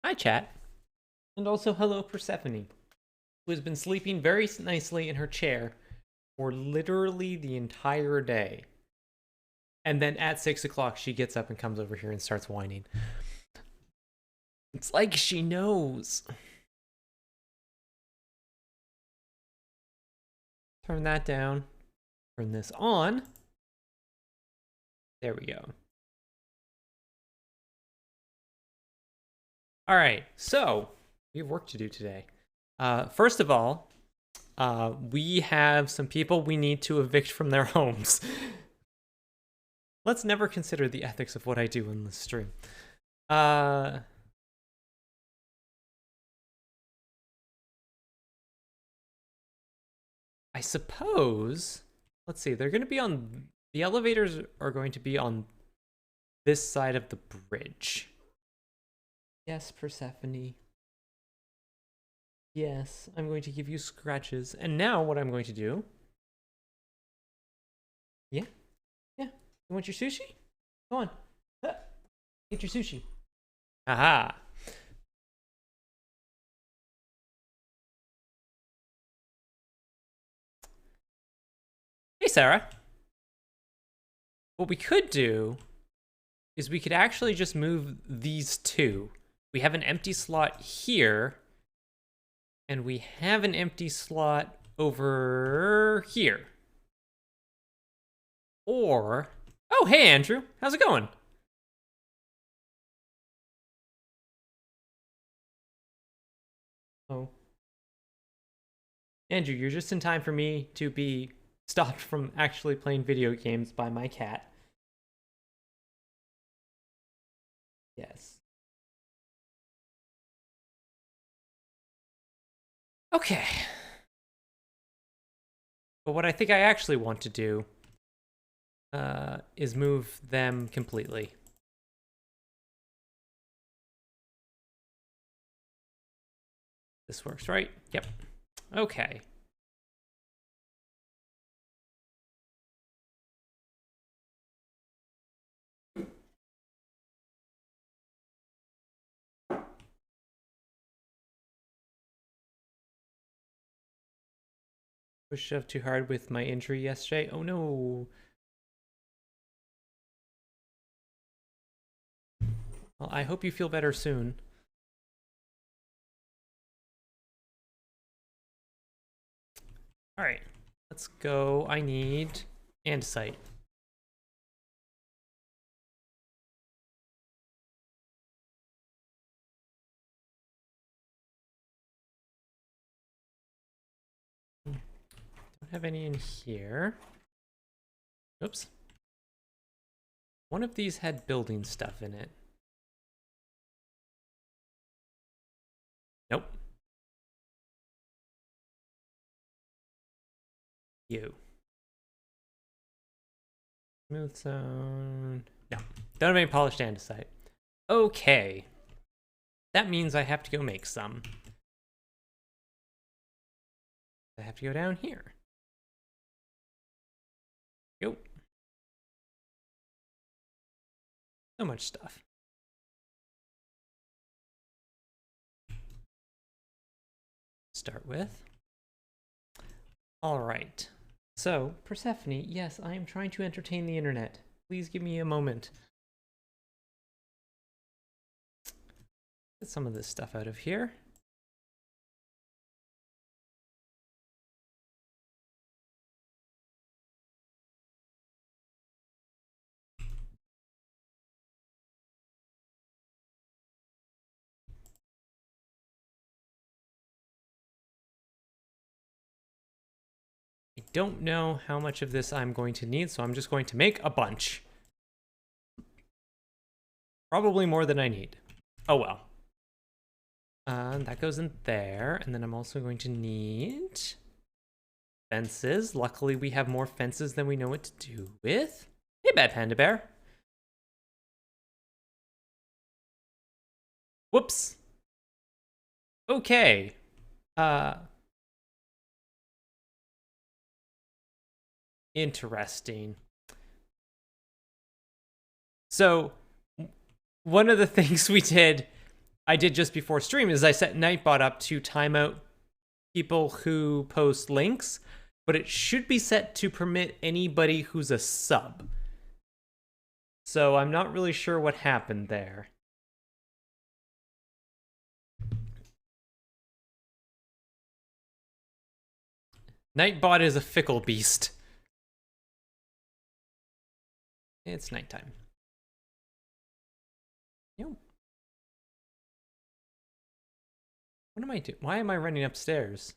Hi, chat. And also hello, Persephone, who has been sleeping very nicely in her chair for literally the entire day. And then at 6 o'clock, she gets up and comes over here and starts whining. It's like she knows. Turn that down. Turn this on. There we go. All right, so we have work to do today. First of all, we have some people we need to evict from their homes. Let's never consider the ethics of what I do in this stream. I suppose, let's see, they're going to be on, the elevators are going to be on this side of the bridge. Yes, Persephone. Yes, I'm going to give you scratches. And now what I'm going to do... Yeah? Yeah. You want your sushi? Go on. Get your sushi. Aha! Hey, Sarah. What we could do is we could actually just move these two. We have an empty slot here, and we have an empty slot over here. Or, oh, hey, Andrew, how's it going? Oh. Andrew, you're just in time for me to be stopped from actually playing video games by my cat. Yes. Okay. But what I think I actually want to do is move them completely. This works, right? Yep. Okay. Pushed up too hard with my injury yesterday. Oh no. Well, I hope you feel better soon. All right, let's go. I need andesite. Don't have any in here. Oops. One of these had building stuff in it. Nope. You. Smooth zone. No. Don't have any polished andesite. Okay. That means I have to go make some. I have to go down here. Go. So much stuff. Start with. All right. So, Persephone, yes, I am trying to entertain the internet. Please give me a moment. Get some of this stuff out of here. I don't know how much of this I'm going to need, so I'm just going to make a bunch. Probably more than I need. Oh well. That goes in there, and then I'm also going to need fences. Luckily, we have more fences than we know what to do with. Hey, Bad Panda Bear. Whoops. Okay. Interesting. So, one of the things we did I did just before stream is I set Nightbot up to time out people who post links, but it should be set to permit anybody who's a sub. So I'm not really sure what happened there. Nightbot is a fickle beast. It's nighttime. Yep. What am I doing? Why am I running upstairs?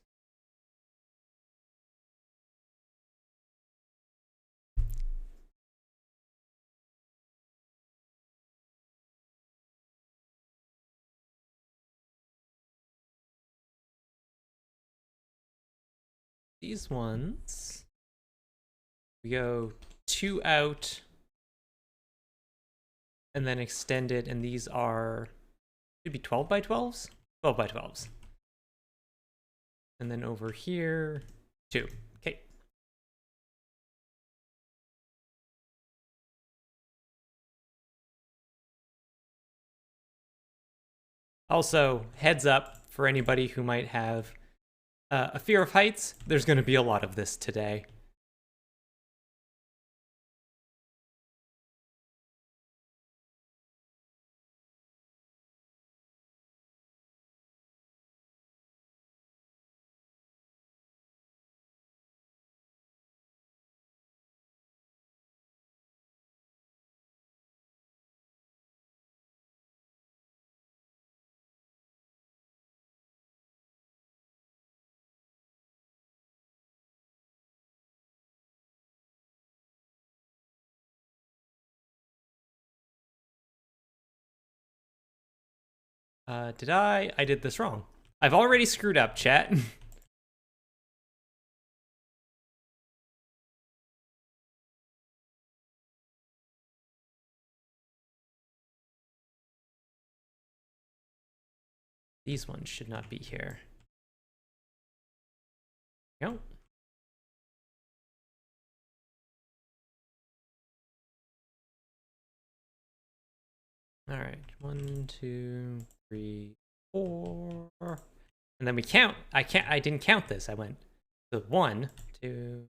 These ones, we go 2 out and then extend it, and these are, should be 12 by 12s? 12 by 12s. And then over here, 2. Okay. Also, heads up for anybody who might have a fear of heights, there's going to be a lot of this today. Did I? I did this wrong. I've already screwed up, chat. These ones should not be here. Go. All right, 1, 2, 3, 4, and then we count. I didn't count this. I went the 1, 2,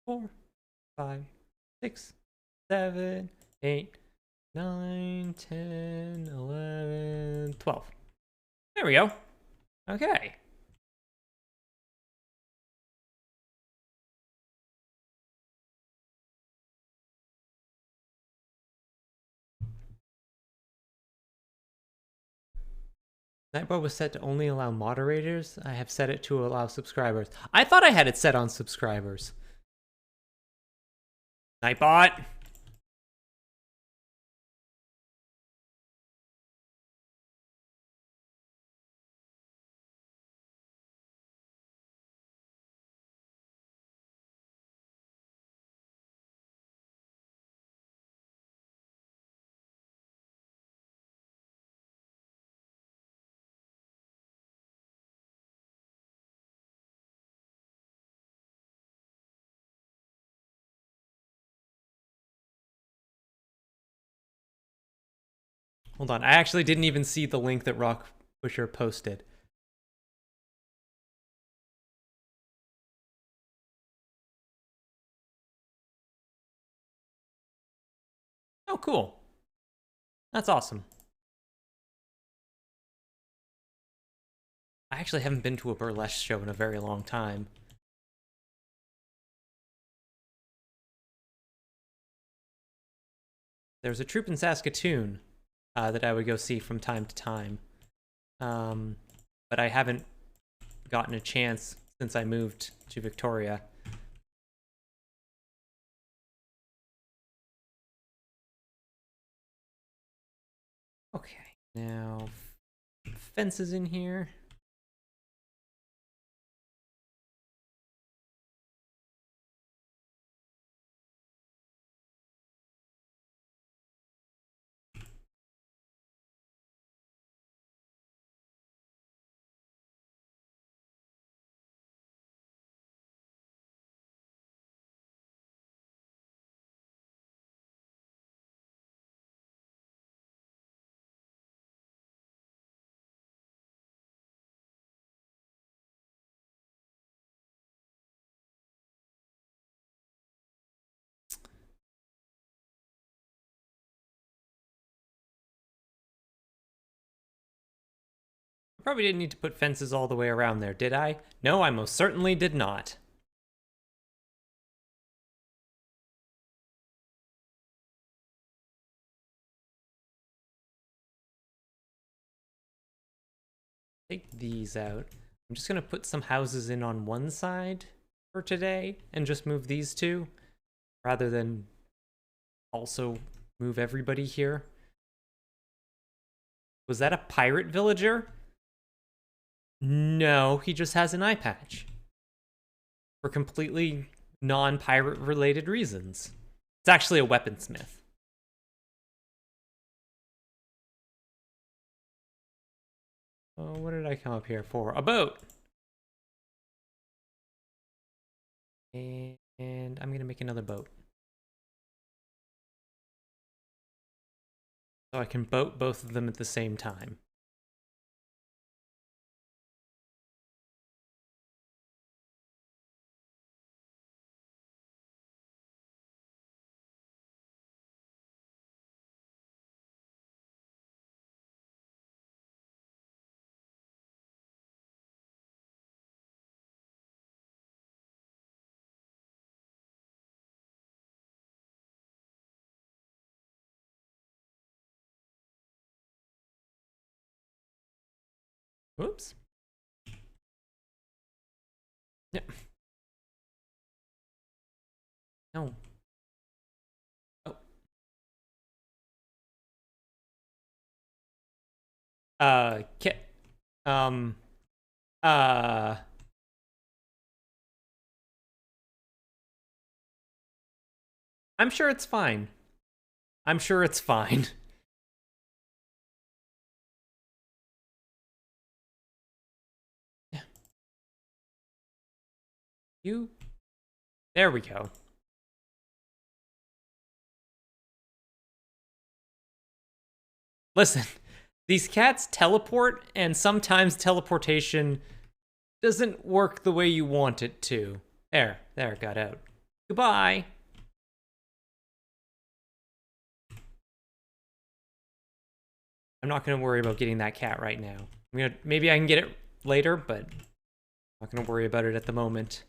4, 5, 6, 7, 8, 9, 10, 11, 12. There we go. Okay. Nightbot was set to only allow moderators. I have set it to allow subscribers. I thought I had it set on subscribers. Nightbot. Hold on. I actually didn't even see the link that Rock Pusher posted. Oh, cool. That's awesome. I actually haven't been to a burlesque show in a very long time. There's a troupe in Saskatoon that I would go see from time to time. But I haven't gotten a chance since I moved to Victoria. Okay, now fences in here. Probably didn't need to put fences all the way around there, did I? No, I most certainly did not. Take these out. I'm just gonna put some houses in on one side for today and just move these two rather than also move everybody here. Was that a pirate villager? No, he just has an eye patch. For completely non-pirate related reasons. It's actually a weaponsmith. Oh, what did I come up here for? A boat! And I'm gonna make another boat. So I can boat both of them at the same time. Whoops. Yeah. No. Oh. Kit. Um. Uh. I'm sure it's fine. I'm sure it's fine. Yeah. You. There we go. Listen, these cats teleport, and sometimes teleportation doesn't work the way you want it to. There, it got out. Goodbye. I'm not gonna worry about getting that cat right now. Maybe I can get it later, but I'm not gonna worry about it at the moment.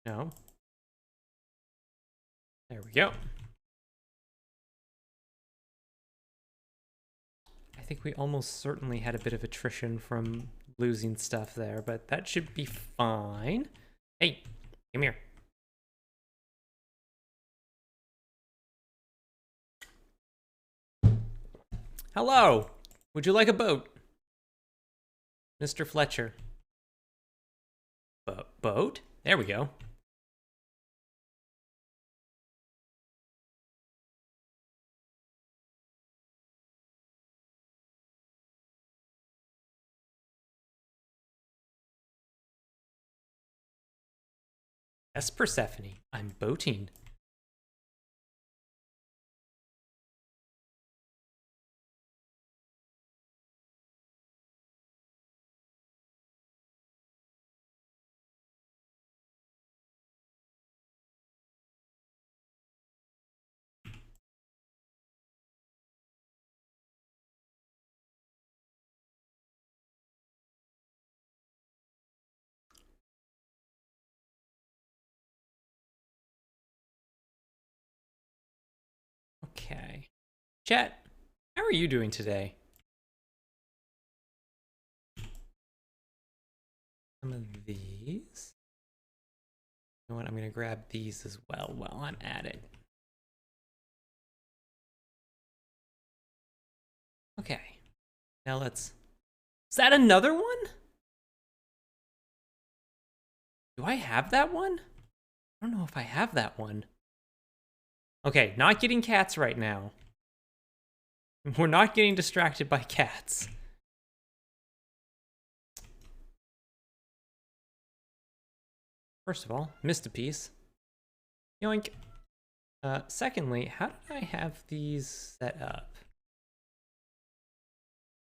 No. There we go. I think we almost certainly had a bit of attrition from losing stuff there, but that should be fine. Hey, come here. Hello. Would you like a boat? Mr. Fletcher. Boat? There we go. Yes, Persephone. I'm boating. Okay. Chat, how are you doing today? Some of these. You know what? I'm going to grab these as well while I'm at it. Okay. Now let's... Is that another one? Do I have that one? I don't know if I have that one. Okay, not getting cats right now. We're not getting distracted by cats. First of all, missed a piece. Yoink. Secondly, how did I have these set up?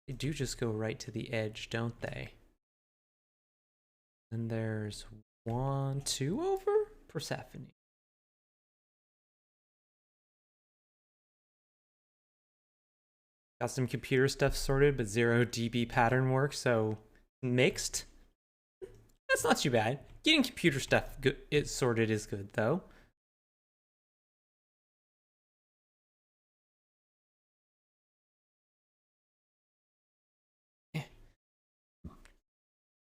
They do just go right to the edge, don't they? And there's 1, 2 over Persephone. Got some computer stuff sorted, but 0 dB pattern work, so mixed. That's not too bad. Getting computer stuff sorted is good, though.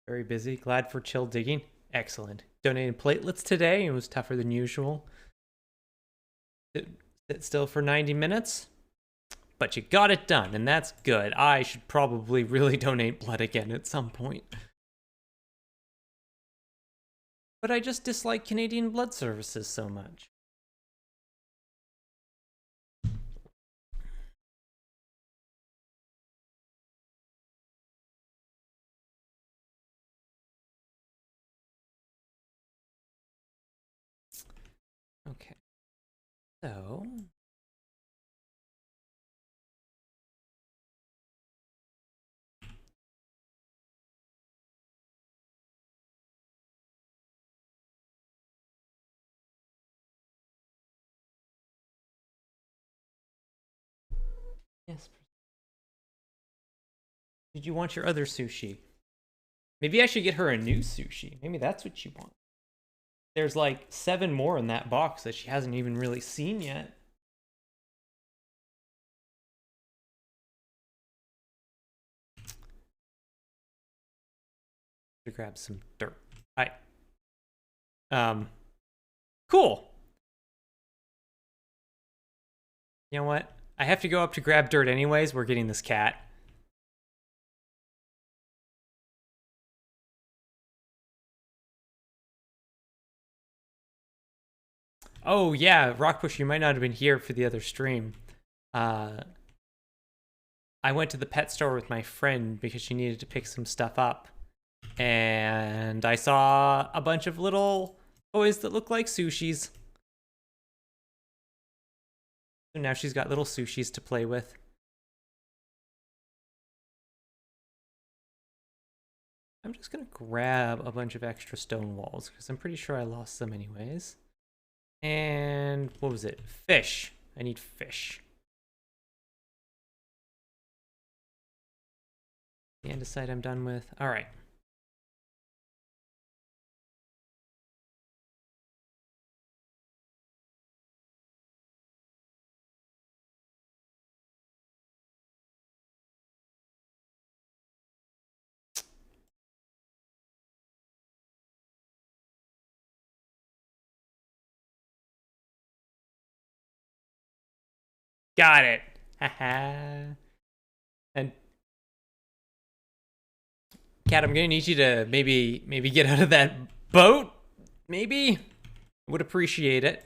Very busy. Glad for chill digging. Excellent. Donated platelets today. It was tougher than usual. Sit still for 90 minutes. But you got it done, and that's good. I should probably really donate blood again at some point. But I just dislike Canadian blood services so much. Okay. So... Yes. Did you want your other sushi? Maybe I should get her a new sushi. Maybe that's what she wants. There's like 7 more in that box that she hasn't even really seen yet. To grab some dirt. Hi. Cool. You know what? I have to go up to grab dirt anyways. We're getting this cat. Oh yeah, Rockpush, you might not have been here for the other stream. I went to the pet store with my friend because she needed to pick some stuff up. And I saw a bunch of little toys that look like sushis. So now she's got little sushis to play with. I'm just gonna grab a bunch of extra stone walls because I'm pretty sure I lost them anyways. And what was it? Fish. I need fish. The andesite I'm done with. All right. Got it. Haha. And Kat, I'm gonna need you to maybe get out of that boat. Maybe. Would appreciate it.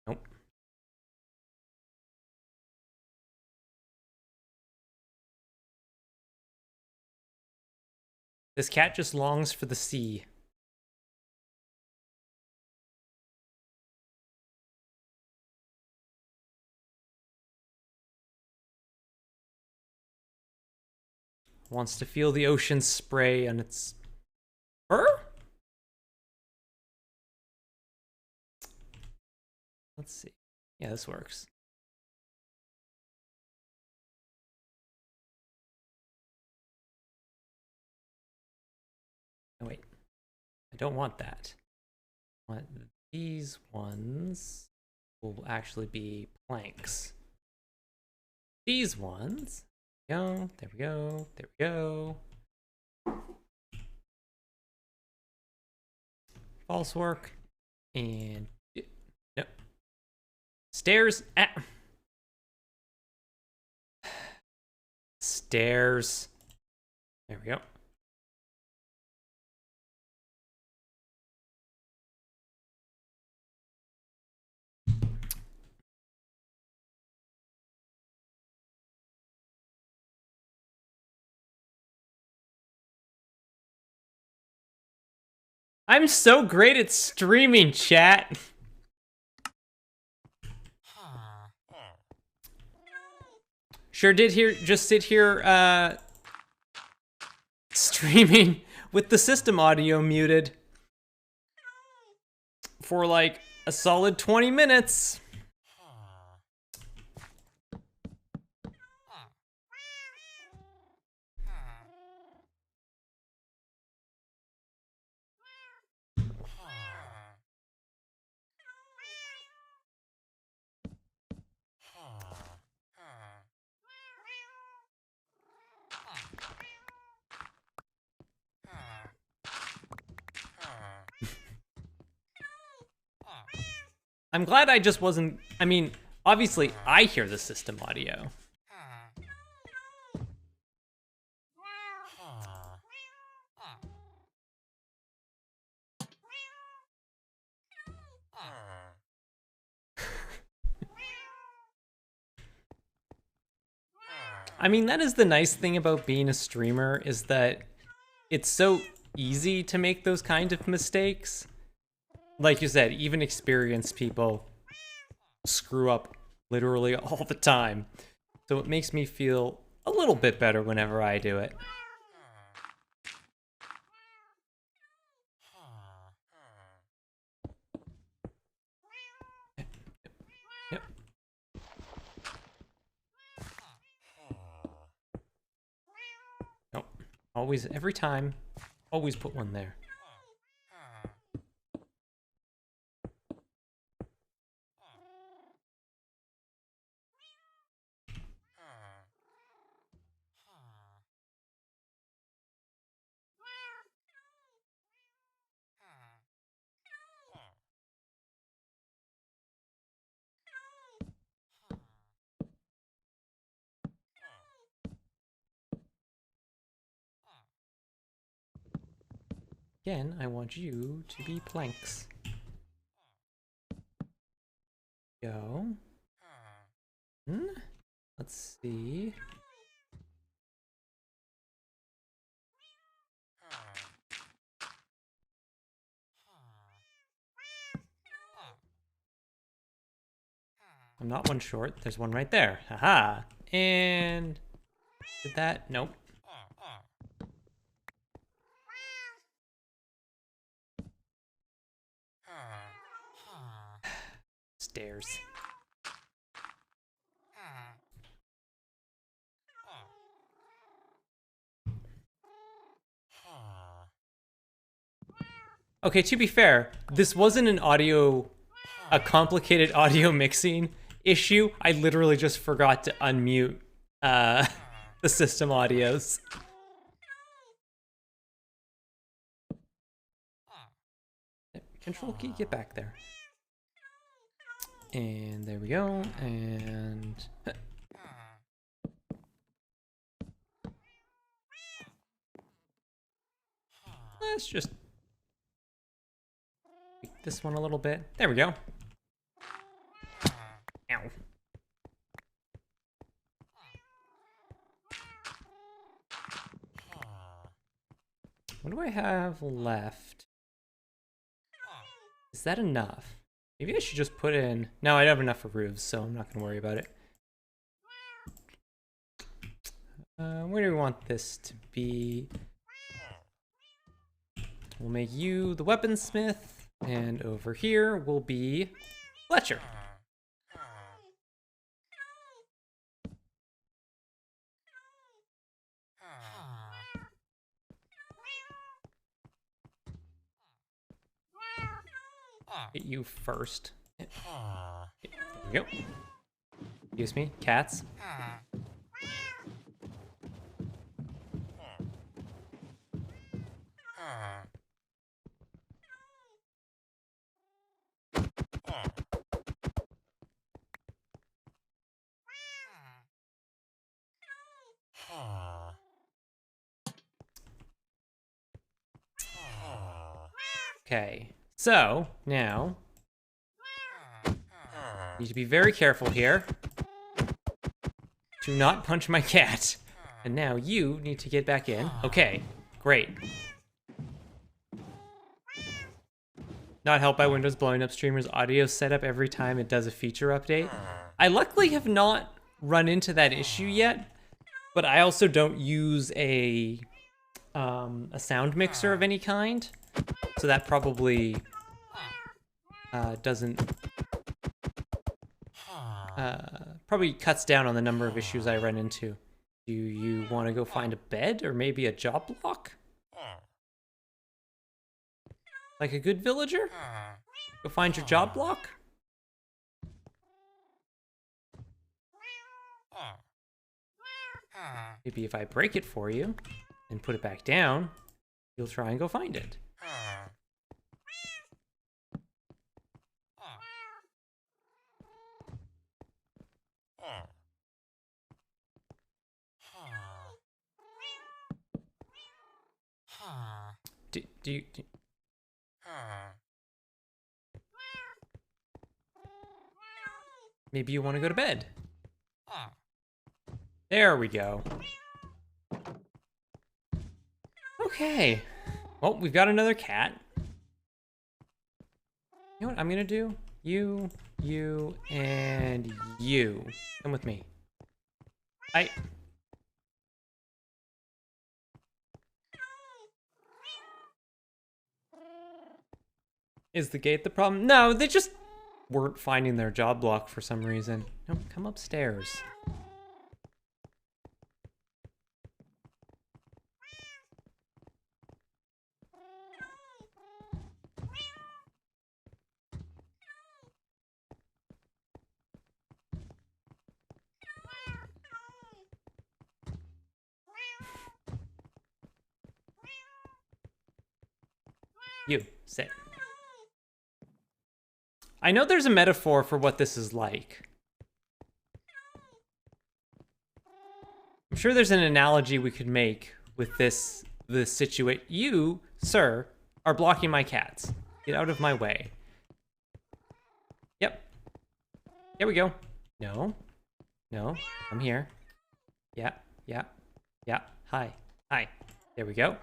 Nope. This cat just longs for the sea. Wants to feel the ocean spray on its fur? Let's see. Yeah, this works. Oh, wait. I don't want that. I want these ones will actually be planks. These ones. There we go. There we go. false work. And no. Stairs. Ah. Stairs. There we go. I'm so great at streaming, chat. Sure did just sit here streaming with the system audio muted for like a solid 20 minutes. I'm glad I just wasn't, I mean, obviously I hear the system audio. I mean, that is the nice thing about being a streamer, is that it's so easy to make those kind of mistakes. Like you said, even experienced people screw up literally all the time. So it makes me feel a little bit better whenever I do it. Yep. Nope. Always, every time, always put one there. Again, I want you to be planks. Go. Let's see. I'm not one short. There's one right there. Haha. And did that? Nope. Stairs. Okay, to be fair, this wasn't a complicated audio mixing issue. I literally just forgot to unmute the system audios. Control key, get back there. And there we go, and... Let's just tweak this one a little bit. There we go. Ow. What do I have left? Is that enough? Maybe I should just put in... No, I don't have enough for roofs, so I'm not going to worry about it. Where do we want this to be? We'll make you the weaponsmith, and over here will be Fletcher. Hit you first. There we go. Excuse me, cats. Okay, so now need to be very careful here to not punch my cat. And now you need to get back in. Okay, great. Not helped by Windows blowing up streamers' audio setup every time it does a feature update. I luckily have not run into that issue yet, but I also don't use a sound mixer of any kind, so that probably probably cuts down on the number of issues I run into. Do you want to go find a bed or maybe a job block? Like a good villager? Go find your job block? Maybe if I break it for you and put it back down, you'll try and go find it. Do you... Maybe you want to go to bed. There we go. Okay. Well, we've got another cat. You know what I'm gonna do? You, and you. Come with me. Is the gate the problem? No, they just weren't finding their job block for some reason. No, come upstairs. You, sit. I know there's a metaphor for what this is like. I'm sure there's an analogy we could make with this situation. You, sir, are blocking my cats. Get out of my way. Yep. There we go. No. No. I'm here. Yeah. Yeah. Yeah. Hi. Hi. There we go.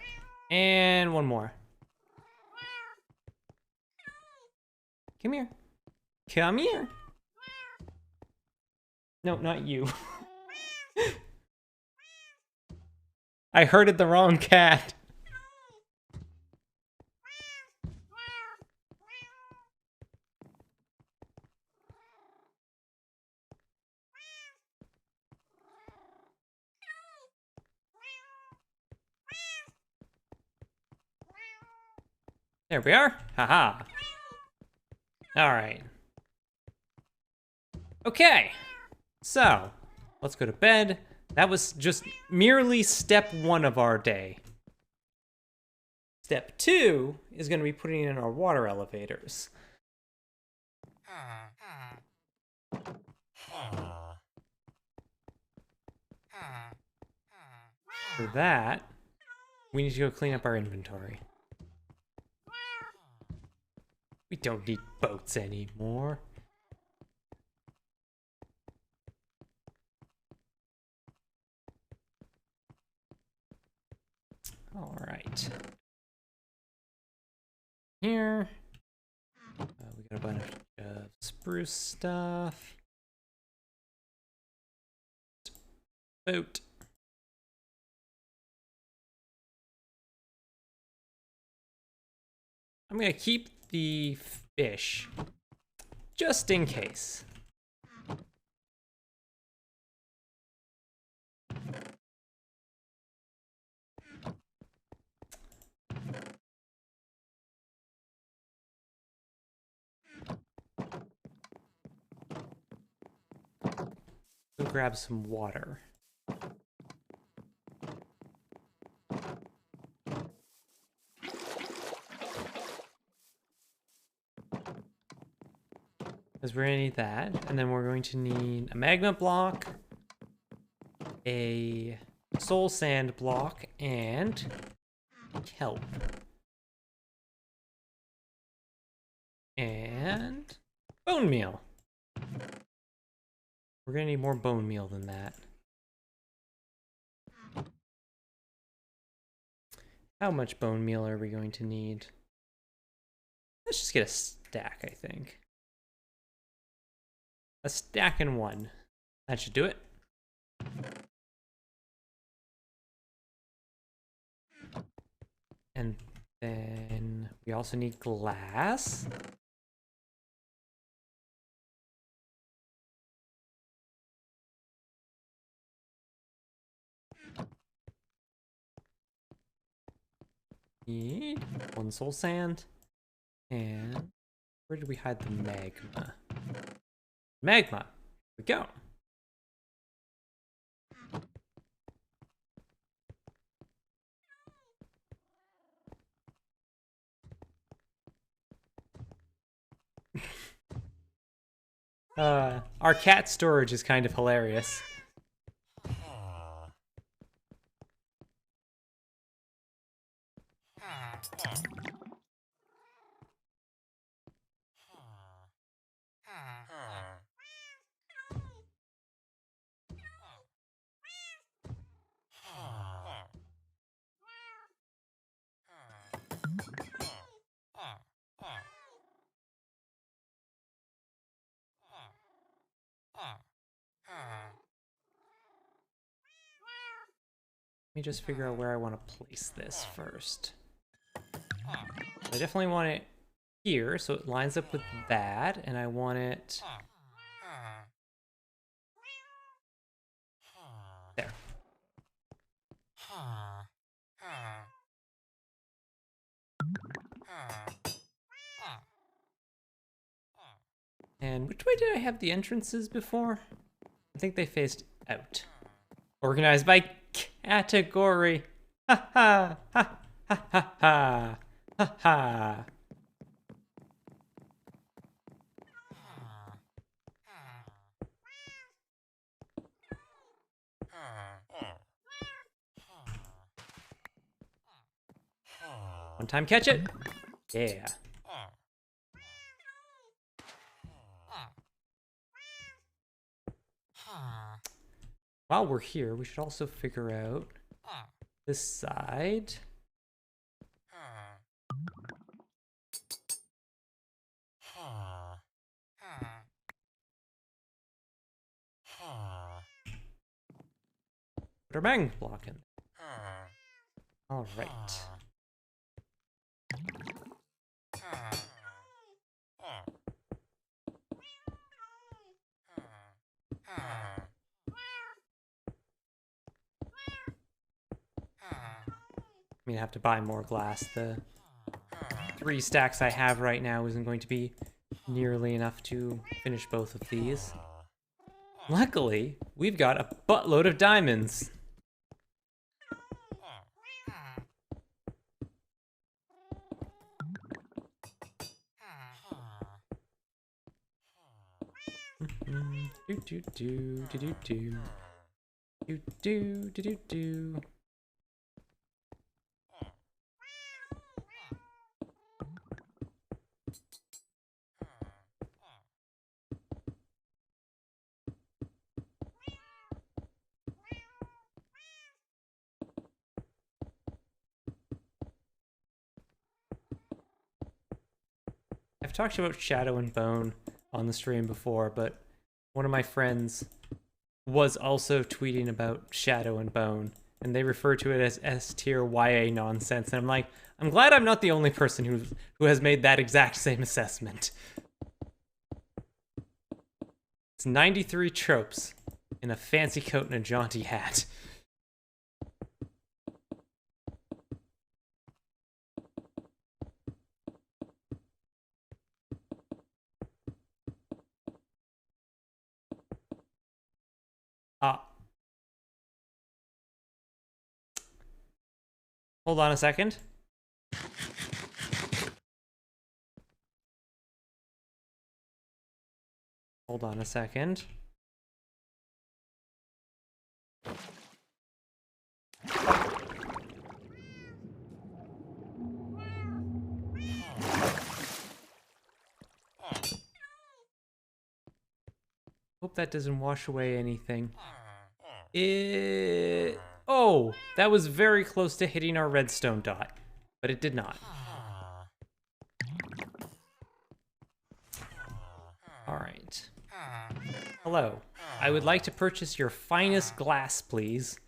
And one more. Come here. Come here. No, not you. I herded the wrong cat. There we are. Haha. All right. Okay. So, let's go to bed. That was just merely step 1 of our day. Step 2 is going to be putting in our water elevators. For that, we need to go clean up our inventory. We don't need boats anymore. All right. Here. We got a bunch of spruce stuff. Boat. I'm gonna keep the fish just in case. Go grab some water. Because we're gonna need that, and then we're going to need a magma block, a soul sand block, and kelp. And bone meal. We're gonna need more bone meal than that. How much bone meal are we going to need? Let's just get a stack, I think. A stack and one. That should do it. And then we also need glass. Need one soul sand. And where did we hide the magma? Magma. Here we go. Our cat storage is kind of hilarious. Let me just figure out where I want to place this first. I definitely want it here, so it lines up with that, and I want it there. And which way did I have the entrances before? I think they faced out. Organized by category. Ha ha ha ha ha ha ha ha. One time catch it. Yeah. While we're here, we should also figure out this side. Put our bang block in. All right. I mean, I have to buy more glass. The 3 stacks I have right now isn't going to be nearly enough to finish both of these. Luckily, we've got a buttload of diamonds. Do do do do do do do do do do do. I've talked about Shadow and Bone on the stream before, but one of my friends was also tweeting about Shadow and Bone, and they refer to it as S-tier YA nonsense, and I'm like, I'm glad I'm not the only person who has made that exact same assessment. It's 93 tropes in a fancy coat and a jaunty hat. Hold on a second. Hold on a second. Hope that doesn't wash away anything. Oh, that was very close to hitting our redstone dot, but it did not. All right. Hello. I would like to purchase your finest glass, please.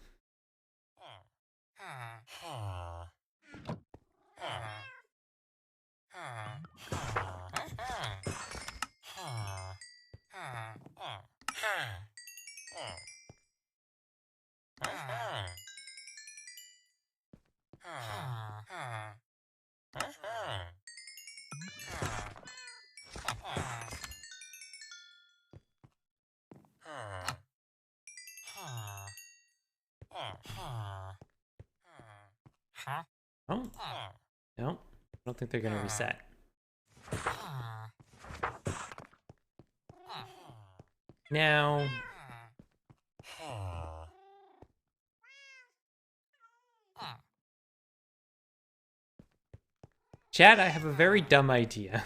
Oh, no, I don't think they're gonna reset. Now, Chad, I have a very dumb idea.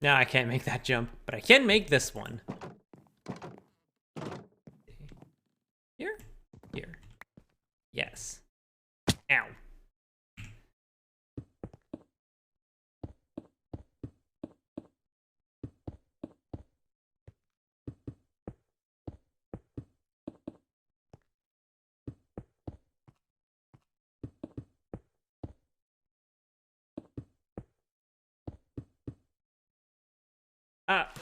No, I can't make that jump, but I can make this one. Here? Here. Yes. Ow. Ah.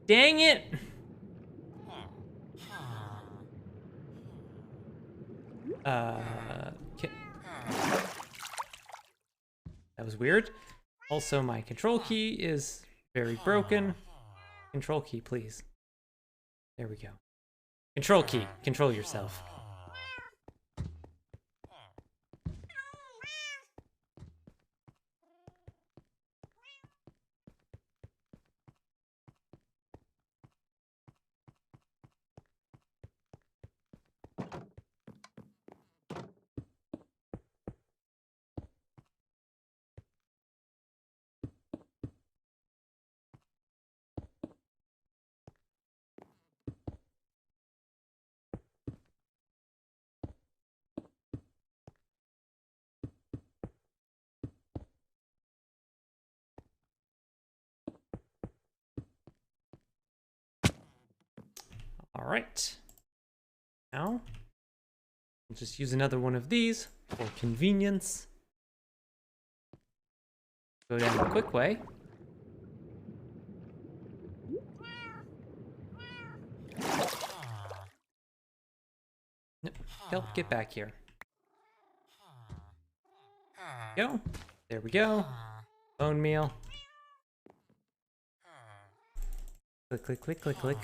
Dang it! That was weird. Also, my control key is very broken. Control key, please. There we go. Control key. Control yourself. All right. Now, we'll just use another one of these for convenience. Go down the quick way. Nope. Get back here. Go. There we go. Bone meal. Click, click, click, click, click.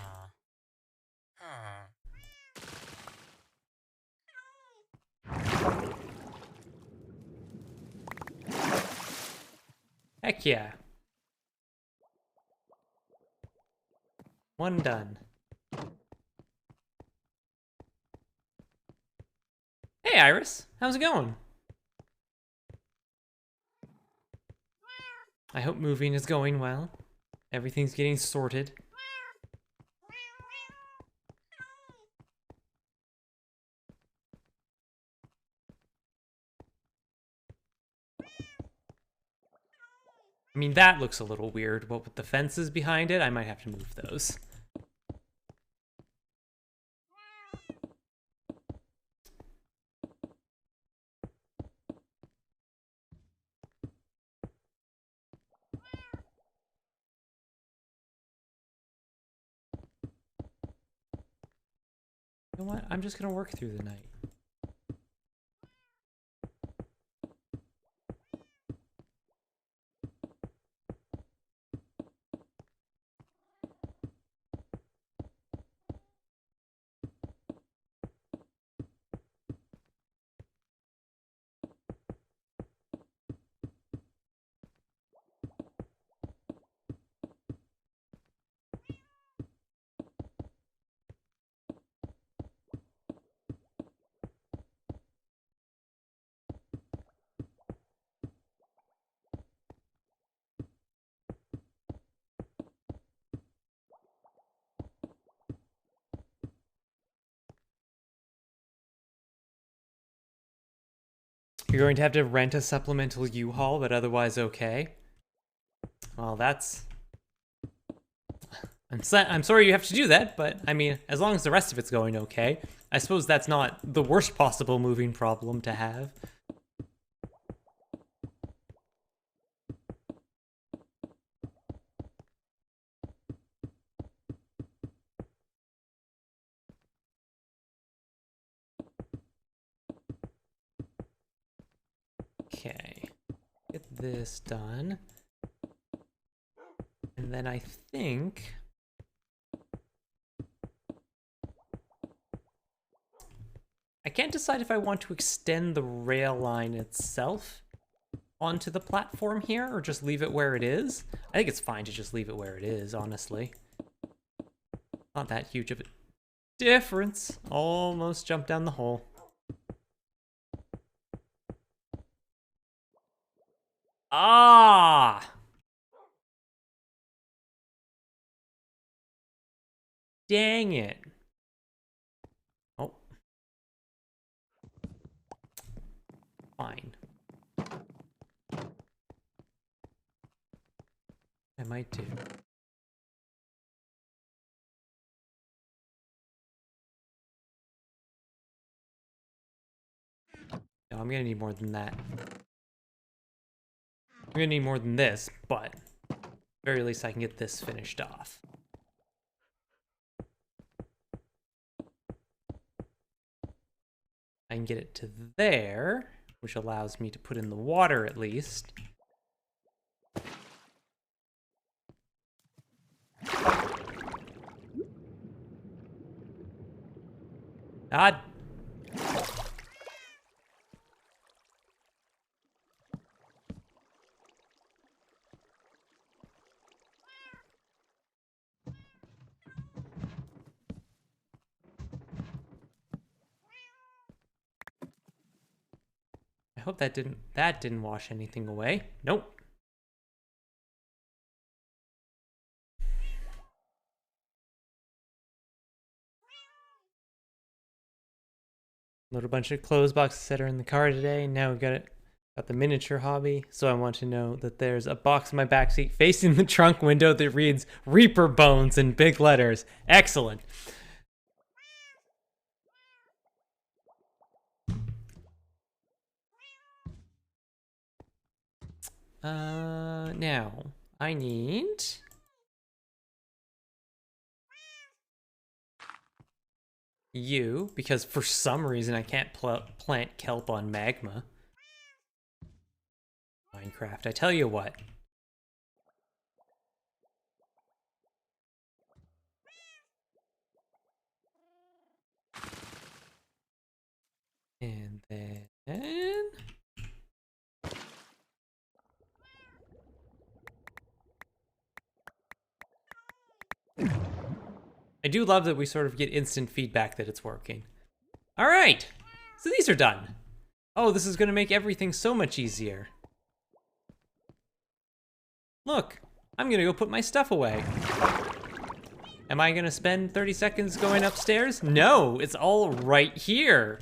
Heck yeah. One done. Hey, Iris. How's it going? I hope moving is going well. Everything's getting sorted. I mean, that looks a little weird. What with the fences behind it, I might have to move those. You know what? I'm just gonna work through the night. You're going to have to rent a supplemental U-Haul, but otherwise okay. Well, that's... I'm sorry you have to do that, but I mean, as long as the rest of it's going okay, I suppose that's not the worst possible moving problem to have. Okay, get this done. And then I think... I can't decide if I want to extend the rail line itself onto the platform here, or just leave it where it is. I think it's fine to just leave it where it is, honestly. Not that huge of a difference. Almost jumped down the hole. Ah! Dang it. Oh. Fine. I might do. No, I'm gonna need more than that. I'm gonna need more than this, but at the very least I can get this finished off. I can get it to there, which allows me to put in the water at least. God. I hope that didn't wash anything away. Nope. Load a bunch of clothes boxes that are in the car today. Now we've got the miniature hobby. So I want to know that there's a box in my backseat facing the trunk window that reads Reaper Bones in big letters. Excellent. Now I need you, because for some reason I can't plant kelp on magma. Minecraft, I tell you what. And then... I do love that we sort of get instant feedback that it's working. All right, so these are done. Oh, this is gonna make everything so much easier. Look, I'm gonna go put my stuff away. Am I gonna spend 30 seconds going upstairs? No, it's all right here.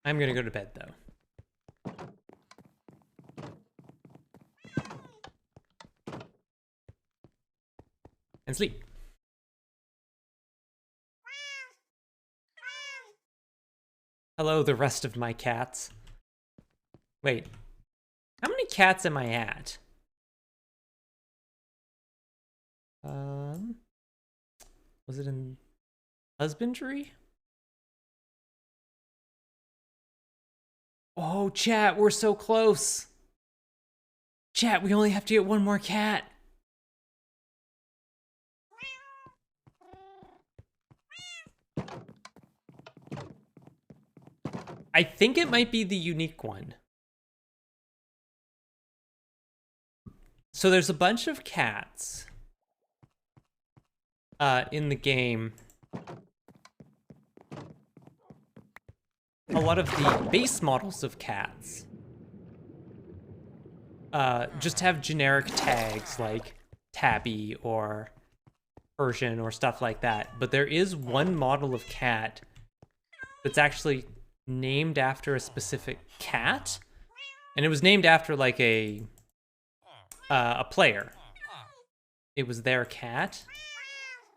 I'm gonna go to bed though. And sleep. Hello, the rest of my cats. Wait, how many cats am I at? Was it in husbandry? Oh, chat, we're so close. Chat, we only have to get one more cat. I think it might be the unique one. So there's a bunch of cats in the game. A lot of the base models of cats just have generic tags like Tabby or Persian or stuff like that. But there is one model of cat that's actually named after a specific cat, and it was named after like a player. It was their cat.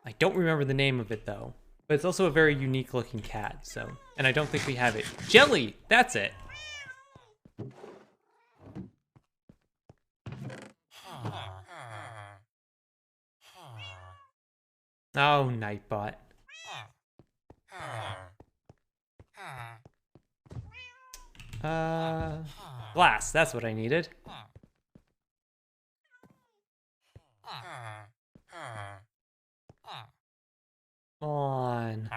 I don't remember the name of it though, but it's also a very unique looking cat. So, and I don't think we have it. Jelly, that's it. Oh, Nightbot. Glass, that's what I needed. Come on.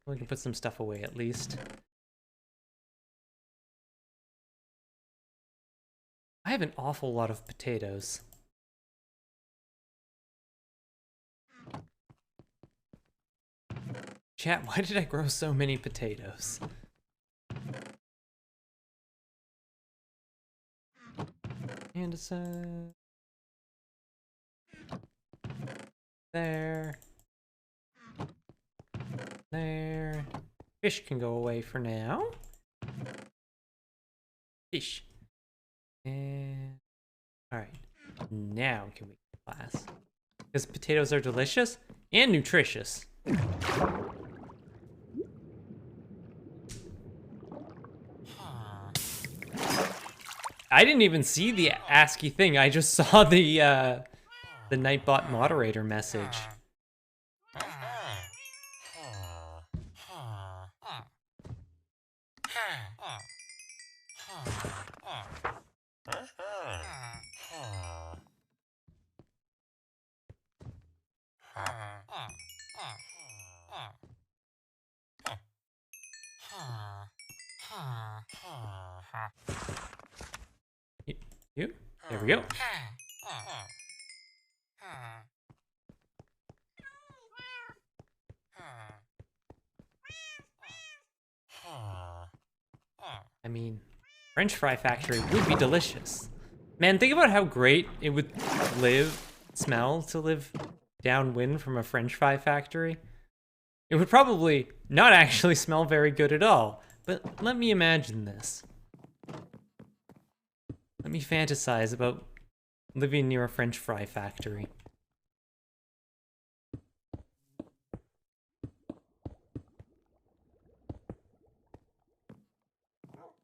We can put some stuff away at least. I have an awful lot of potatoes. Chat, why did I grow so many potatoes? And it's there. There. Fish can go away for now. Fish. And alright. Now can we class? Because potatoes are delicious and nutritious. I didn't even see the ASCII thing. I just saw the Nightbot moderator message. You? There we go. I mean, French fry factory would be delicious. Man, think about how great it would smell to live downwind from a French fry factory. It would probably not actually smell very good at all, but let me imagine this. Let me fantasize about living near a French fry factory.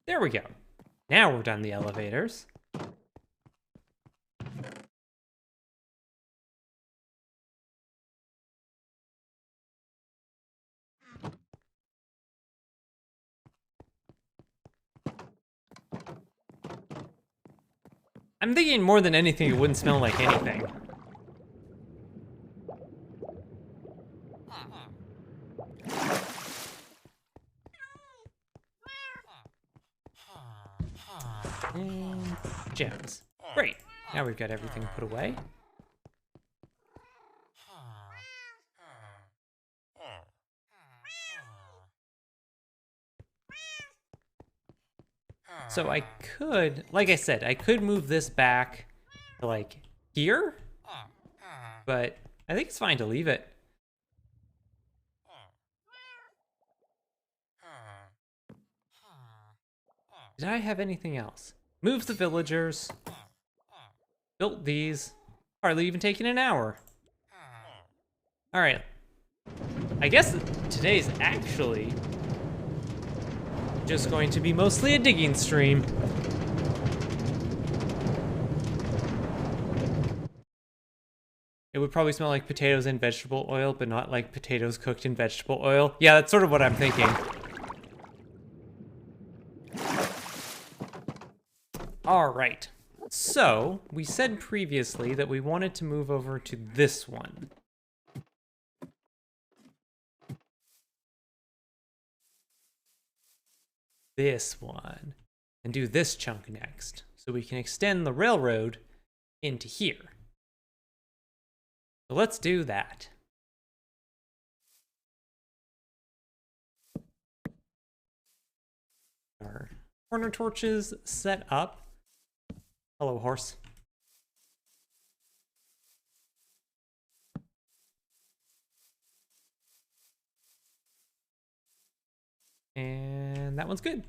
There we go. Now we're done the elevators. I'm thinking more than anything, it wouldn't smell like anything. And gems. Great. Now we've got everything put away. So I could, like I said, I could move this back to like here, but I think it's fine to leave it. Did I have anything else? Moved the villagers. Built these. Hardly even taken an hour. Alright. I guess today's actually just going to be mostly a digging stream. It would probably smell like potatoes and vegetable oil, but not like potatoes cooked in vegetable oil. Yeah, that's sort of what I'm thinking. Alright, so we said previously that we wanted to move over to this one. This one. And do this chunk next, so we can extend the railroad into here. So let's do that. Our corner torches set up. Hello, horse. And that one's good.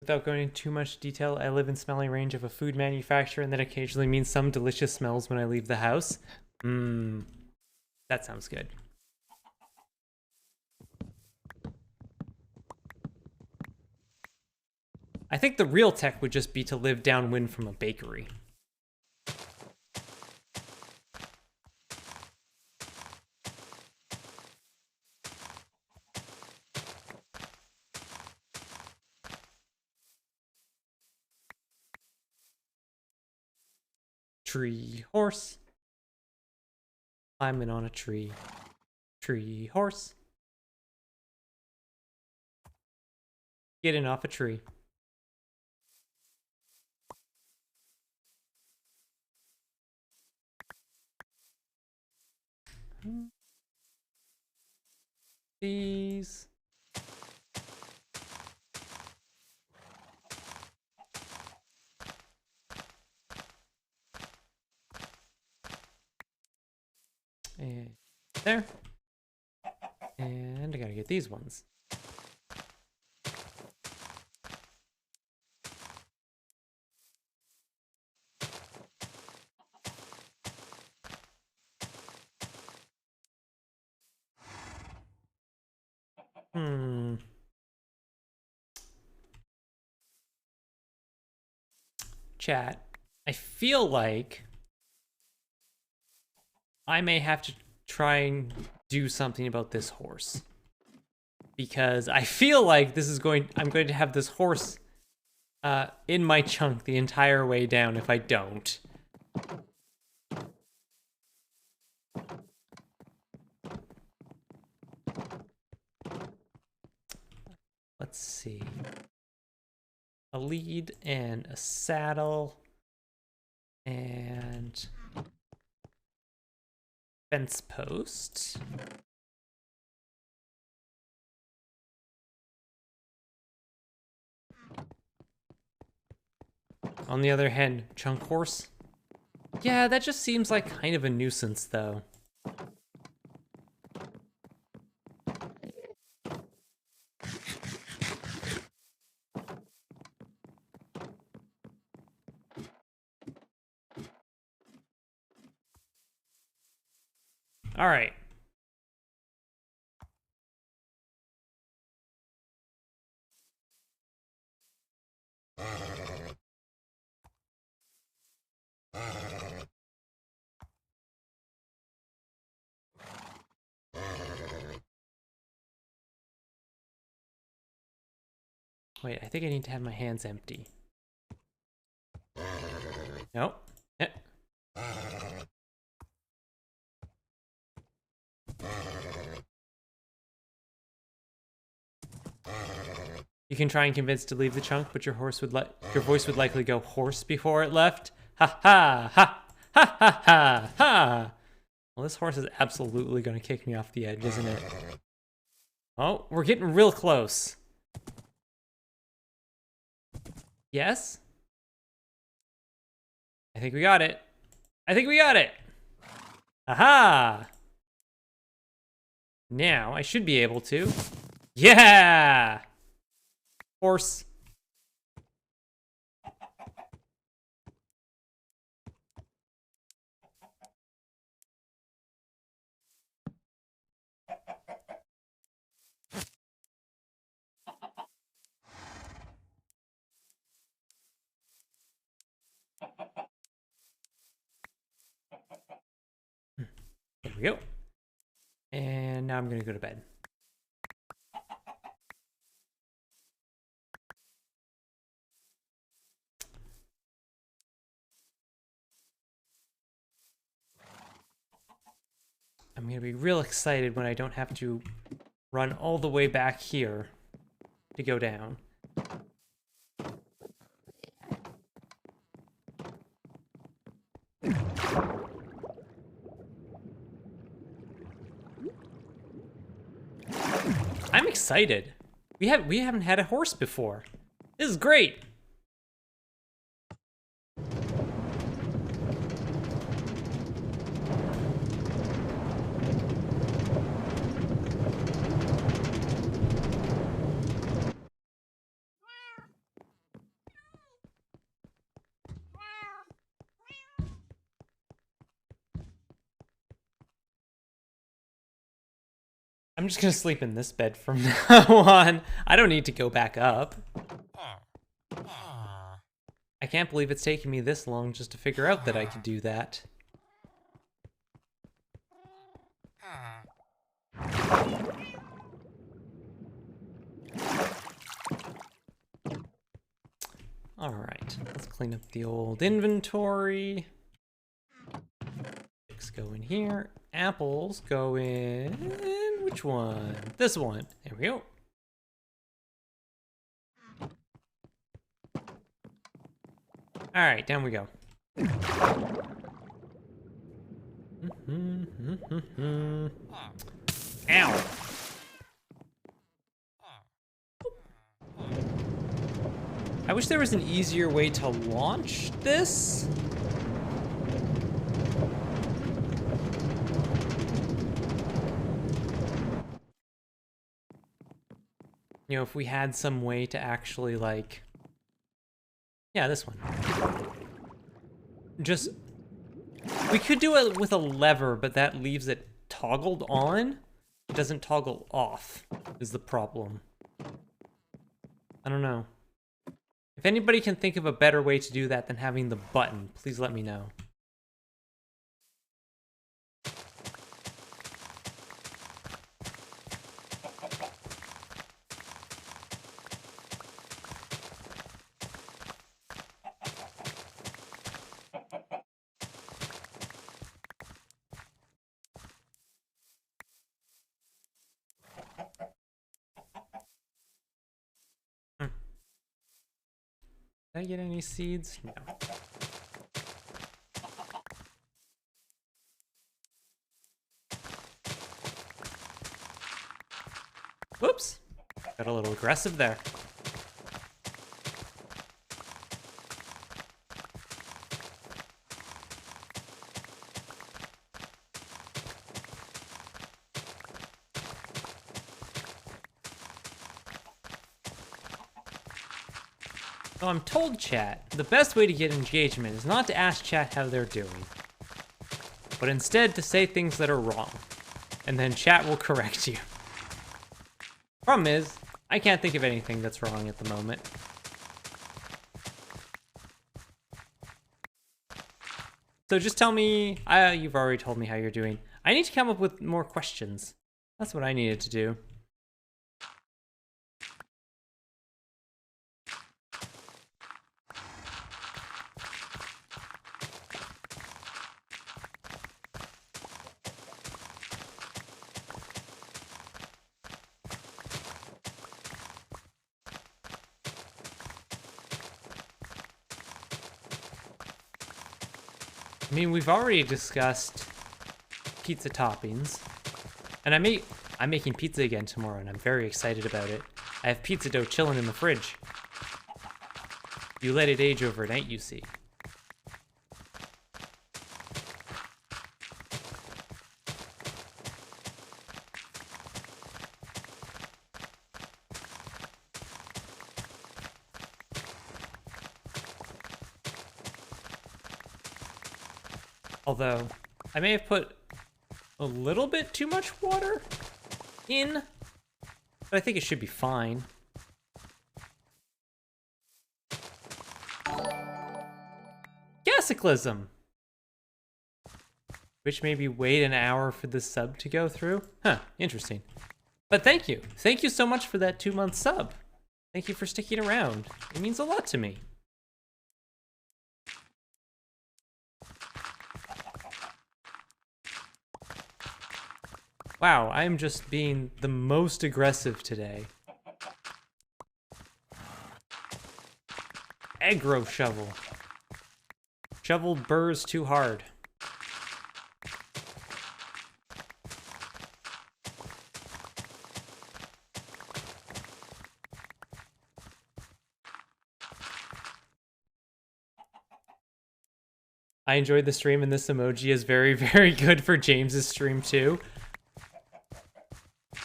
Without going into too much detail, I live in smelling range of a food manufacturer, and that occasionally means some delicious smells when I leave the house. That sounds good. I think the real tech would just be to live downwind from a bakery. Tree horse. Climbing on a tree. Tree horse. Getting off a tree. These. And there. And I gotta get these ones. Chat. I feel like I may have to try and do something about this horse. Because I feel like I'm going to have this horse in my chunk the entire way down if I don't. Let's see. A lead and a saddle. And fence post. On the other hand, chunk horse. Yeah, that just seems like kind of a nuisance, though. All right. Wait, I think I need to have my hands empty. Nope. Eh. You can try and convince to leave the chunk, but your voice would likely go hoarse before it left. Ha ha ha ha ha ha ha. Well, this horse is absolutely going to kick me off the edge, isn't it? Oh, we're getting real close. Yes? I think we got it. I think we got it. Aha! Now I should be able to. Yeah! Horse. we go. And now I'm gonna go to bed. I'm gonna be real excited when I don't have to run all the way back here to go down. I'm excited. We haven't had a horse before. This is great. I'm just gonna sleep in this bed from now on. I don't need to go back up. I can't believe it's taking me this long just to figure out that I could do that. Alright, let's clean up the old inventory. Sticks go in here. Apples go in... which one? This one. There we go. Alright, down we go. Ow! I wish there was an easier way to launch this. You know, if we had some way to actually, like... Yeah, this one. Just... We could do it with a lever, but that leaves it toggled on. It doesn't toggle off, is the problem. I don't know. If anybody can think of a better way to do that than having the button, please let me know. Did I get any seeds? No. Whoops! Got a little aggressive there. So I'm told, chat, the best way to get engagement is not to ask chat how they're doing, but instead to say things that are wrong, and then chat will correct you. Problem is, I can't think of anything that's wrong at the moment. So just tell me, you've already told me how you're doing. I need to come up with more questions. That's what I needed to do. I mean, we've already discussed pizza toppings, and I'm making pizza again tomorrow, and I'm very excited about it. I have pizza dough chilling in the fridge. You let it age overnight, you see. Although, I may have put a little bit too much water in, but I think it should be fine. Gasicalism! Which maybe wait an hour for the sub to go through? Huh, interesting. But thank you. Thank you so much for that 2-month sub. Thank you for sticking around. It means a lot to me. Wow, I'm just being the most aggressive today. Aggro shovel. Shovel burrs too hard. I enjoyed the stream, and this emoji is very, very good for James's stream too.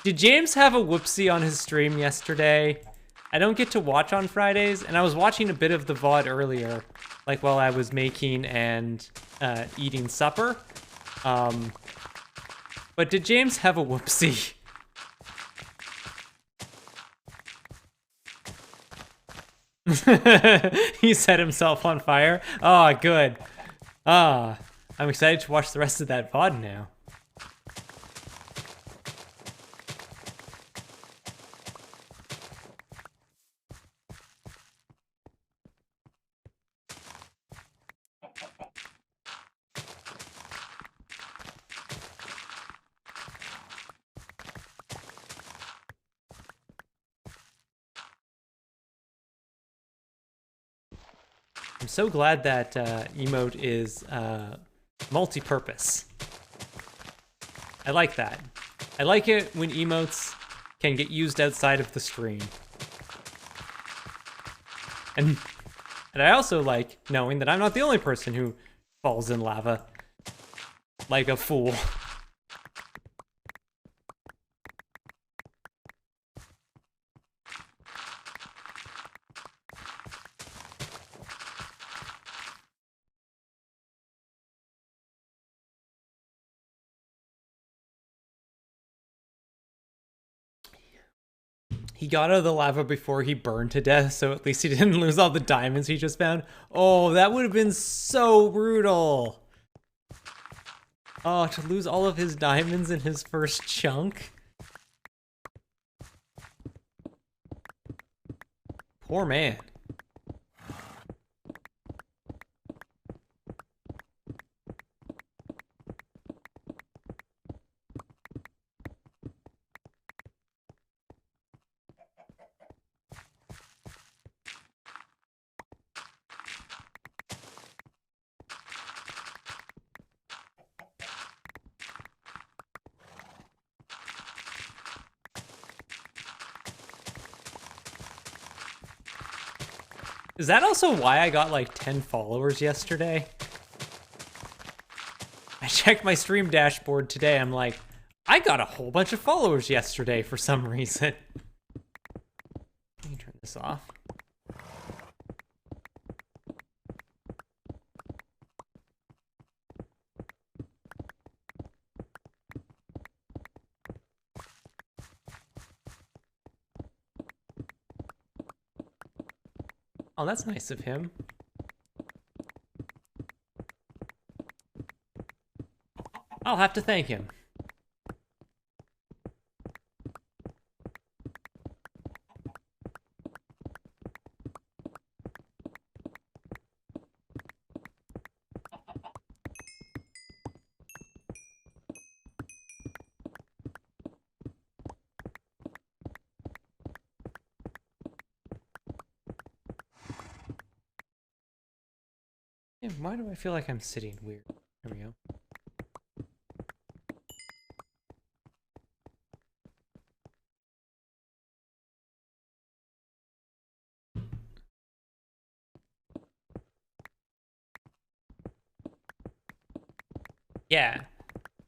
Did James have a whoopsie on his stream yesterday? I don't get to watch on Fridays, and I was watching a bit of the VOD earlier, like while I was making and eating supper. But did James have a whoopsie? He set himself on fire? Oh, good. I'm excited to watch the rest of that VOD now. I'm so glad that emote is multi-purpose. I like that. I like it when emotes can get used outside of the stream. And I also like knowing that I'm not the only person who falls in lava like a fool. He got out of the lava before he burned to death, so at least he didn't lose all the diamonds he just found. Oh, that would have been so brutal. Oh, to lose all of his diamonds in his first chunk. Poor man. Is that also why I got like 10 followers yesterday? I checked my stream dashboard today. I'm like, I got a whole bunch of followers yesterday for some reason. Let me turn this off. Oh, that's nice of him. I'll have to thank him. Yeah, why do I feel like I'm sitting weird? There we go. Yeah,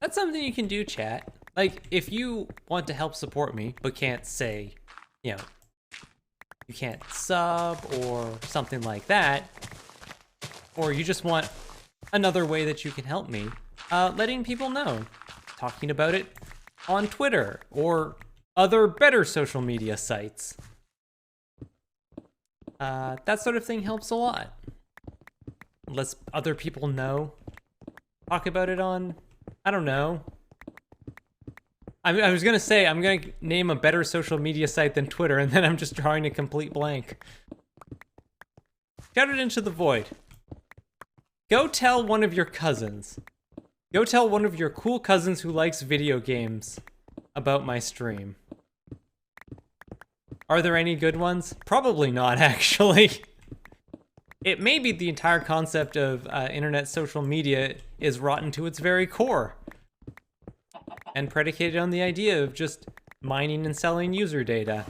that's something you can do, chat. Like, if you want to help support me, but can't say, you know, you can't sub or something like that, or you just want another way that you can help me, letting people know, talking about it on Twitter or other better social media sites. That sort of thing helps a lot. Lets other people know. Talk about it on I don't know. I was gonna say, I'm gonna name a better social media site than Twitter, and then I'm just drawing a complete blank. Shout it into the void. Go tell one of your cousins. Go tell one of your cool cousins who likes video games about my stream. Are there any good ones? Probably not, actually. It may be the entire concept of internet social media is rotten to its very core and predicated on the idea of just mining and selling user data.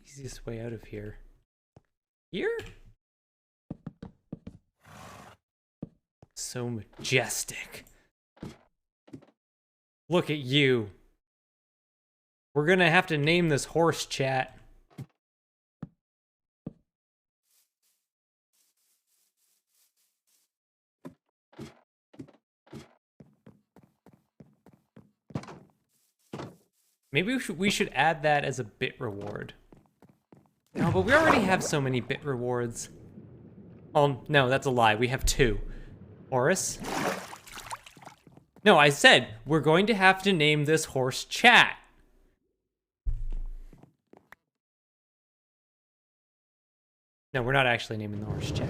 Easiest way out of here. Here? So majestic. Look at you. We're gonna have to name this horse, chat. Maybe we should add that as a bit reward. No, but we already have so many bit rewards. Oh, no, that's a lie. We have 2. Horus? No, I said we're going to have to name this horse Chat. No, we're not actually naming the horse Chat.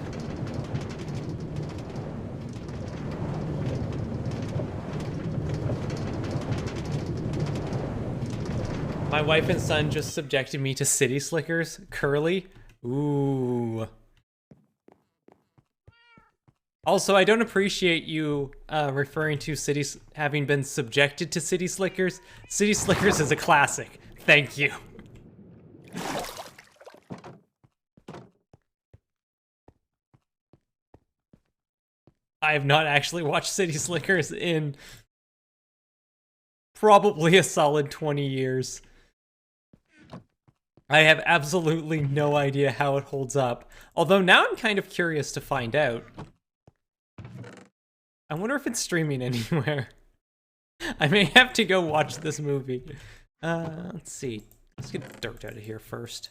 My wife and son just subjected me to city slickers. Curly. Ooh. Also, I don't appreciate you referring to cities having been subjected to city slickers. City slickers is a classic. Thank you. I have not actually watched City Slickers in probably a solid 20 years. I have absolutely no idea how it holds up. Although now I'm kind of curious to find out. I wonder if it's streaming anywhere. I may have to go watch this movie. Let's see. Let's get the dirt out of here first.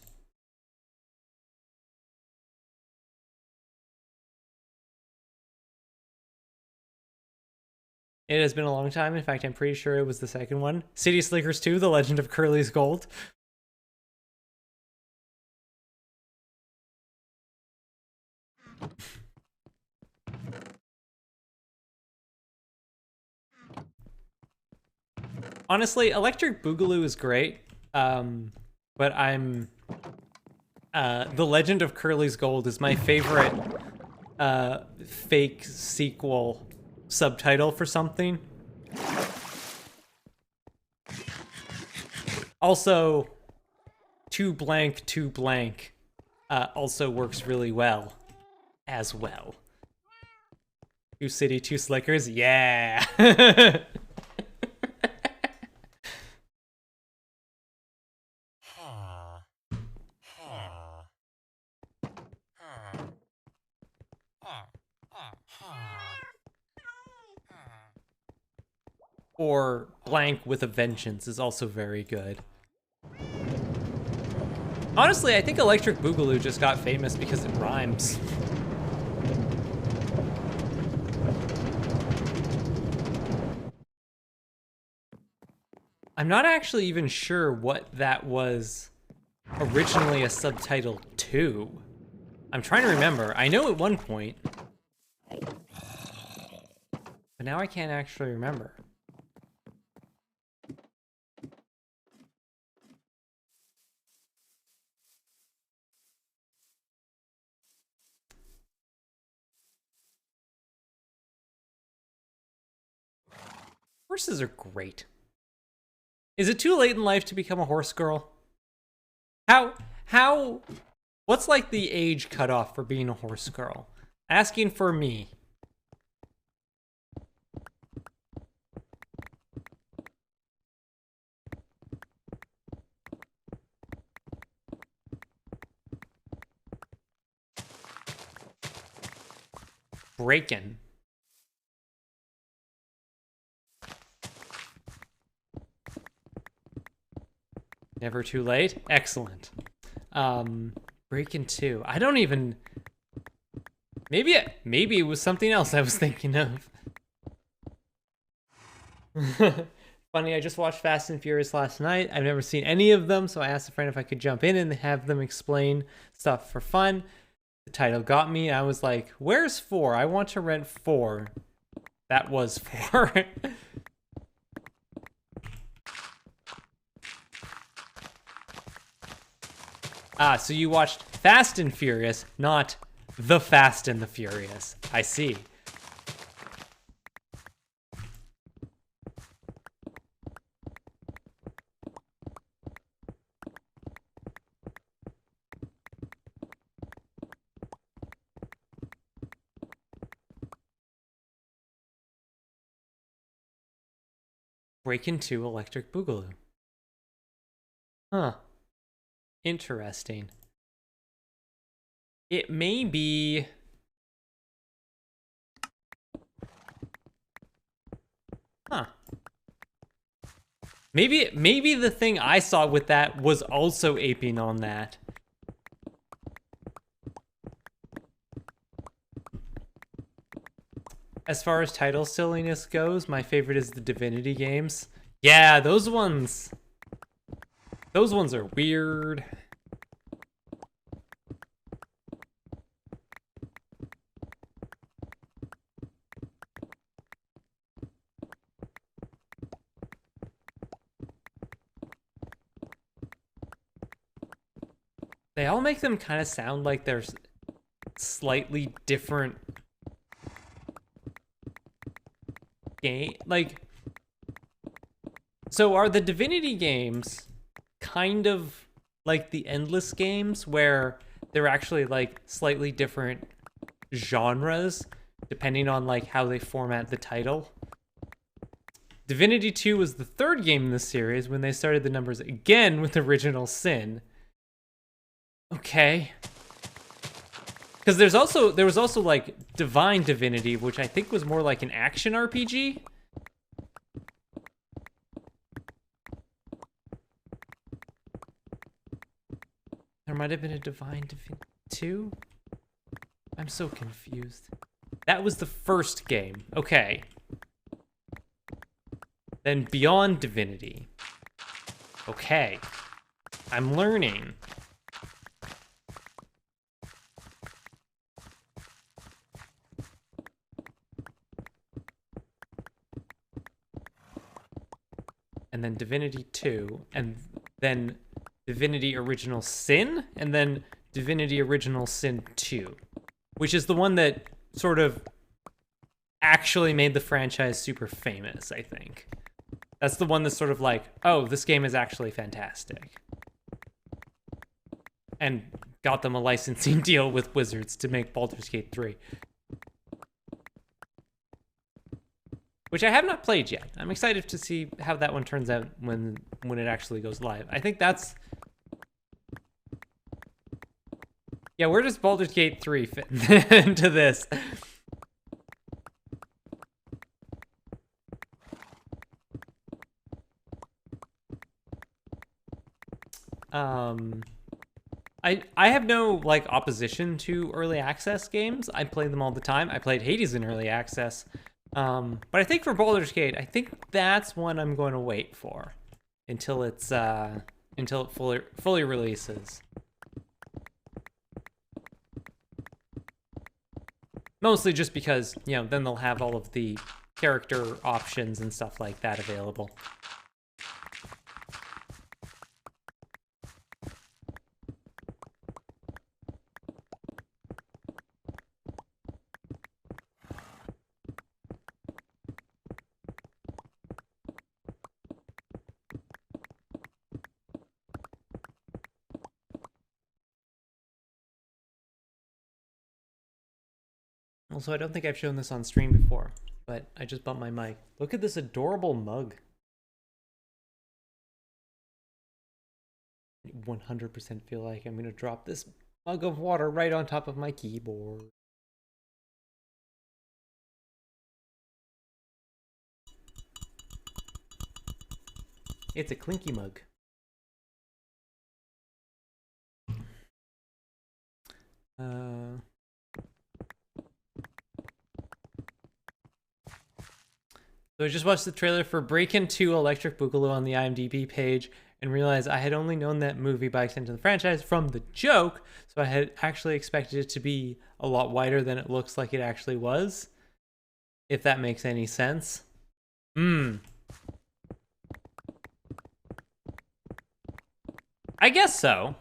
It has been a long time. In fact, I'm pretty sure it was the second one. City Slickers 2, The Legend of Curly's Gold. Honestly, Electric Boogaloo is great, but I'm... The Legend of Curly's Gold is my favorite fake sequel subtitle for something. Also, 2 blank, 2 blank also works really well as well. 2 city, 2 slickers, yeah! Or blank with a vengeance is also very good. Honestly, I think Electric Boogaloo just got famous because it rhymes. I'm not actually even sure what that was originally a subtitle to. I'm trying to remember. I know at one point. But now I can't actually remember. Horses are great. Is it too late in life to become a horse girl? How How? What's like the age cutoff for being a horse girl? Asking for me. Breakin'. Never too late. Excellent. Breakin' 2. I don't even. Maybe it was something else I was thinking of. Funny, I just watched Fast and Furious last night. I've never seen any of them, so I asked a friend if I could jump in and have them explain stuff for fun. The title got me. I was like, where's 4? I want to rent 4. That was 4. So you watched Fast and Furious, not The Fast and the Furious. I see. Breakin' 2 Electric Boogaloo. Huh. Interesting. It may be... Huh. Maybe the thing I saw with that was also aping on that. As far as title silliness goes, my favorite is the Divinity games. Yeah, those ones are weird. They all make them kind of sound like they're slightly different game. Like, so are the Divinity games kind of like the Endless games where they're actually like slightly different genres depending on like how they format the title? Divinity 2 was the third game in the series when they started the numbers again with Original Sin. Okay. Because there was also like Divine Divinity, which I think was more like an action RPG. There might have been a Divine Divinity 2? I'm so confused. That was the first game. Okay. Then Beyond Divinity. Okay. I'm learning. And then Divinity 2, and then Divinity Original Sin, and then Divinity Original Sin 2, which is the one that sort of actually made the franchise super famous, I think. That's the one that's sort of like, oh, this game is actually fantastic. And got them a licensing deal with Wizards to make Baldur's Gate 3. Which I have not played yet. I'm excited to see how that one turns out when it actually goes live. I think that's... Yeah, where does Baldur's Gate 3 fit into this? I have no like opposition to early access games. I play them all the time. I played Hades in early access. But I think for Baldur's Gate, I think that's one I'm going to wait for until it fully releases. Mostly just because, you know, then they'll have all of the character options and stuff like that available. Also, I don't think I've shown this on stream before, but I just bumped my mic. Look at this adorable mug. 100% feel like I'm gonna drop this mug of water right on top of my keyboard. It's a clinky mug. So I just watched the trailer for Breakin' 2 Electric Boogaloo on the IMDb page and realized I had only known that movie by extension of the franchise from the joke, so I had actually expected it to be a lot wider than it looks like it actually was. If that makes any sense. I guess so.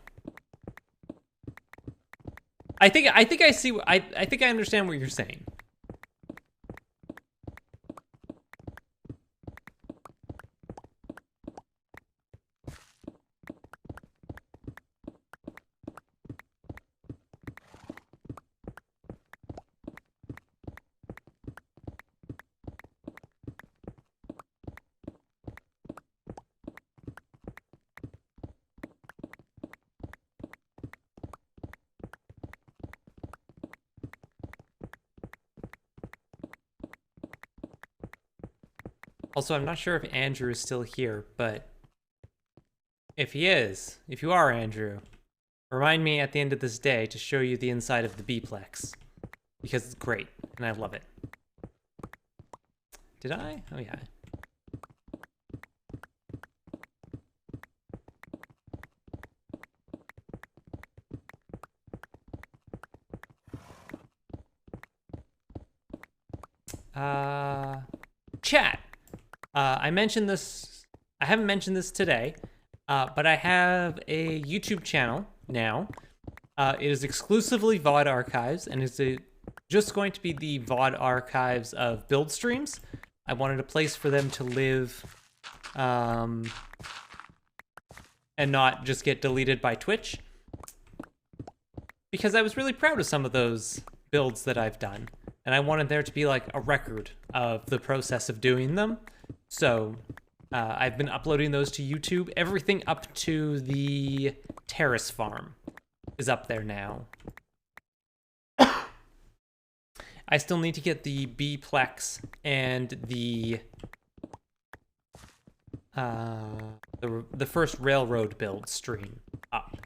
I think I see. I think I understand what you're saying. Also, I'm not sure if Andrew is still here, but if he is, if you are Andrew, remind me at the end of this day to show you the inside of the B-Plex, because it's great, and I love it. Did I? Oh, yeah. Chat. I mentioned this, I haven't mentioned this today, but I have a YouTube channel now. It is exclusively VOD archives, and it's just going to be the VOD archives of build streams. I wanted a place for them to live, and not just get deleted by Twitch. Because I was really proud of some of those builds that I've done, and I wanted there to be like a record of the process of doing them. So I've been uploading those to YouTube. Everything up to the terrace farm is up there now. I still need to get the B-Plex and the first railroad build stream up.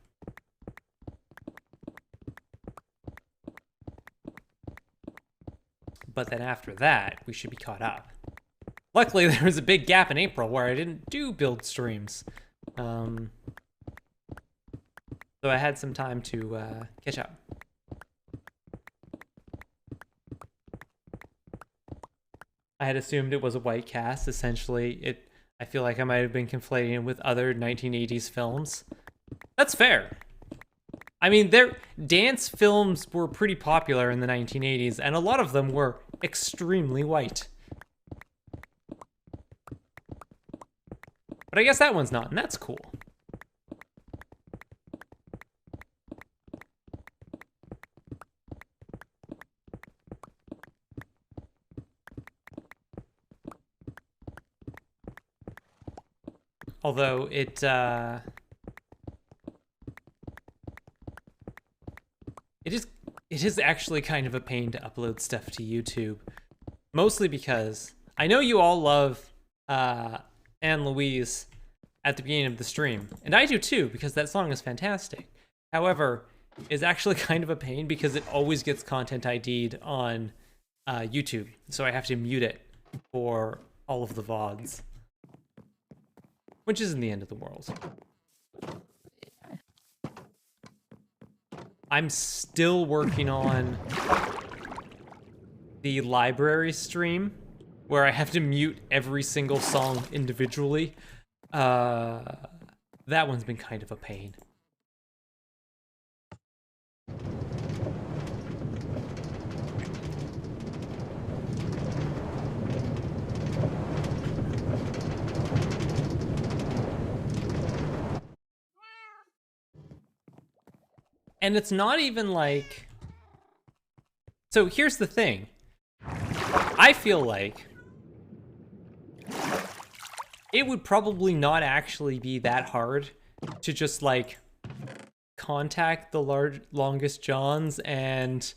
But then after that, we should be caught up. Luckily, there was a big gap in April where I didn't do build streams. So I had some time to catch up. I had assumed it was a white cast. Essentially, I feel like I might have been conflating it with other 1980s films. That's fair. I mean, dance films were pretty popular in the 1980s, and a lot of them were extremely white. But I guess that one's not, and that's cool. Although it is actually kind of a pain to upload stuff to YouTube. Mostly because I know you all love Anne Louise at the beginning of the stream. And I do too, because that song is fantastic. However, it's actually kind of a pain because it always gets content ID'd on YouTube. So I have to mute it for all of the VODs. Which isn't the end of the world. I'm still working on the library stream where I have to mute every single song individually. That one's been kind of a pain. And it's not even like So here's the thing. I feel like it would probably not actually be that hard to just like contact the longest johns and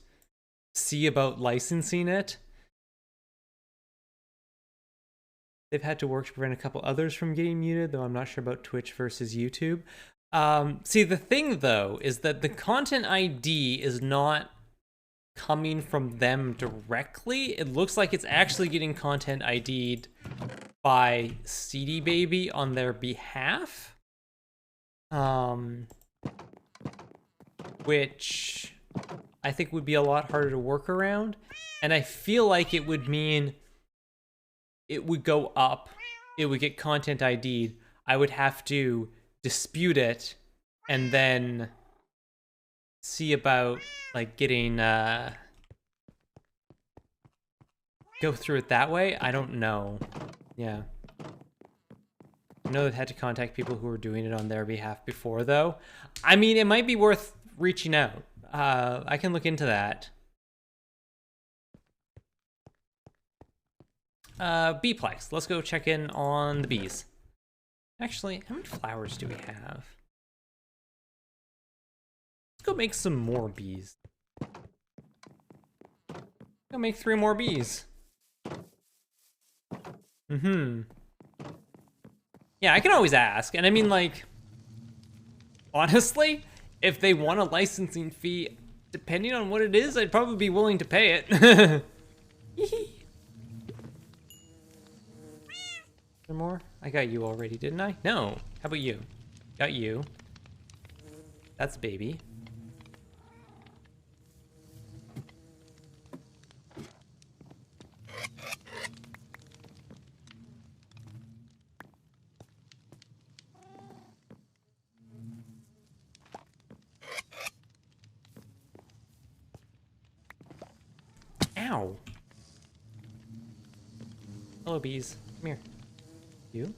see about licensing it. They've had to work to prevent a couple others from getting muted, though I'm not sure about Twitch versus YouTube. See, the thing though is that the content ID is not coming from them directly. It looks like it's actually getting content ID'd by CD Baby on their behalf. Which I think would be a lot harder to work around. And I feel like it would mean it would go up, it would get content ID'd, I would have to dispute it, and then see about like getting go through it that way. I don't know. Yeah. I know they've had to contact people who were doing it on their behalf before, though. I mean, it might be worth reaching out. I can look into that. Beeplex. Let's go check in on the bees. Actually, how many flowers do we have? Let's go make some more bees. Go make 3 more bees. Yeah, I can always ask. And I mean, like, honestly, if they want a licensing fee, depending on what it is, I'd probably be willing to pay it. There more? I got you already, didn't I? No. How about you? Got you. That's baby. Ow. Hello, bees. Come here. You.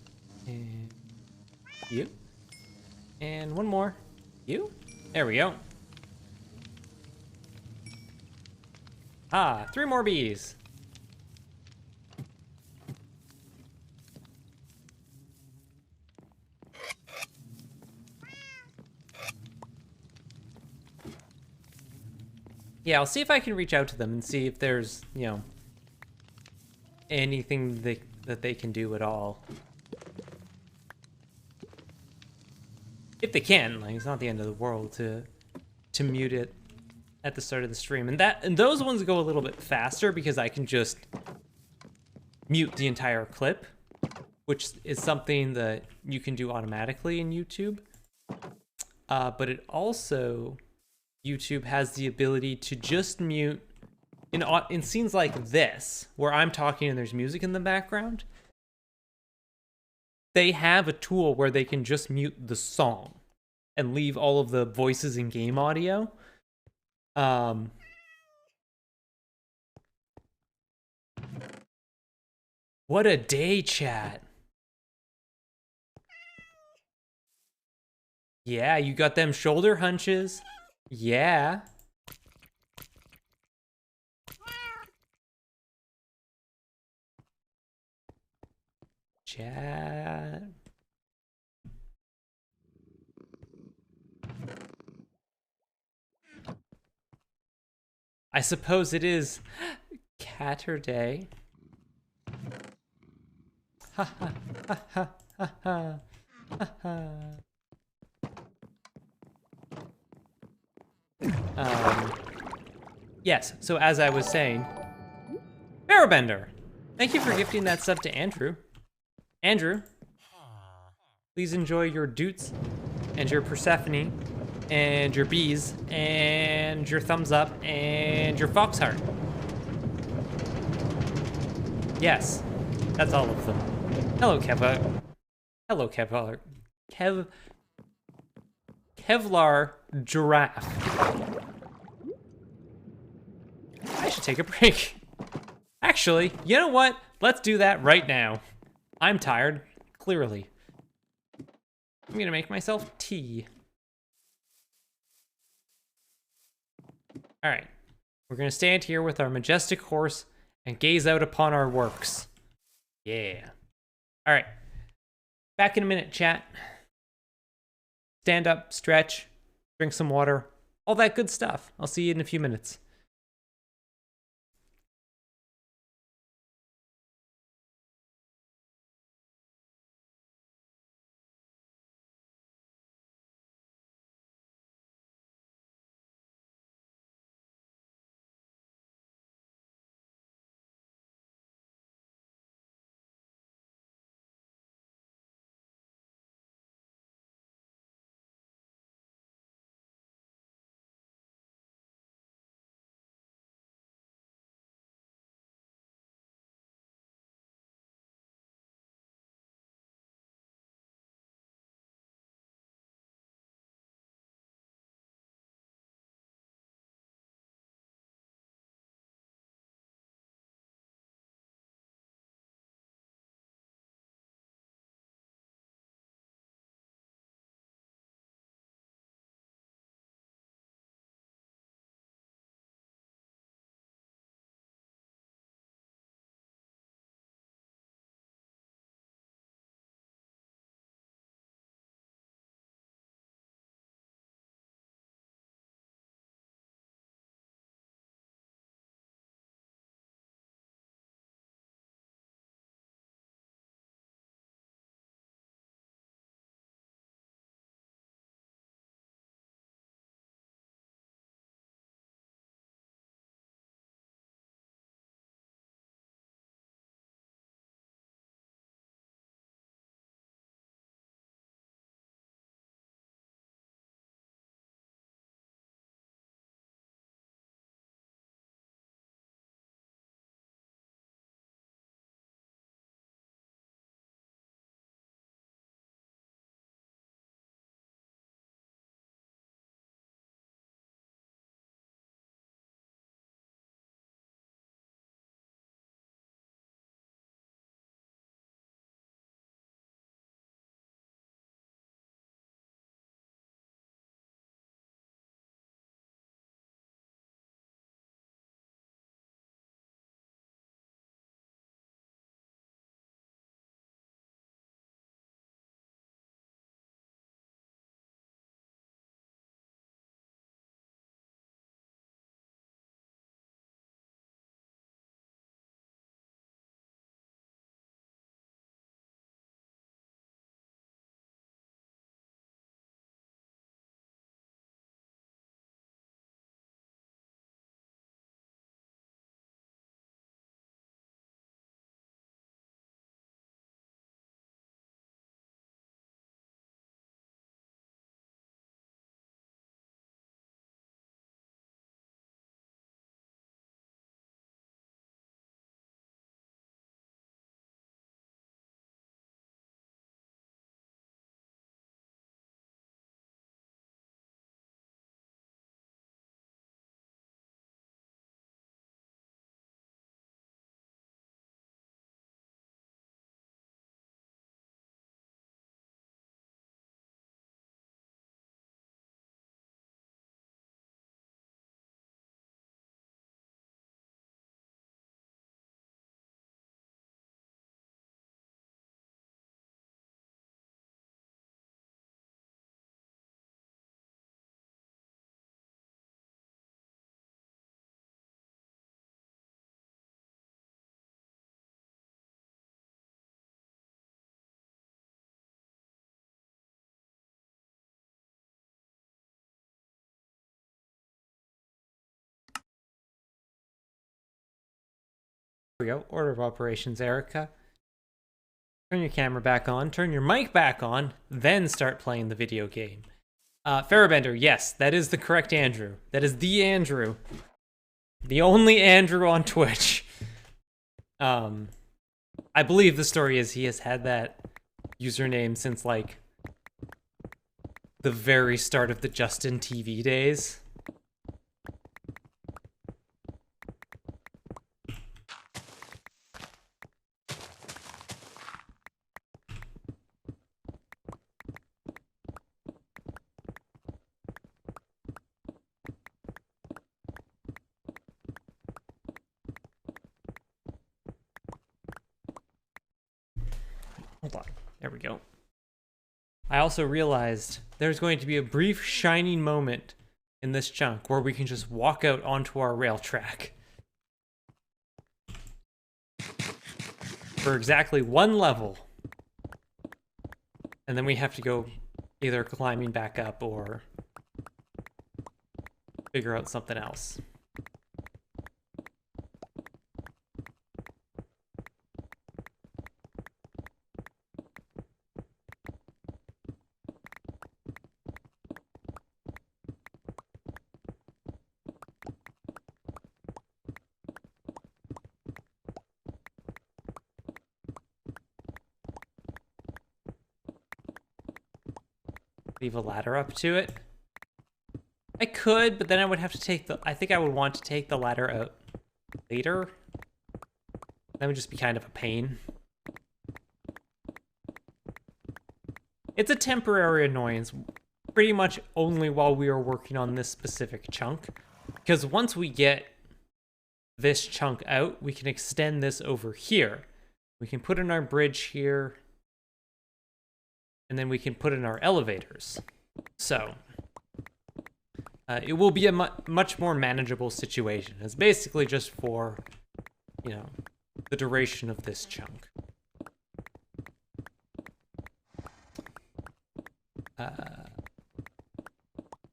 And you. And one more. You. There we go. Ah, 3 more bees. Yeah, I'll see if I can reach out to them and see if there's, you know, anything that they can do at all. If they can, like, it's not the end of the world to mute it at the start of the stream. And those ones go a little bit faster because I can just mute the entire clip, which is something that you can do automatically in YouTube. But it also, YouTube has the ability to just mute in scenes like this, where I'm talking and there's music in the background. They have a tool where they can just mute the song and leave all of the voices in game audio. What a day, chat. Yeah, you got them shoulder hunches. Yeah. Chat. I suppose it is Catterday. Ha ha ha ha ha ha ha. Yes, so as I was saying, Barabender, thank you for gifting that sub to Andrew. Andrew, please enjoy your Doots and your Persephone and your bees and your thumbs up and your fox heart. Yes, that's all of them. Hello, Kevlar. Hello, Kevlar. Kevlar giraffe. I should take a break. Actually, you know what? Let's do that right now. I'm tired, clearly. I'm gonna make myself tea. All right. We're gonna stand here with our majestic horse and gaze out upon our works. Yeah. All right. Back in a minute, chat. Stand up, stretch, drink some water, all that good stuff. I'll see you in a few minutes. Here we go. Order of operations, Erica. Turn your camera back on, turn your mic back on, then start playing the video game. Farabender, yes, that is the correct Andrew. That is the Andrew. The only Andrew on Twitch. I believe the story is he has had that username since, like, the very start of the Justin TV days. Hold on. There we go. I also realized there's going to be a brief shining moment in this chunk where we can just walk out onto our rail track. For exactly one level. And then we have to go either climbing back up or figure out something else. Leave a ladder up to it. I could, but then I would have to take the... I think I would want to take the ladder out later. That would just be kind of a pain. It's a temporary annoyance, pretty much only while we are working on this specific chunk. Because once we get this chunk out, we can extend this over here. We can put in our bridge here. And then we can put in our elevators. So, it will be a much more manageable situation. It's basically just for, you know, the duration of this chunk.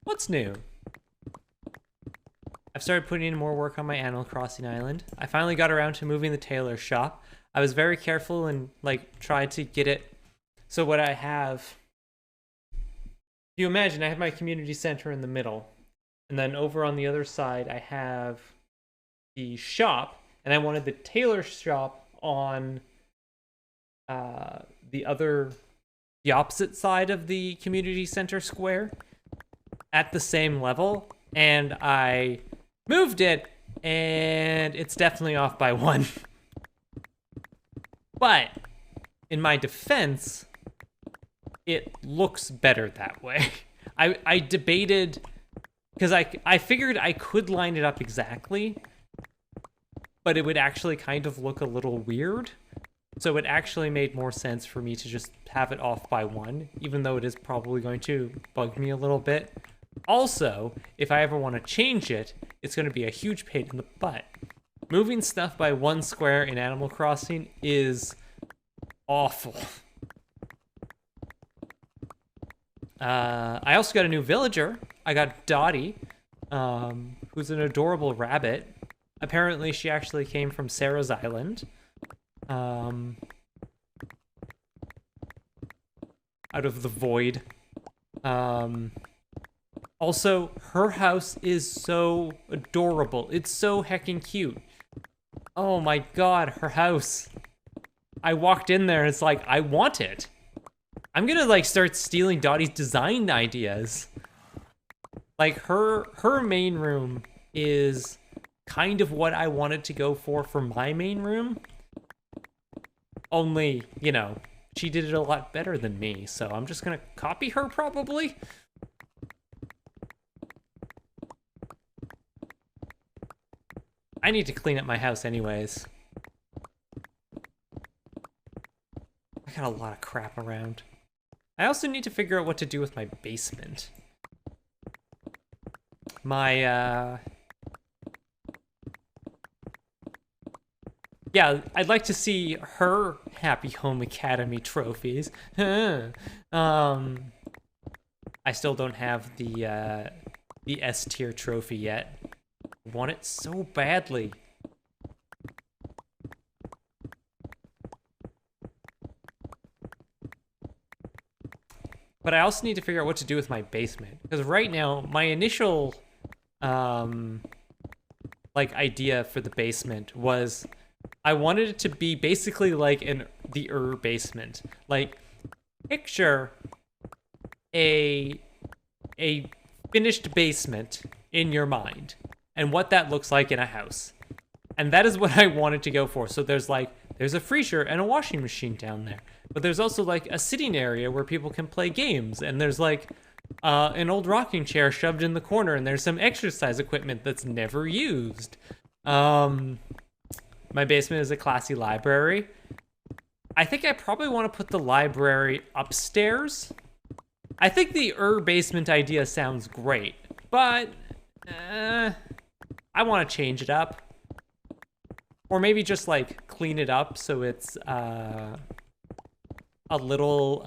What's new? I've started putting in more work on my Animal Crossing island. I finally got around to moving the tailor shop. I was very careful and, like, tried to get it. So what I have, you imagine I have my community center in the middle, and then over on the other side I have the shop, and I wanted the tailor shop on the opposite side of the community center square at the same level, and I moved it, and it's definitely off by 1. But in my defense, it looks better that way. I debated, because I figured I could line it up exactly, but it would actually kind of look a little weird. So it actually made more sense for me to just have it off by 1, even though it is probably going to bug me a little bit. Also, if I ever want to change it, it's going to be a huge pain in the butt. Moving stuff by 1 square in Animal Crossing is awful. I also got a new villager. I got Dottie, who's an adorable rabbit. Apparently, she actually came from Sarah's Island. Out of the void. Also, her house is so adorable. It's so heckin' cute. Oh my god, her house. I walked in there and it's like, I want it. I'm gonna like start stealing Dottie's design ideas. Like her main room is kind of what I wanted to go for my main room. Only, you know, she did it a lot better than me, so I'm just gonna copy her probably. I need to clean up my house anyways. I got a lot of crap around. I also need to figure out what to do with my basement. Yeah, I'd like to see her Happy Home Academy trophies. I still don't have the S tier trophy yet. I want it so badly. But I also need to figure out what to do with my basement. Because right now, my initial like idea for the basement was I wanted it to be basically like the basement. Like, picture a finished basement in your mind and what that looks like in a house. And that is what I wanted to go for. So there's a freezer and a washing machine down there. But there's also like a sitting area where people can play games. And there's like an old rocking chair shoved in the corner. And there's some exercise equipment that's never used. My basement is a classy library. I think I probably want to put the library upstairs. I think the basement idea sounds great, but I want to change it up. Or maybe just like clean it up so it's a little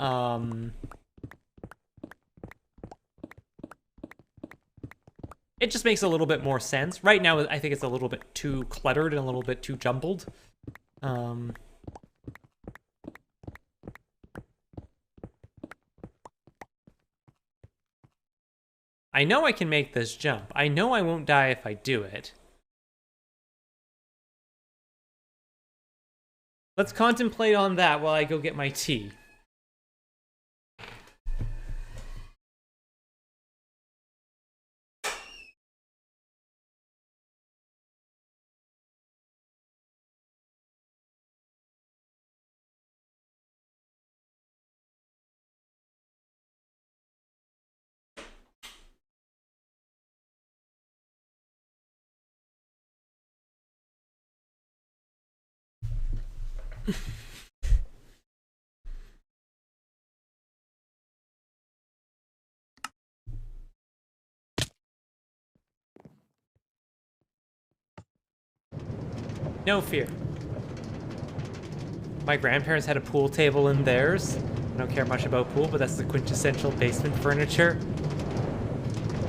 it just makes a little bit more sense. Right now I think it's a little bit too cluttered and a little bit too jumbled. I know I can make this jump. I know I won't die if I do it. Let's contemplate on that while I go get my tea. No fear. My grandparents had a pool table in theirs. I don't care much about pool, but that's the quintessential basement furniture.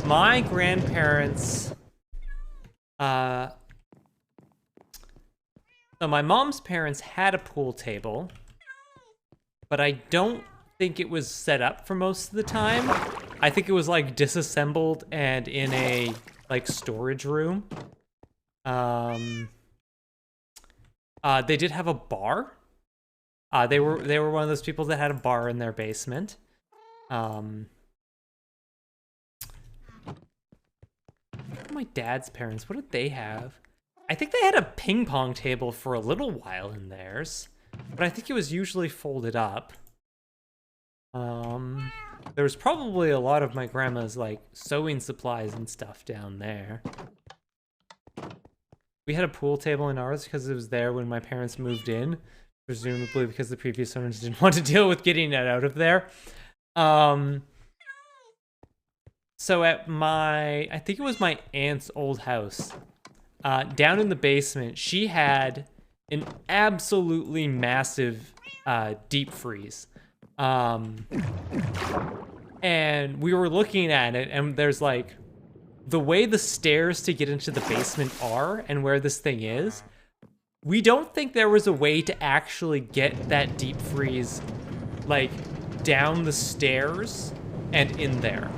My grandparents, so my mom's parents had a pool table, but I don't think it was set up for most of the time. I think it was like disassembled and in a like storage room. They did have a bar. They were one of those people that had a bar in their basement. My dad's parents, what did they have? I think they had a ping pong table for a little while in theirs, but I think it was usually folded up. There was probably a lot of my grandma's like sewing supplies and stuff down there. We had a pool table in ours because it was there when my parents moved in, presumably because the previous owners didn't want to deal with getting it out of there. So at I think it was my aunt's old house, down in the basement, she had an absolutely massive deep freeze. And we were looking at it, and there's like, the way the stairs to get into the basement are and where this thing is, we don't think there was a way to actually get that deep freeze like down the stairs and in there.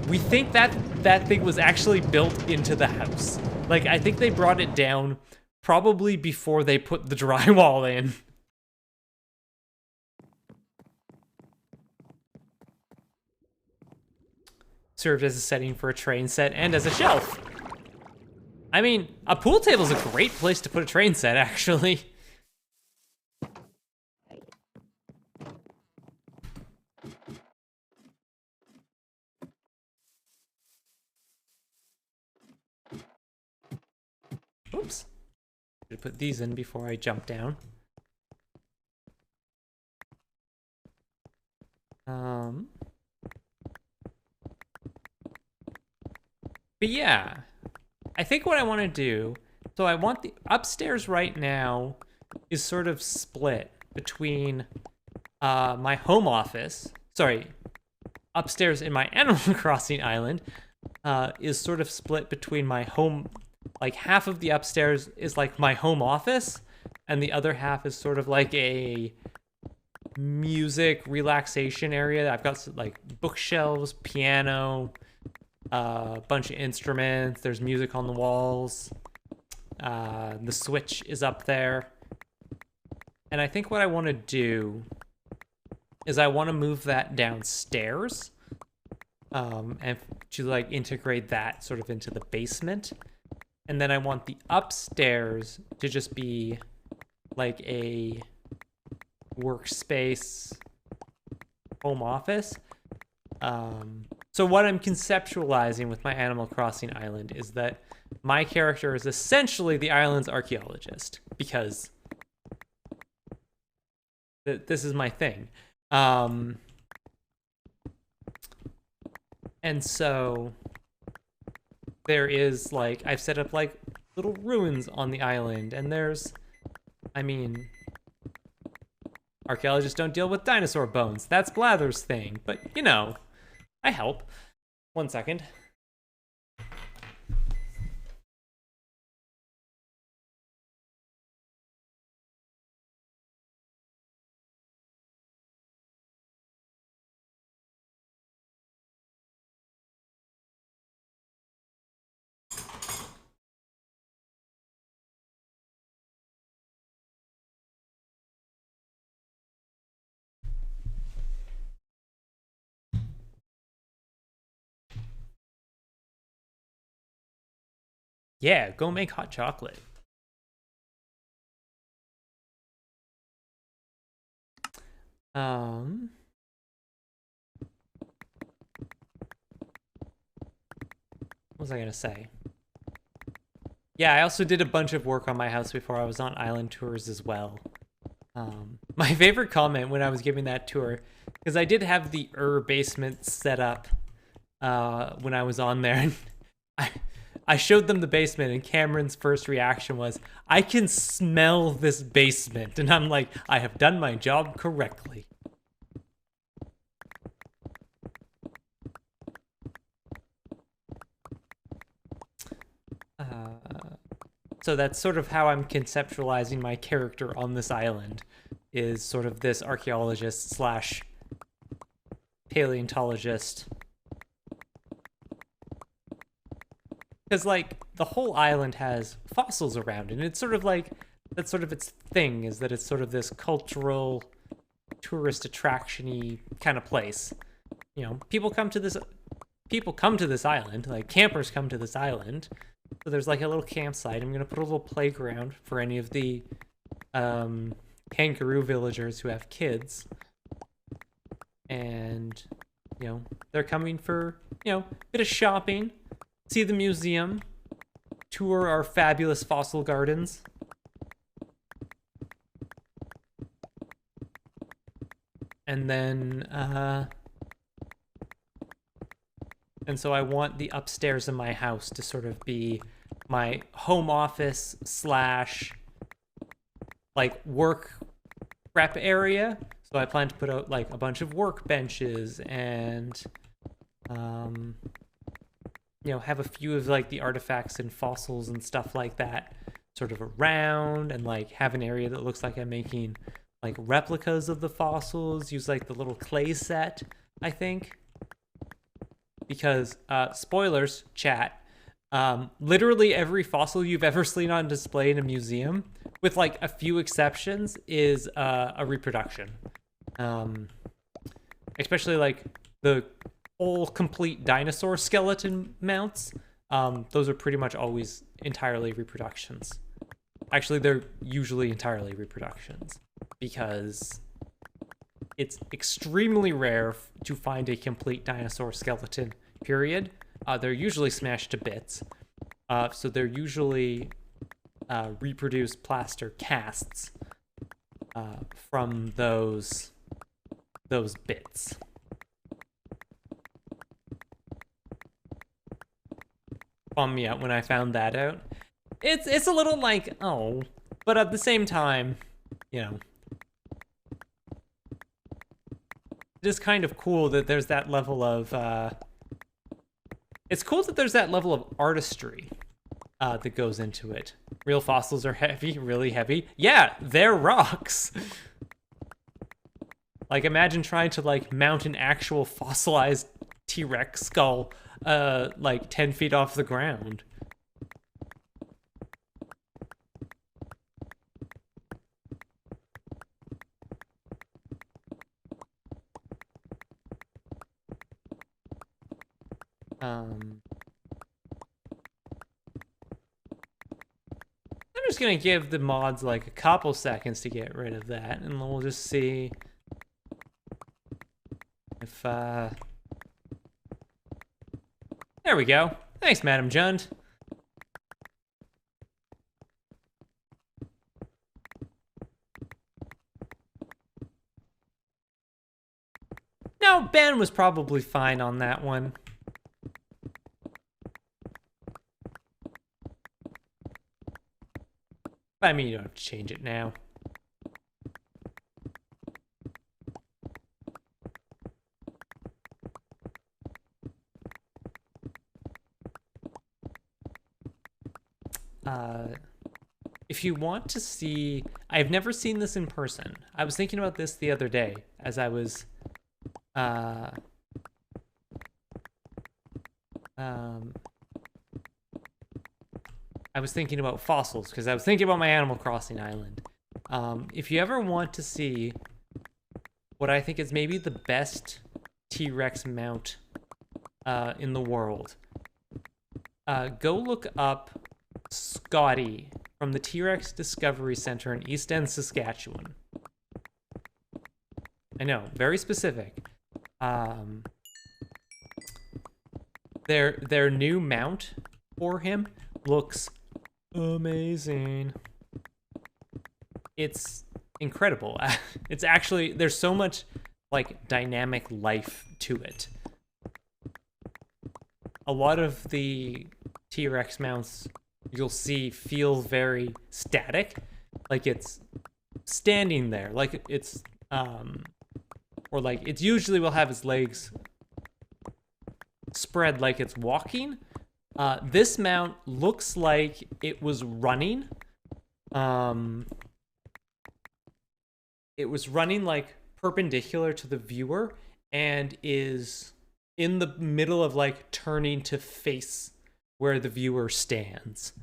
We think that that thing was actually built into the house. Like, I think they brought it down probably before they put the drywall in. Served as a setting for a train set and as a shelf. I mean, a pool table is a great place to put a train set, actually. Oops. Should put these in before I jump down. But yeah, I think what I want to do, so I want the upstairs right now is sort of split between my home office, upstairs in my Animal Crossing island is sort of split between my home, like half of the upstairs is like my home office, and the other half is sort of like a music relaxation area. I've got like bookshelves, piano, a bunch of instruments, there's music on the walls, the Switch is up there. And I think what I want to do is I want to move that downstairs and to like integrate that sort of into the basement. And then I want the upstairs to just be like a workspace home office. So what I'm conceptualizing with my Animal Crossing island is that my character is essentially the island's archaeologist, because This is my thing. And so there is like, I've set up like little ruins on the island, and there's, I mean, archaeologists don't deal with dinosaur bones. That's Blather's thing, but you know, I help. 1 second. Yeah, go make hot chocolate. What was I gonna say? Yeah, I also did a bunch of work on my house before I was on island tours as well. My favorite comment when I was giving that tour, because I did have the basement set up when I was on there, and I showed them the basement, and Cameron's first reaction was, I can smell this basement. And I'm like, I have done my job correctly. So that's sort of how I'm conceptualizing my character on this island, is sort of this archaeologist slash paleontologist. Because, like, the whole island has fossils around, and it's sort of like, that's sort of its thing, is that it's sort of this cultural, tourist attraction-y kind of place. You know, people come to this island, like, campers come to this island. So there's like a little campsite. I'm gonna put a little playground for any of the kangaroo villagers who have kids. And, you know, they're coming for, you know, a bit of shopping, see the museum, tour our fabulous fossil gardens. And then, and so I want the upstairs of my house to sort of be my home office slash like work prep area. So I plan to put out like a bunch of workbenches and, you know, have a few of like the artifacts and fossils and stuff like that sort of around, and like have an area that looks like I'm making like replicas of the fossils, use like the little clay set, I think. Because, spoilers, chat, literally every fossil you've ever seen on display in a museum, with like a few exceptions, is a reproduction. Especially like the whole complete dinosaur skeleton mounts, those are pretty much always entirely reproductions. Actually, they're usually entirely reproductions, because it's extremely rare to find a complete dinosaur skeleton, period. They're usually smashed to bits. So they're usually reproduced plaster casts from those bits. Bummed me out when I found that out. It's a little like, oh, but at the same time, you know, it is kind of cool that there's that level of, it's cool that there's that level of artistry that goes into it. Real fossils are heavy, really heavy. Yeah, they're rocks. Like, imagine trying to, like, mount an actual fossilized T-Rex skull, like, 10 feet off the ground. I'm just gonna give the mods like a couple seconds to get rid of that, and we'll just see if, there we go. Thanks, Madam Jund. No, Ben was probably fine on that one. I mean, you don't have to change it now. If you want to see, I've never seen this in person. I was thinking about this the other day as I was, I was thinking about fossils because I was thinking about my Animal Crossing island. If you ever want to see what I think is maybe the best T-Rex mount in the world, go look up Scotty from the T-Rex Discovery Center in East End, Saskatchewan. I know, very specific. Their new mount for him looks amazing. It's incredible. It's actually, there's so much like dynamic life to it. A lot of the T-Rex mounts you'll see feel very static, like it's standing there, like it's or like it's usually will have its legs spread like it's walking. This mount looks like it was running. It was running like perpendicular to the viewer and is in the middle of like turning to face where the viewer stands.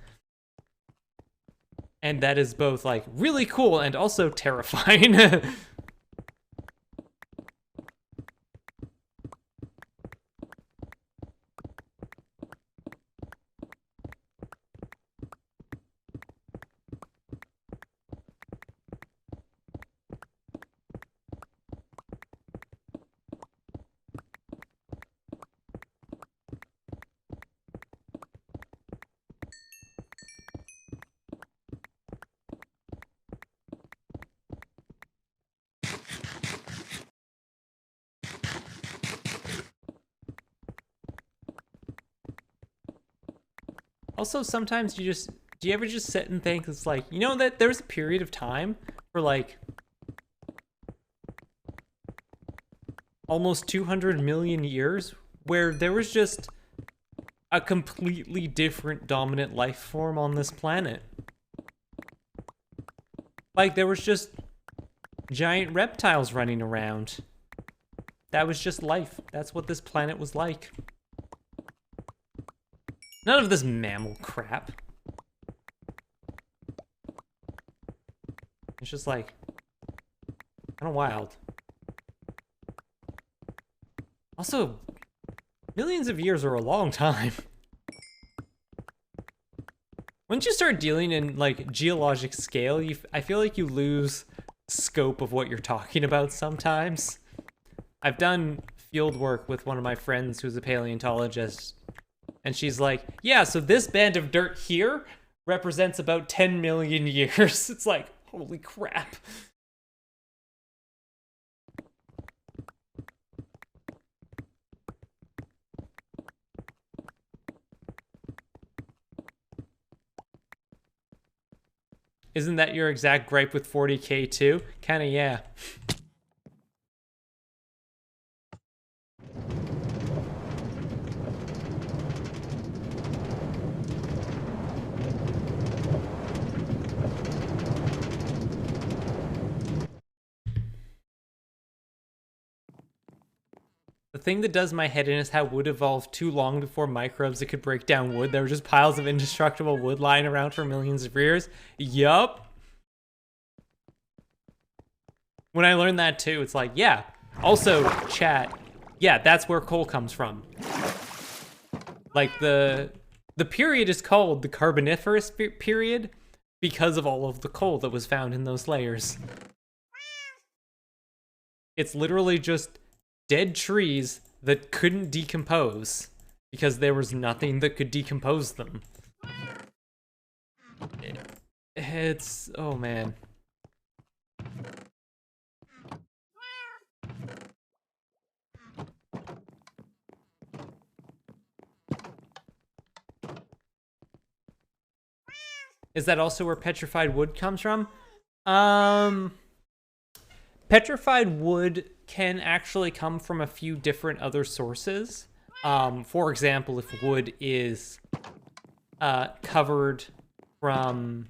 And that is both like really cool and also terrifying. Also, sometimes do you ever just sit and think, it's like, you know, that there's a period of time for like almost 200 million years where there was just a completely different dominant life form on this planet. Like, there was just giant reptiles running around. That was just life. That's what this planet was like. None of this mammal crap. It's just like, kind of wild. Also, millions of years are a long time. Once you start dealing in like geologic scale, I feel like you lose scope of what you're talking about sometimes. I've done field work with one of my friends who's a paleontologist, and she's like, yeah, so this band of dirt here represents about 10 million years. It's like, holy crap. Isn't that your exact gripe with 40K too? Kinda, yeah. The thing that does my head in is how wood evolved too long before microbes that could break down wood. There were just piles of indestructible wood lying around for millions of years. Yup. When I learned that too, it's like, yeah. Also, chat, yeah, that's where coal comes from. Like, the period is called the Carboniferous period because of all of the coal that was found in those layers. It's literally just dead trees that couldn't decompose because there was nothing that could decompose them. It's, oh man. Is that also where petrified wood comes from? Petrified wood can actually come from a few different other sources. For example, if wood is covered from,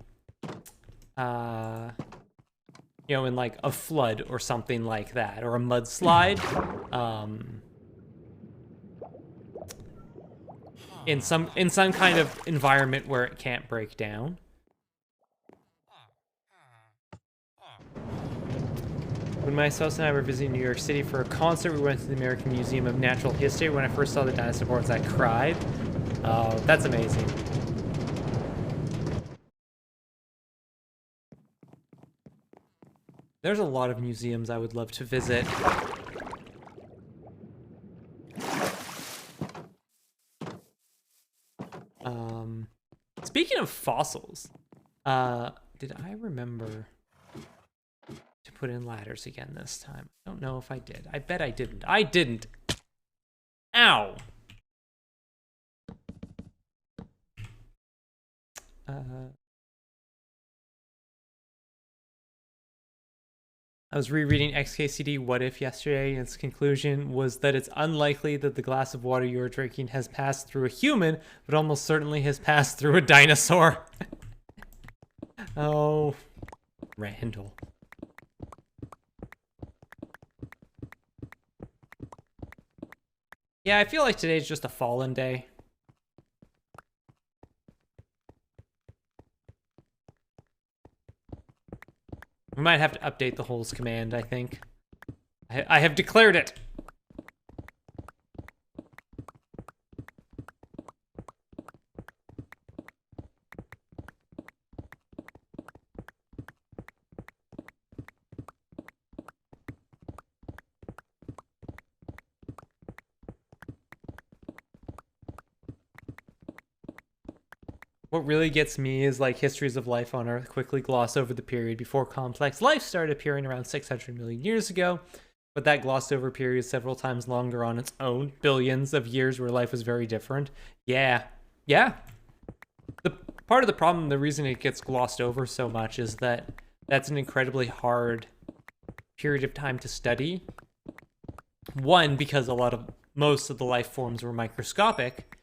in like a flood or something like that, or a mudslide, in some kind of environment where it can't break down. When my spouse and I were visiting New York City for a concert, we went to the American Museum of Natural History. When I first saw the dinosaur boards, I cried. Oh, that's amazing. There's a lot of museums I would love to visit. Speaking of fossils, did I remember to put in ladders again this time? I don't know if I did. I bet I didn't. I didn't. Ow. I was rereading XKCD What If yesterday, and its conclusion was that it's unlikely that the glass of water you're drinking has passed through a human, but almost certainly has passed through a dinosaur. Oh, Randall. Yeah, I feel like today's just a fallen day. We might have to update the holes command, I think. I have declared it! What really gets me is like histories of life on Earth quickly gloss over the period before complex life started appearing around 600 million years ago, but that glossed over period is several times longer on its own, billions of years where life was very different. Yeah. The part of the problem, the reason it gets glossed over so much is that that's an incredibly hard period of time to study. One, because most of the life forms were microscopic,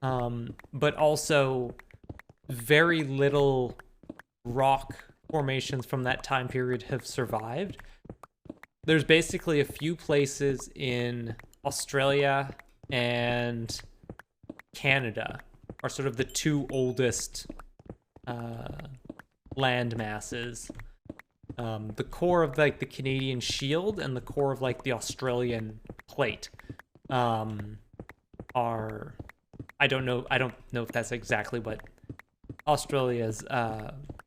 but also very little rock formations from that time period have survived. There's basically a few places in Australia and Canada are sort of the two oldest land masses. The core of like the Canadian Shield and the core of like the Australian Plate are, I don't know if that's exactly what Australia's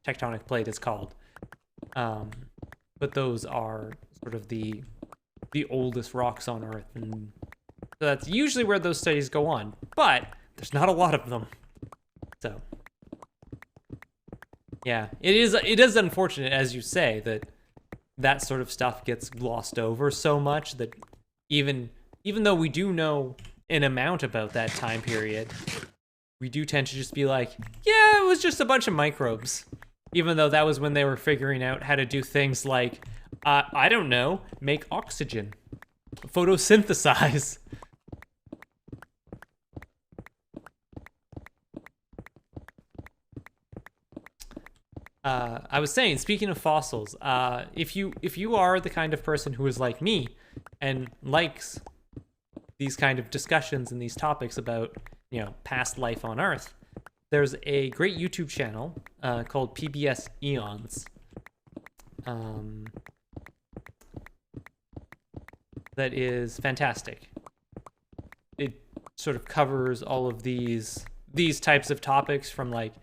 tectonic plate is called, but those are sort of the oldest rocks on Earth, and so that's usually where those studies go on, but there's not a lot of them. So yeah, it is unfortunate, as you say, that sort of stuff gets glossed over so much that even though we do know an amount about that time period, we do tend to just be like, yeah, it was just a bunch of microbes. Even though that was when they were figuring out how to do things like, I don't know, make oxygen, photosynthesize. I was saying, speaking of fossils, if you are the kind of person who is like me and likes these kind of discussions and these topics about, past life on Earth, there's a great YouTube channel called PBS Eons. That is fantastic. It sort of covers all of these types of topics, from like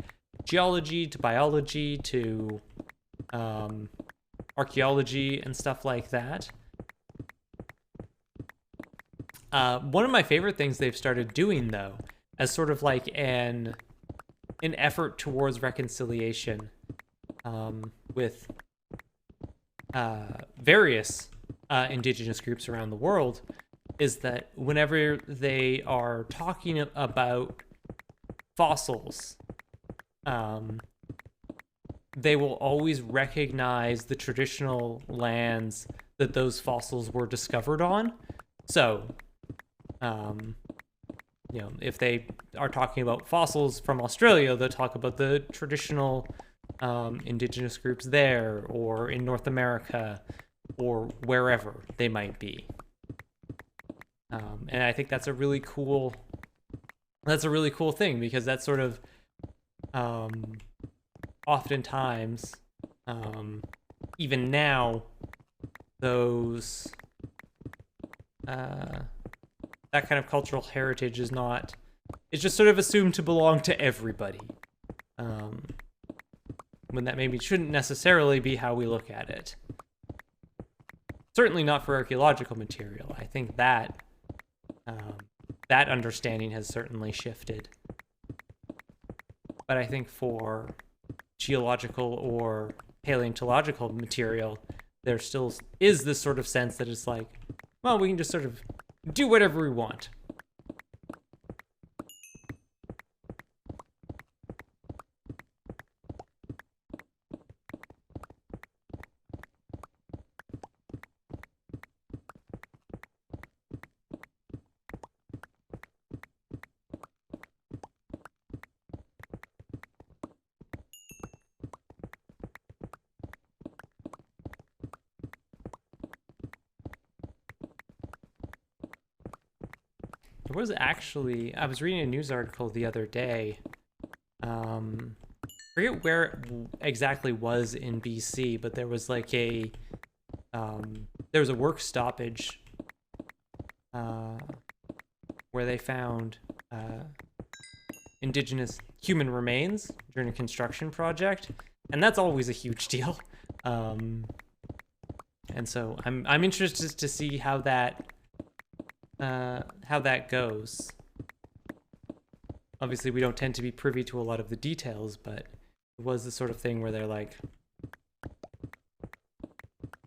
geology to biology to archaeology and stuff like that. One of my favorite things they've started doing, though, as sort of like an effort towards reconciliation with various indigenous groups around the world, is that whenever they are talking about fossils, they will always recognize the traditional lands that those fossils were discovered on. So, you know, if they are talking about fossils from Australia, they'll talk about the traditional indigenous groups there, or in North America, or wherever they might be. And I think that's a really cool thing, because that's sort of oftentimes, even now, those that kind of cultural heritage is not, it's just sort of assumed to belong to everybody, when that maybe shouldn't necessarily be how we look at it. Certainly not for archaeological material. I think that that understanding has certainly shifted. But I think for geological or paleontological material, there still is this sort of sense that it's like, well, we can just sort of do whatever we want. There was actually, I was reading a news article the other day. I forget where it exactly was in BC, but there was like there was a work stoppage where they found indigenous human remains during a construction project, and that's always a huge deal. And so I'm interested to see how that goes. Obviously, we don't tend to be privy to a lot of the details, but it was the sort of thing where they're like,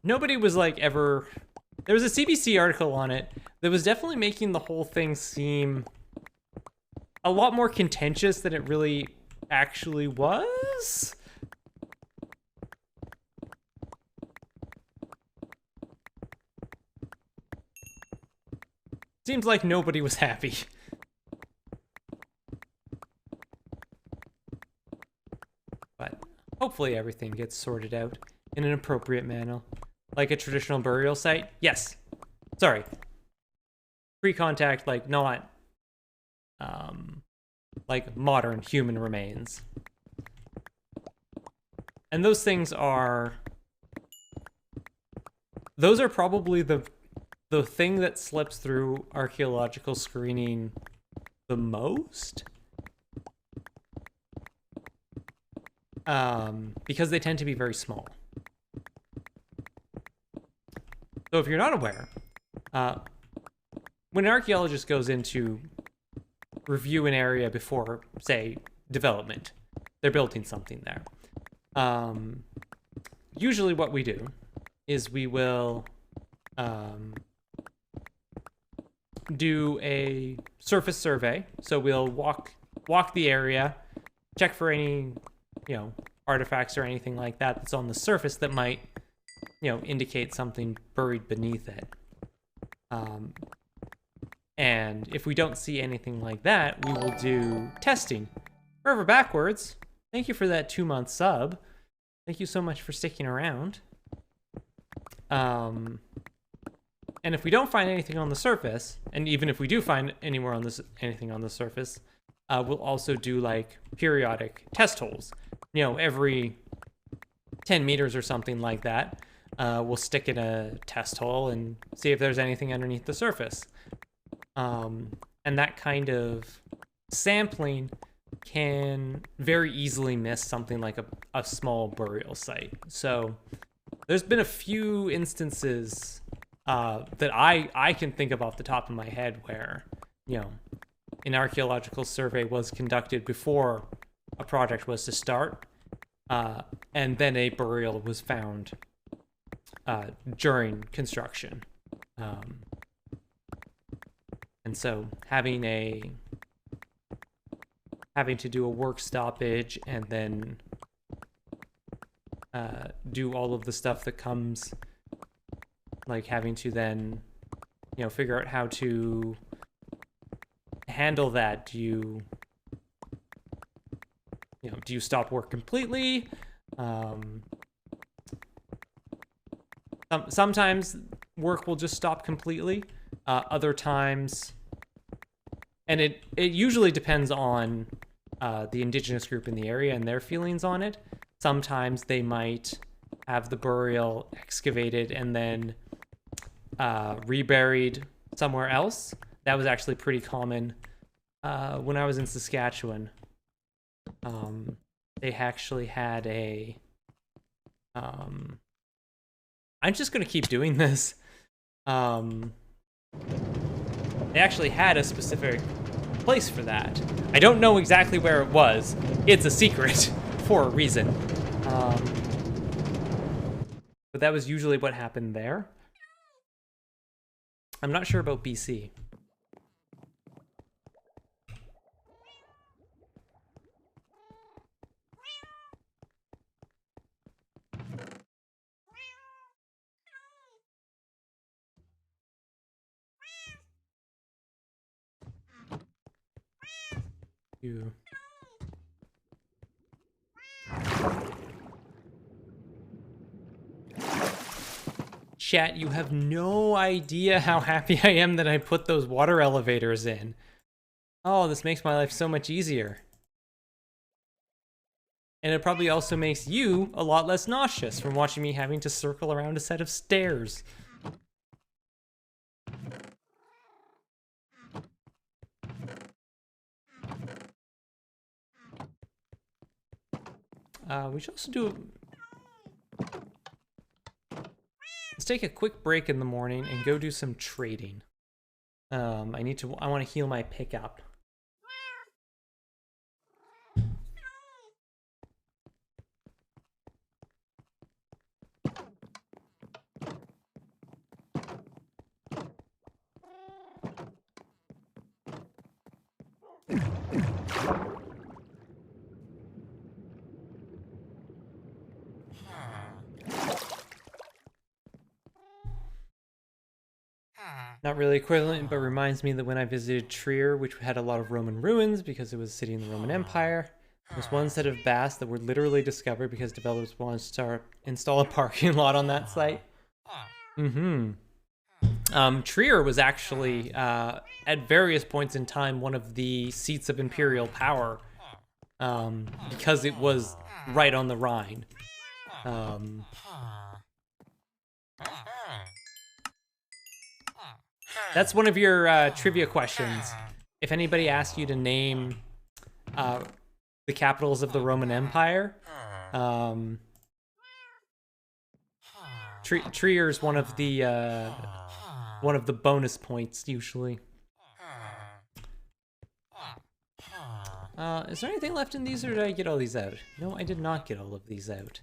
nobody was like ever. There was a CBC article on it that was definitely making the whole thing seem a lot more contentious than it really actually was. Seems like nobody was happy. But hopefully everything gets sorted out in an appropriate manner. Like a traditional burial site? Yes. Sorry. Pre-contact, like not like modern human remains. And those things are, those are probably the thing that slips through archaeological screening the most. Because they tend to be very small. So if you're not aware, when an archaeologist goes in to review an area before, say, development, they're building something there. Usually what we do is we will do a surface survey. So we'll walk the area, check for any, artifacts or anything like that that's on the surface that might, indicate something buried beneath it. And if we don't see anything like that, we will do testing. Forever Backwards, thank you for that 2-month sub. Thank you so much for sticking around. And if we don't find anything on the surface, and even if we do find anything on the surface, we'll also do like periodic test holes. Every 10 meters or something like that, we'll stick in a test hole and see if there's anything underneath the surface. And that kind of sampling can very easily miss something like a small burial site. So there's been a few instances that I can think of off the top of my head where, an archaeological survey was conducted before a project was to start, and then a burial was found during construction. And so having to do a work stoppage and then do all of the stuff that comes, like having to then, you know, figure out how to handle that. Do you stop work completely? Sometimes work will just stop completely. Other times, and it usually depends on the indigenous group in the area and their feelings on it. Sometimes they might have the burial excavated and then reburied somewhere else. That was actually pretty common when I was in Saskatchewan. They actually had a... I'm just going to keep doing this. They actually had a specific place for that. I don't know exactly where it was. It's a secret for a reason. But that was usually what happened there. I'm not sure about BC. You. Chat, you have no idea how happy I am that I put those water elevators in. Oh, this makes my life so much easier. And it probably also makes you a lot less nauseous from watching me having to circle around a set of stairs. We should also do... Let's take a quick break in the morning and go do some trading. I want to heal my pickup. Not really equivalent, but reminds me that when I visited Trier, which had a lot of Roman ruins because it was a city in the Roman Empire, there was one set of baths that were literally discovered because developers wanted to install a parking lot on that site. Trier was actually, at various points in time, one of the seats of imperial power, because it was right on the Rhine. That's one of your trivia questions. If anybody asks you to name the capitals of the Roman Empire, Trier is one of the bonus points usually. Is there anything left in these, or did I get all these out? No, I did not get all of these out.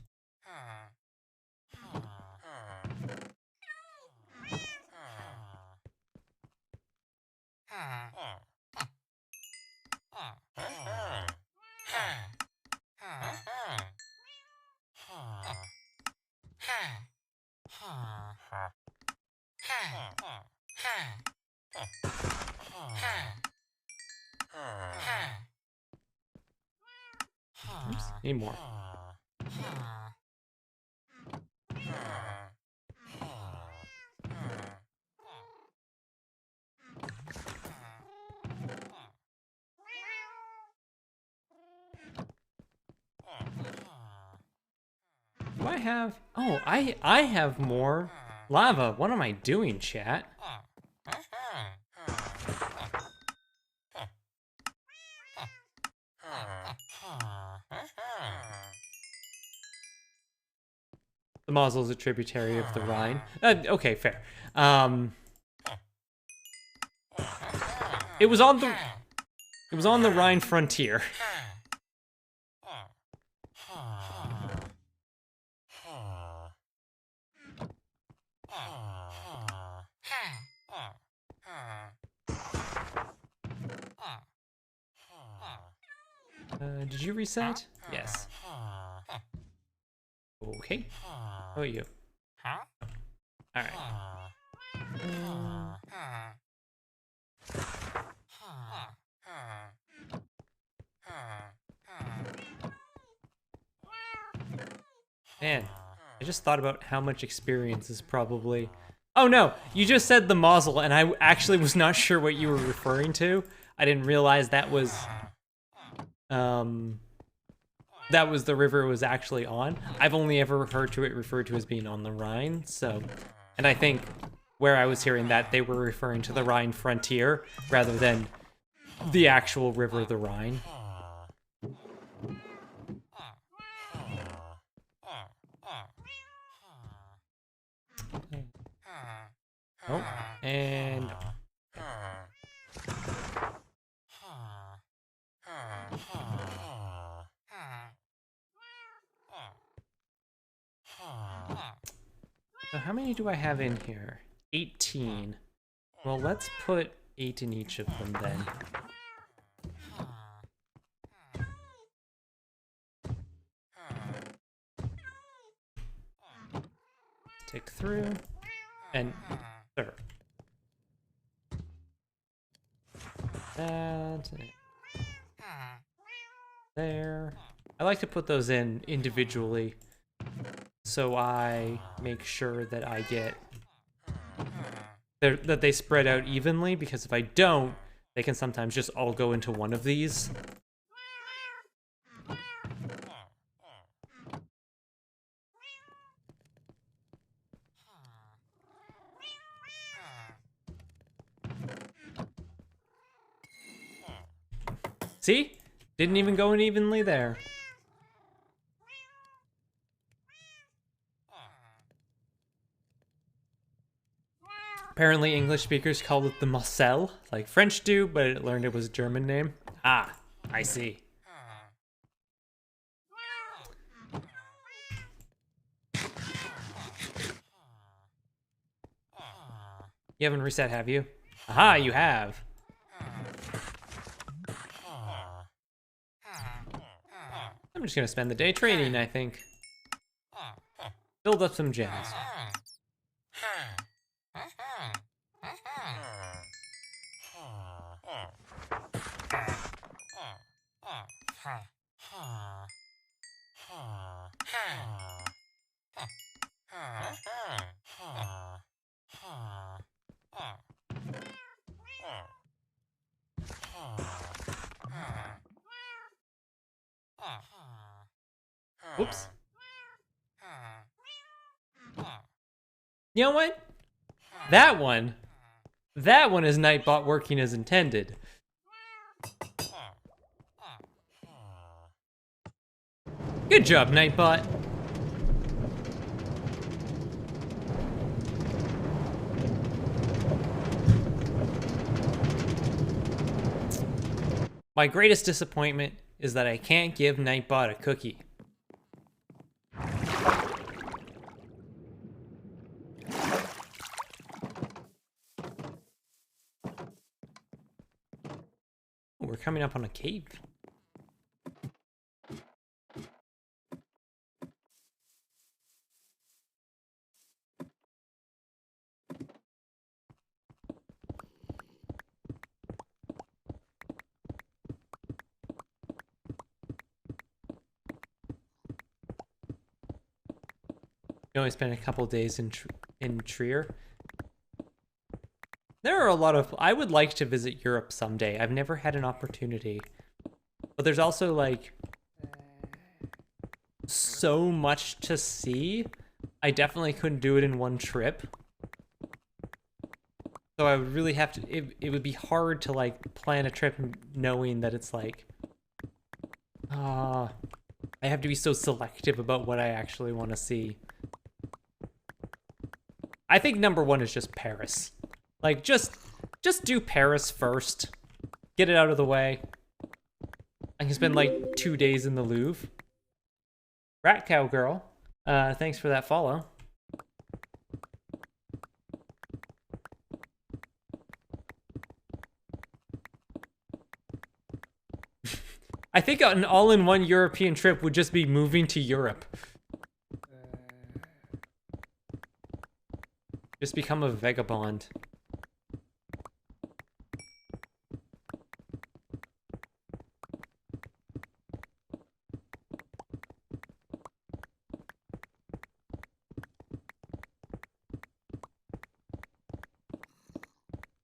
Oops, need more. Do I have... Oh, I have more lava. What am I doing, chat? The Mosel is a tributary of the Rhine. Okay, fair. It was on the Rhine frontier. Did you reset? Yes. okay. How about you? Alright. Man, I just thought about how much experience is probably... Oh no, you just said the Mosel, and I actually was not sure what you were referring to. I didn't realize that was the river it was actually on. I've only ever heard to it referred to as being on the Rhine, so... And I think where I was hearing that, they were referring to the Rhine frontier, rather than the actual river, the Rhine. Oh, and... So how many do I have in here? 18. Well, let's put 8 in each of them then. Tick through, and sir. That, there. I like to put those in individually, so I make sure that I get that they spread out evenly, because if I don't, they can sometimes just all go into one of these. See? Didn't even go in evenly there. Apparently English speakers call it the Moselle, like French do, but it learned it was a German name. Ah, I see. You haven't reset, have you? Aha, you have. I'm just gonna spend the day trading, I think. Build up some gems. Whoops. You know what? That one is Nightbot working as intended. Good job, Nightbot. My greatest disappointment is that I can't give Nightbot a cookie. We're coming up on a cave. You only spent a couple days in Trier. There are a lot of... I would like to visit Europe someday. I've never had an opportunity. But there's also, like, so much to see. I definitely couldn't do it in one trip. So I would really have to... It would be hard to, like, plan a trip knowing that it's, like... I have to be so selective about what I actually want to see. I think number one is just Paris. Like, just do Paris first. Get it out of the way. I can spend, like, 2 days in the Louvre. Rat Cow Girl, thanks for that follow. I think an all-in-one European trip would just be moving to Europe. Just become a vagabond. I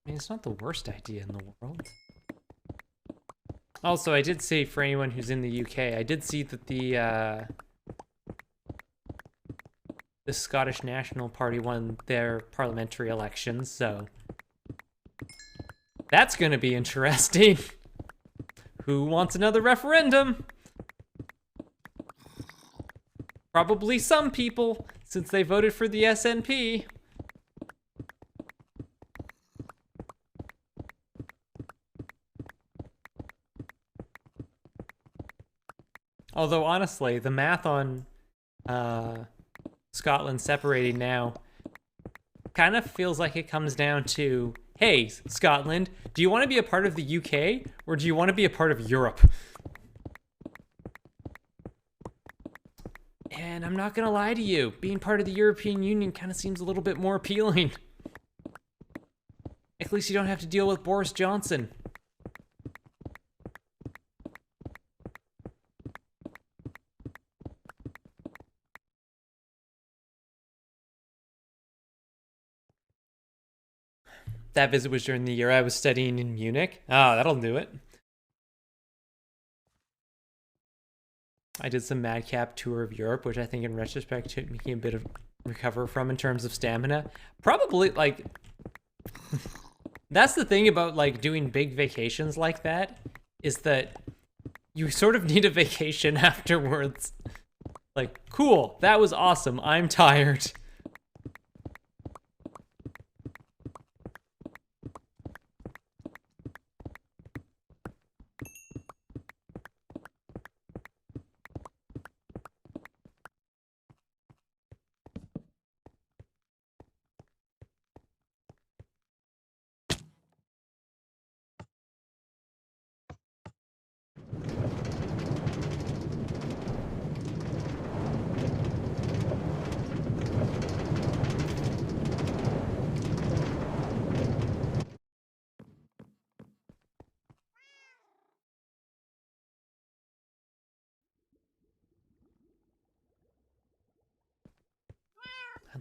mean, it's not the worst idea in the world. Also, I did see, for anyone who's in the UK, I did see that the Scottish National Party won their parliamentary elections, so that's gonna be interesting. Who wants another referendum? Probably some people, since they voted for the SNP. Although, honestly, the math on Scotland separating now kind of feels like it comes down to, hey, Scotland, do you want to be a part of the UK, or do you want to be a part of Europe? And I'm not gonna lie to you, being part of the European Union kind of seems a little bit more appealing. At least you don't have to deal with Boris Johnson. That visit was during the year I was studying in Munich. Oh, that'll do it. I did some madcap tour of Europe, which I think in retrospect took me a bit of recover from in terms of stamina. Probably, like, that's the thing about, like, doing big vacations like that, is that you sort of need a vacation afterwards. Like, cool, that was awesome, I'm tired.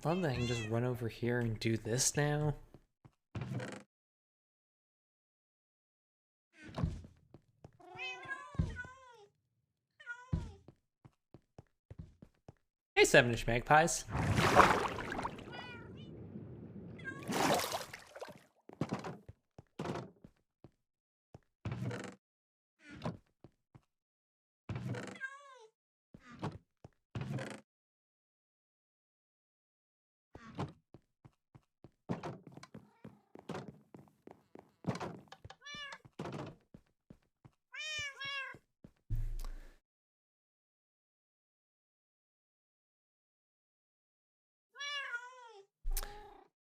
I love that I can just run over here and do this now. Hey, 7-inch magpies.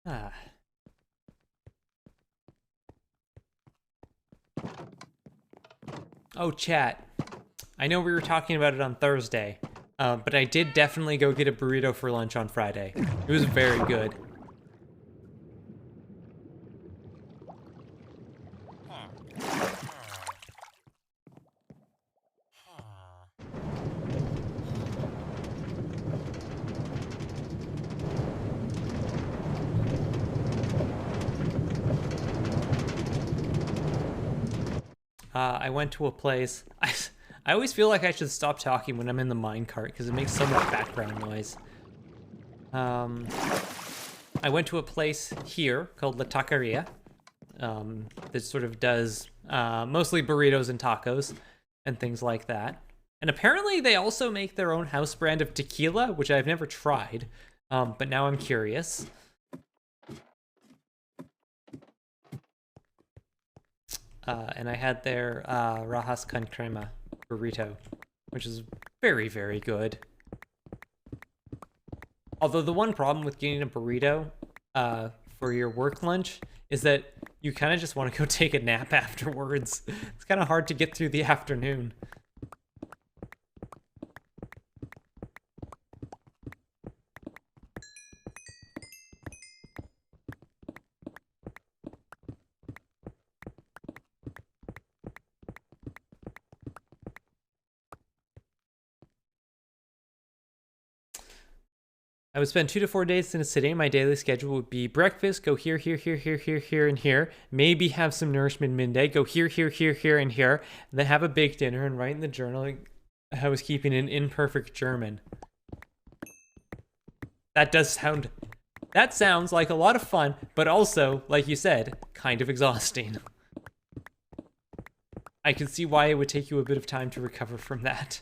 Ah. Oh, chat. I know we were talking about it on Thursday, but I did definitely go get a burrito for lunch on Friday. It was very good. I went to a place. I always feel like I should stop talking when I'm in the minecart because it makes so much background noise. I went to a place here called La Taqueria that sort of does mostly burritos and tacos and things like that. And apparently they also make their own house brand of tequila, which I've never tried, but now I'm curious. And I had their rajas con crema burrito, which is very, very good. Although the one problem with getting a burrito for your work lunch is that you kind of just want to go take a nap afterwards. It's kind of hard to get through the afternoon. I would spend 2 to 4 days in a city. My daily schedule would be breakfast, go here, here, here, here, here, here, and here. Maybe have some nourishment midday, go here, here, here, here, and here. Then have a big dinner and write in the journal I was keeping in imperfect German. That sounds like a lot of fun, but also, like you said, kind of exhausting. I can see why it would take you a bit of time to recover from that.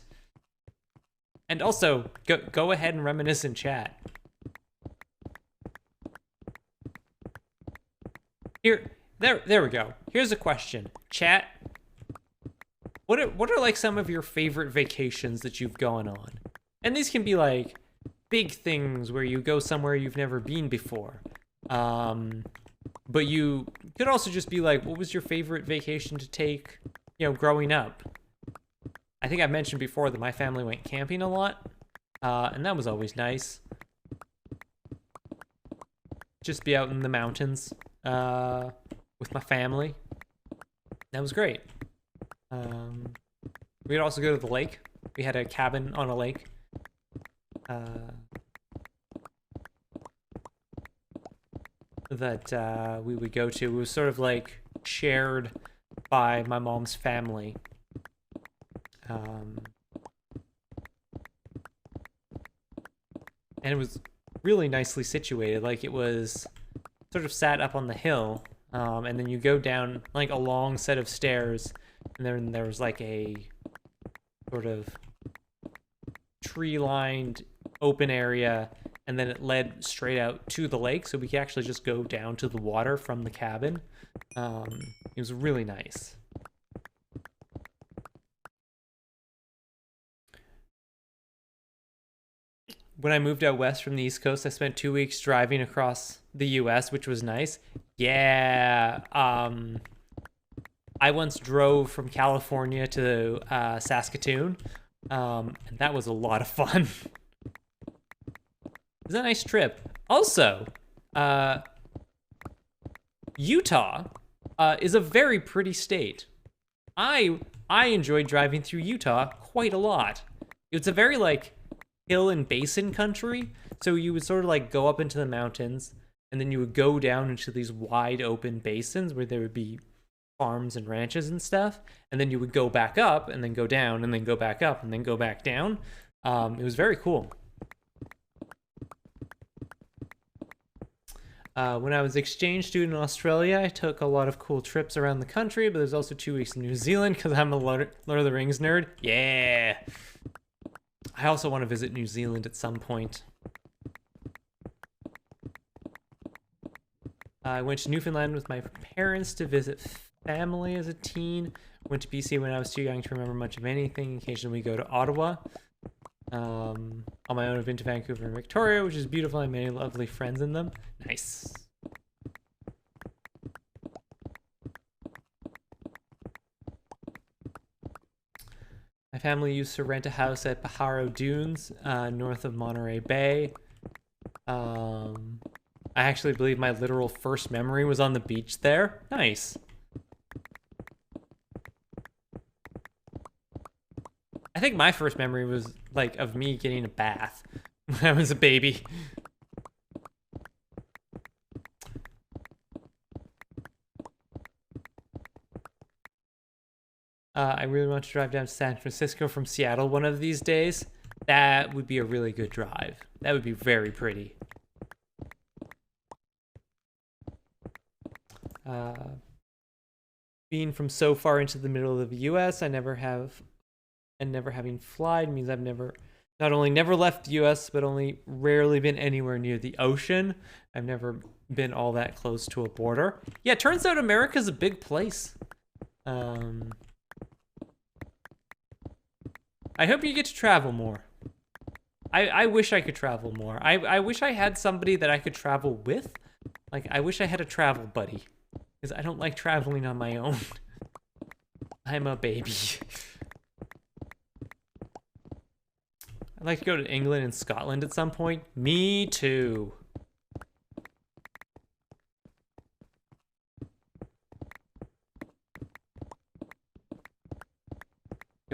And also, go ahead and reminisce in chat. There we go. Here's a question. Chat, what are like some of your favorite vacations that you've gone on? And these can be like big things where you go somewhere you've never been before. But you could also just be like, what was your favorite vacation to take, growing up? I think I mentioned before that my family went camping a lot, and that was always nice. Just be out in the mountains with my family. That was great. We'd also go to the lake. We had a cabin on a lake. That we would go to. It was sort of like shared by my mom's family. And it was really nicely situated. Like, it was sort of sat up on the hill, and then you go down like a long set of stairs, and then there was like a sort of tree-lined open area, and then it led straight out to the lake, so we could actually just go down to the water from the cabin. It was really nice. When I moved out west from the East Coast, I spent 2 weeks driving across the US, which was nice. Yeah. I once drove from California to Saskatoon, and that was a lot of fun. It was a nice trip. Also, Utah is a very pretty state. I enjoyed driving through Utah quite a lot. It's a very like hill and basin country, so you would sort of like go up into the mountains, and then you would go down into these wide open basins where there would be farms and ranches and stuff, and then you would go back up and then go down and then go back up and then go back down. It was very cool. When I was exchange student in Australia, I took a lot of cool trips around the country, but there's also 2 weeks in New Zealand because I'm a Lord of the Rings nerd. Yeah! I also want to visit New Zealand at some point. I went to Newfoundland with my parents to visit family as a teen. Went to BC when I was too young to remember much of anything. Occasionally we go to Ottawa. On my own, I've been to Vancouver and Victoria, which is beautiful. I have many lovely friends in them. Nice. My family used to rent a house at Pajaro Dunes, north of Monterey Bay. I actually believe my literal first memory was on the beach there. Nice. I think my first memory was like of me getting a bath when I was a baby. I really want to drive down to San Francisco from Seattle one of these days. That would be a really good drive. That would be very pretty. Being from so far into the middle of the US, and never having flied means I've not only never left the US, but only rarely been anywhere near the ocean. I've never been all that close to a border. Yeah, it turns out America's a big place. I hope you get to travel more. I wish I could travel more. I wish I had somebody that I could travel with. Like, I wish I had a travel buddy. Because I don't like traveling on my own. I'm a baby. I'd like to go to England and Scotland at some point. Me too.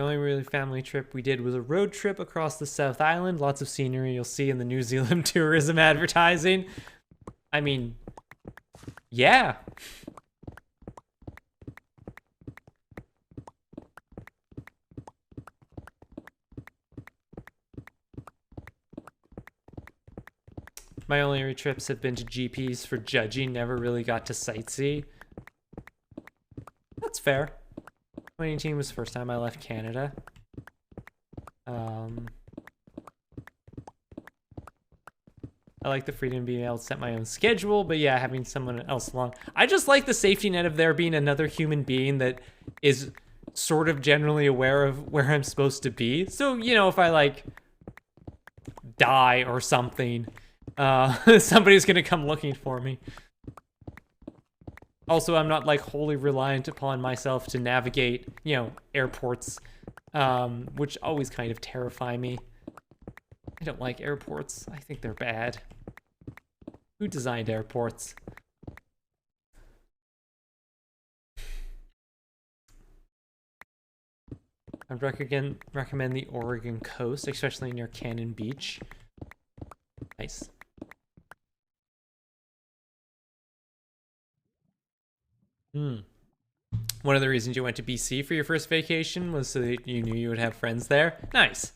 The only really family trip we did was a road trip across the South Island. Lots of scenery you'll see in the New Zealand tourism advertising. I mean, yeah. My only trips have been to GPs for judging, never really got to sightsee. That's fair. 2018 was the first time I left Canada. I like the freedom of being able to set my own schedule, but yeah, having someone else along. I just like the safety net of there being another human being that is sort of generally aware of where I'm supposed to be. So, you know, if I like die or something, somebody's gonna come looking for me. Also, I'm not like wholly reliant upon myself to navigate, you know, airports, which always kind of terrify me. I don't like airports. I think they're bad. Who designed airports? I'd recommend the Oregon coast, especially near Cannon Beach. Nice. One of the reasons you went to BC for your first vacation was so that you knew you would have friends there. Nice.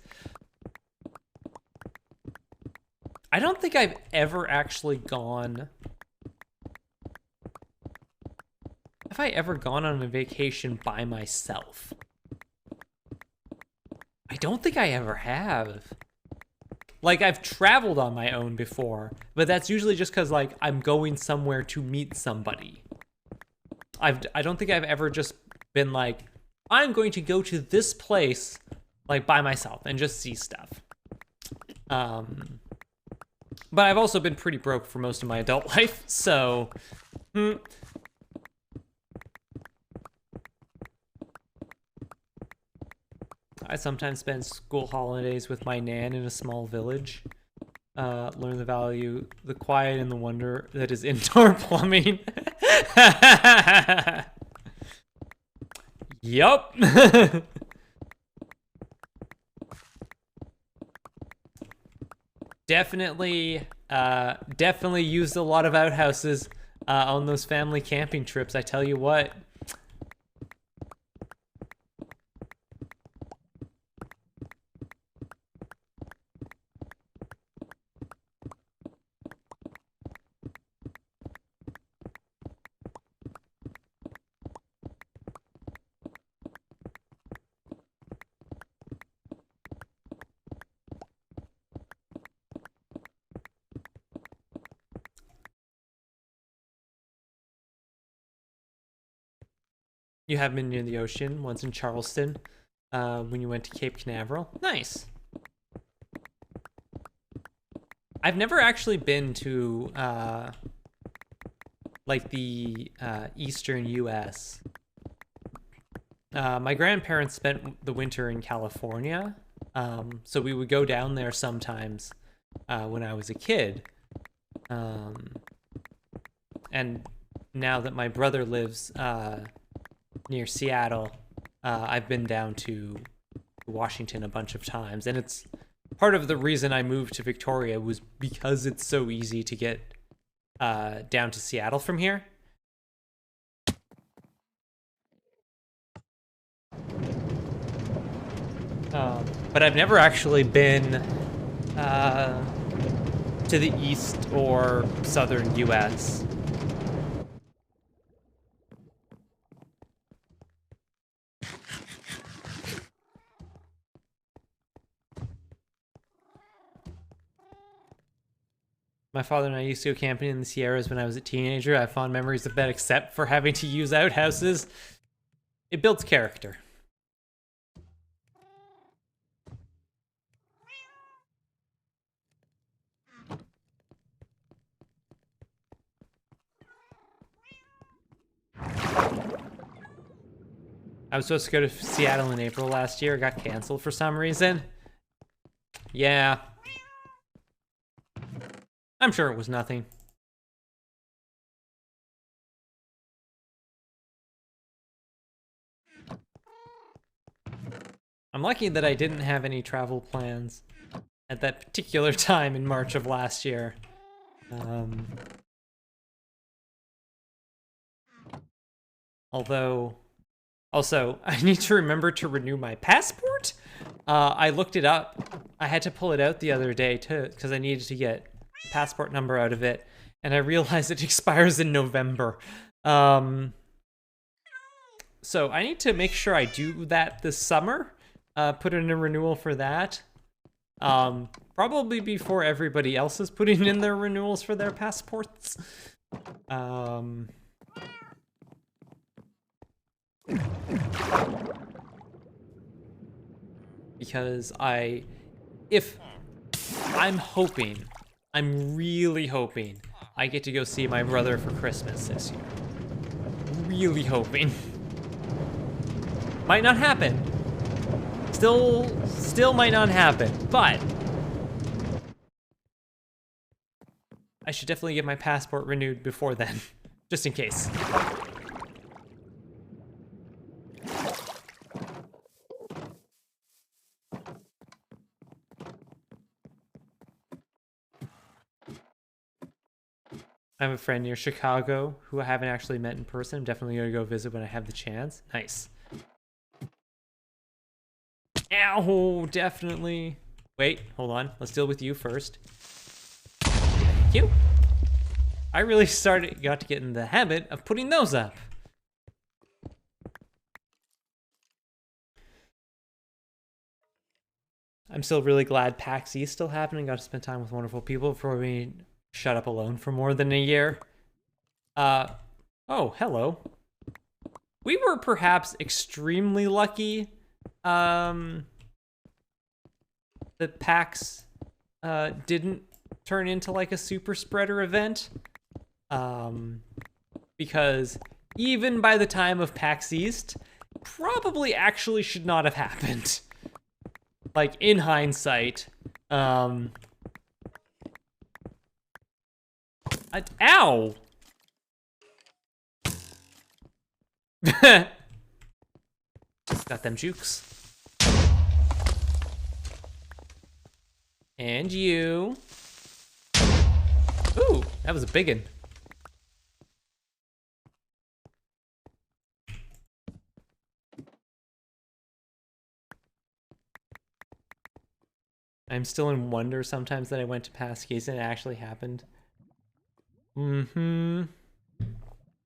I don't think I've ever actually gone... Have I ever gone on a vacation by myself? I don't think I ever have. Like, I've traveled on my own before, but that's usually just because, like, I'm going somewhere to meet somebody. I don't think I've ever just been like, I'm going to go to this place, like, by myself and just see stuff. But I've also been pretty broke for most of my adult life, so... I sometimes spend school holidays with my nan in a small village. Learn the value, the quiet, and the wonder that is indoor plumbing. Yup. Definitely used a lot of outhouses on those family camping trips, I tell you what. You have been near the ocean, once in Charleston, when you went to Cape Canaveral. Nice. I've never actually been to, like, the eastern US. My grandparents spent the winter in California, so we would go down there sometimes when I was a kid. And now that my brother lives near Seattle, I've been down to Washington a bunch of times, and it's part of the reason I moved to Victoria was because it's so easy to get down to Seattle from here. But I've never actually been to the east or southern US. My father and I used to go camping in the Sierras when I was a teenager. I have fond memories of that, except for having to use outhouses. It builds character. I was supposed to go to Seattle in April last year. It got canceled for some reason. Yeah. I'm sure it was nothing. I'm lucky that I didn't have any travel plans at that particular time in March of last year. Although, also, I need to remember to renew my passport. I looked it up. I had to pull it out the other day too, because I needed to get a passport number out of it, and I realized it expires in November. So I need to make sure I do that this summer. Put in a renewal for that. Probably before everybody else is putting in their renewals for their passports. Because I'm really hoping I get to go see my brother for Christmas this year. Really hoping. Might not happen. Still might not happen, but I should definitely get my passport renewed before then, just in case. I have a friend near Chicago who I haven't actually met in person. I'm definitely gonna go visit when I have the chance. Nice. Ow, definitely. Wait, hold on. Let's deal with you first. Thank you. I really got to get in the habit of putting those up. I'm still really glad PAX East still happening. Got to spend time with wonderful people before we shut up alone for more than a year. Oh, hello. We were perhaps extremely lucky that PAX didn't turn into like a super spreader event. Because even by the time of PAX East, probably actually should not have happened. Like, in hindsight. Ow! Got them jukes. And you. Ooh, that was a big one. I'm still in wonder sometimes that I went to Pascase and it actually happened. I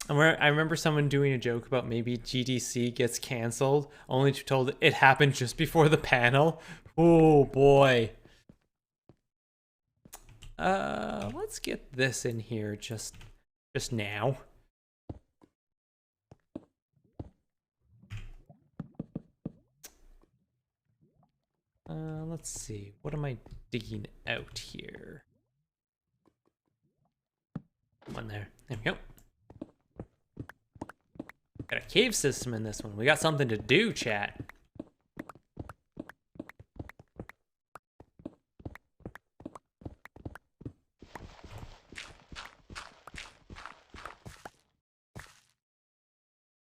remember someone doing a joke about maybe GDC gets canceled, only to be told it happened just before the panel. Oh boy. Let's get this in here just now. Let's see. What am I digging out here? One there. There we go. Got a cave system in this one. We got something to do, chat.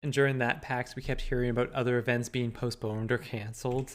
And during that PAX, we kept hearing about other events being postponed or canceled.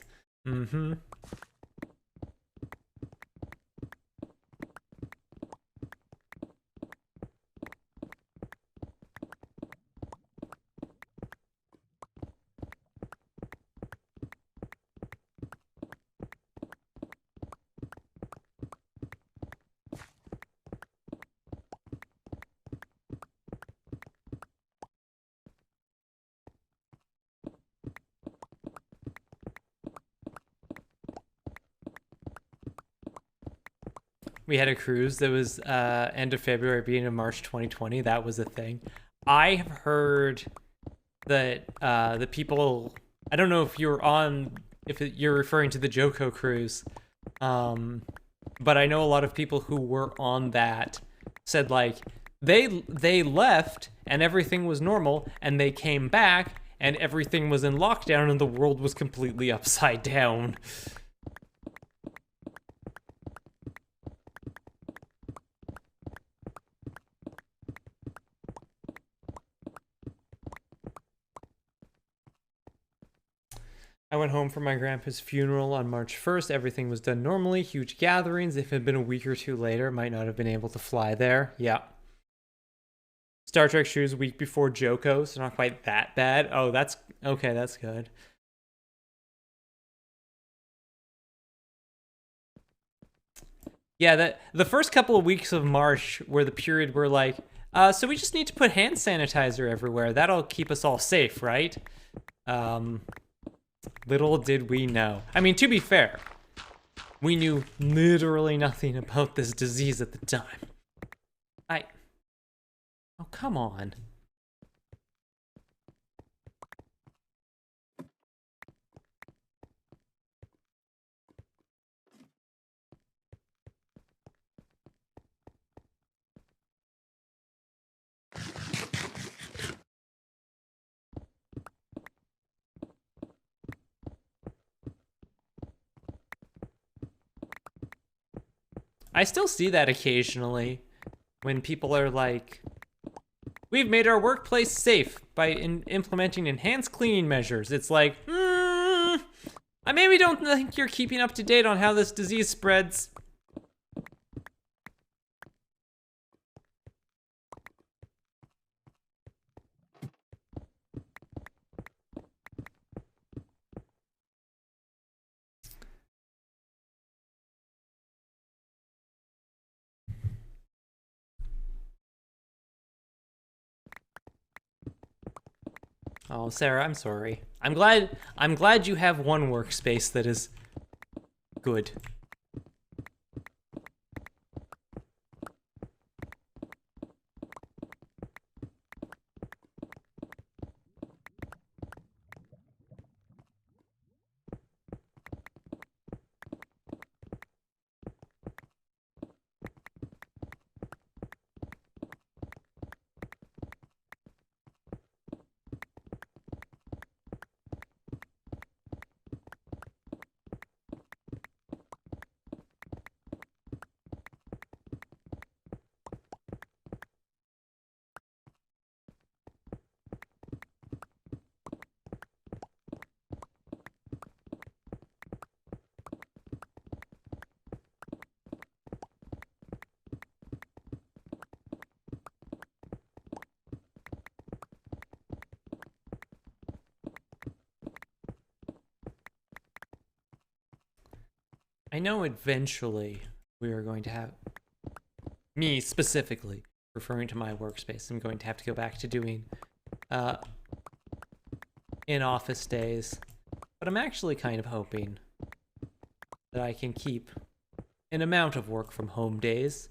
We had a cruise that was end of February, beginning of March 2020. That was a thing. I have heard that the people, I don't know if you're referring to the Joko cruise, but I know a lot of people who were on that said like they left and everything was normal, and they came back and everything was in lockdown and the world was completely upside down. I went home for my grandpa's funeral on March 1st. Everything was done normally. Huge gatherings. If it had been a week or two later, might not have been able to fly there. Yeah. Star Trek shoes week before Joko, so not quite that bad. Oh, that's okay. That's good. Yeah, that the first couple of weeks of March were the period where like, so we just need to put hand sanitizer everywhere. That'll keep us all safe, right? Little did we know. I mean, to be fair, we knew literally nothing about this disease at the time. Oh, come on. I still see that occasionally when people are like, we've made our workplace safe by implementing enhanced cleaning measures. It's like, I maybe don't think you're keeping up to date on how this disease spreads. Oh, Sarah, I'm sorry. I'm glad you have one workspace that is good. I know eventually we are going to have, me specifically, referring to my workspace, I'm going to have to go back to doing in-office days. But I'm actually kind of hoping that I can keep an amount of work from home days.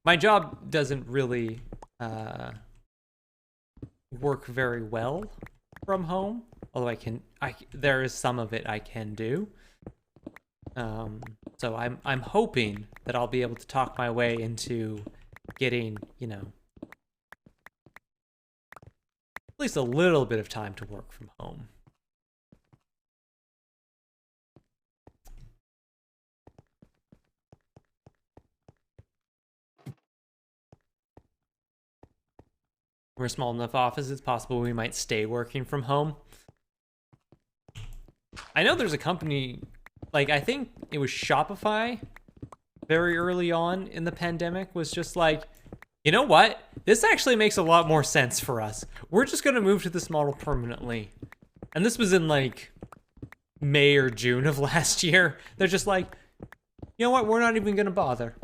My job doesn't really work very well from home, although there is some of it I can do. So I'm hoping that I'll be able to talk my way into getting, at least a little bit of time to work from home. We're a small enough office, it's possible we might stay working from home. I know there's a company, like, I think it was Shopify very early on in the pandemic, was just like, you know what? This actually makes a lot more sense for us. We're just going to move to this model permanently. And this was in, like, May or June of last year. They're just like, you know what? We're not even going to bother.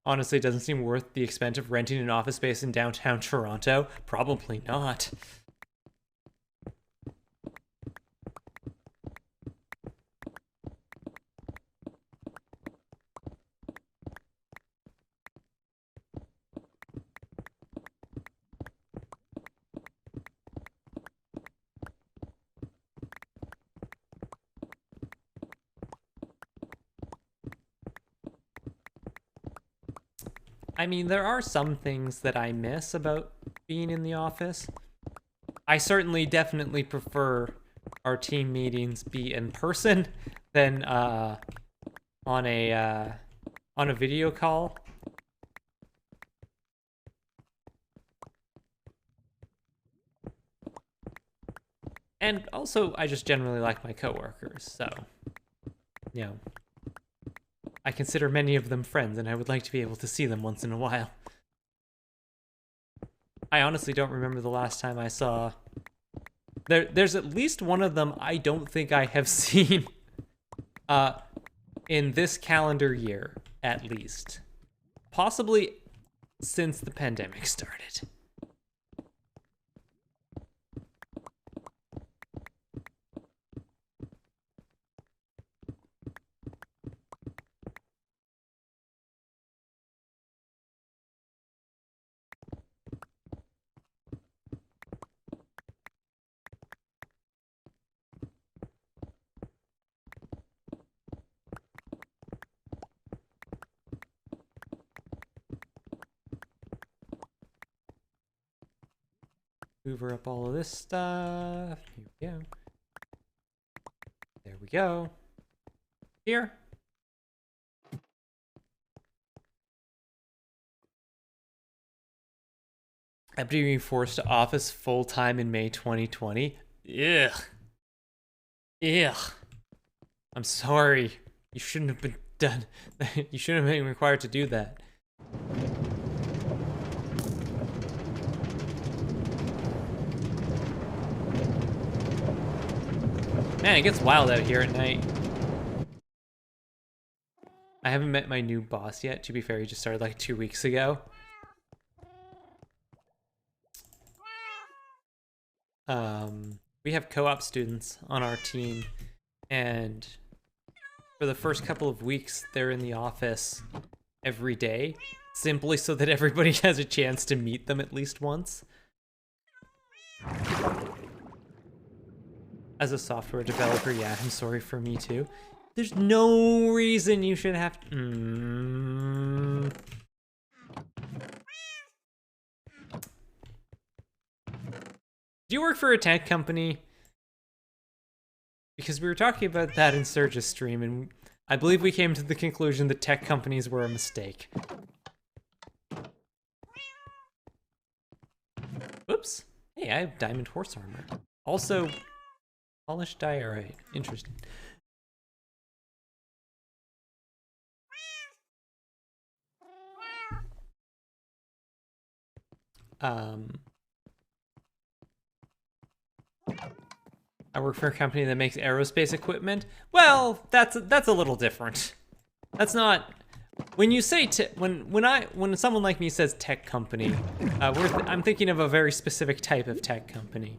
Honestly, it doesn't seem worth the expense of renting an office space in downtown Toronto. Probably not. I mean, there are some things that I miss about being in the office. I certainly definitely prefer our team meetings be in person than on a video call. And also, I just generally like my coworkers, so, you know, I consider many of them friends, and I would like to be able to see them once in a while. I honestly don't remember the last time I saw... There's at least one of them I don't think I have seen in this calendar year, at least. Possibly since the pandemic started. Hoover up all of this stuff. Here we go. There we go. Here. After being forced to office full-time in May 2020. Ugh. Ugh. I'm sorry. You shouldn't have been done. You shouldn't have been required to do that. Man, it gets wild out here at night. I haven't met my new boss yet. To be fair, he just started like 2 weeks ago. We have co-op students on our team, and for the first couple of weeks, they're in the office every day, simply so that everybody has a chance to meet them at least once. As a software developer, yeah, I'm sorry for me too. There's no reason you should have to... Do you work for a tech company? Because we were talking about that in Surge's stream, and I believe we came to the conclusion that tech companies were a mistake. Oops. Hey, I have diamond horse armor. Also, polished diorite. Interesting. I work for a company that makes aerospace equipment. Well, that's a little different. That's not... When you say when someone like me says tech company, I'm thinking of a very specific type of tech company.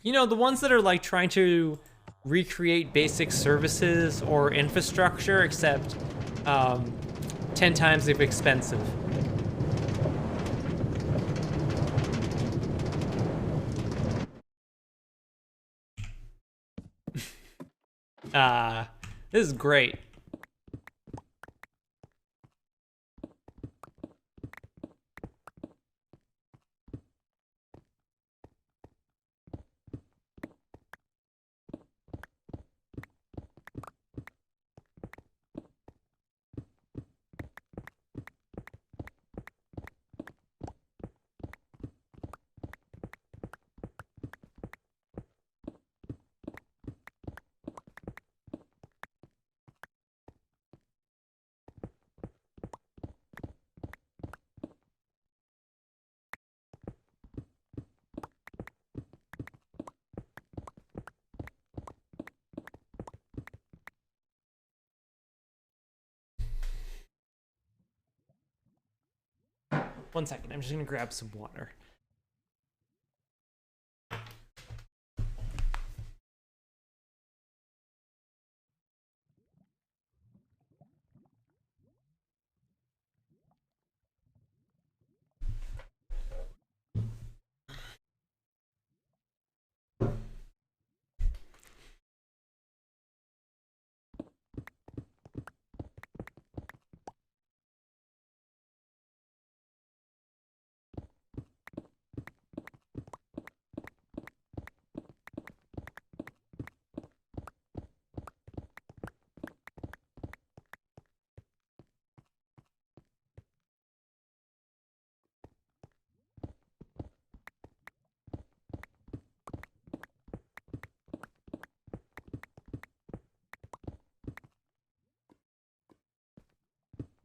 You know, the ones that are like trying to recreate basic services or infrastructure, except 10 times as expensive. This is great. One second, I'm just gonna grab some water.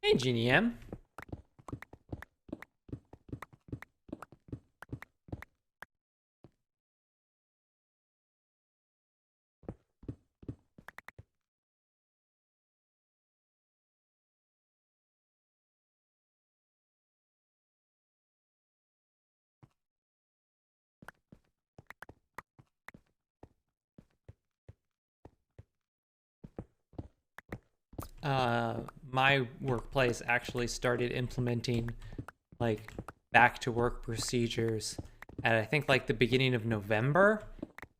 Hey, Jeannie M. My workplace actually started implementing like back to work procedures at I think like the beginning of November.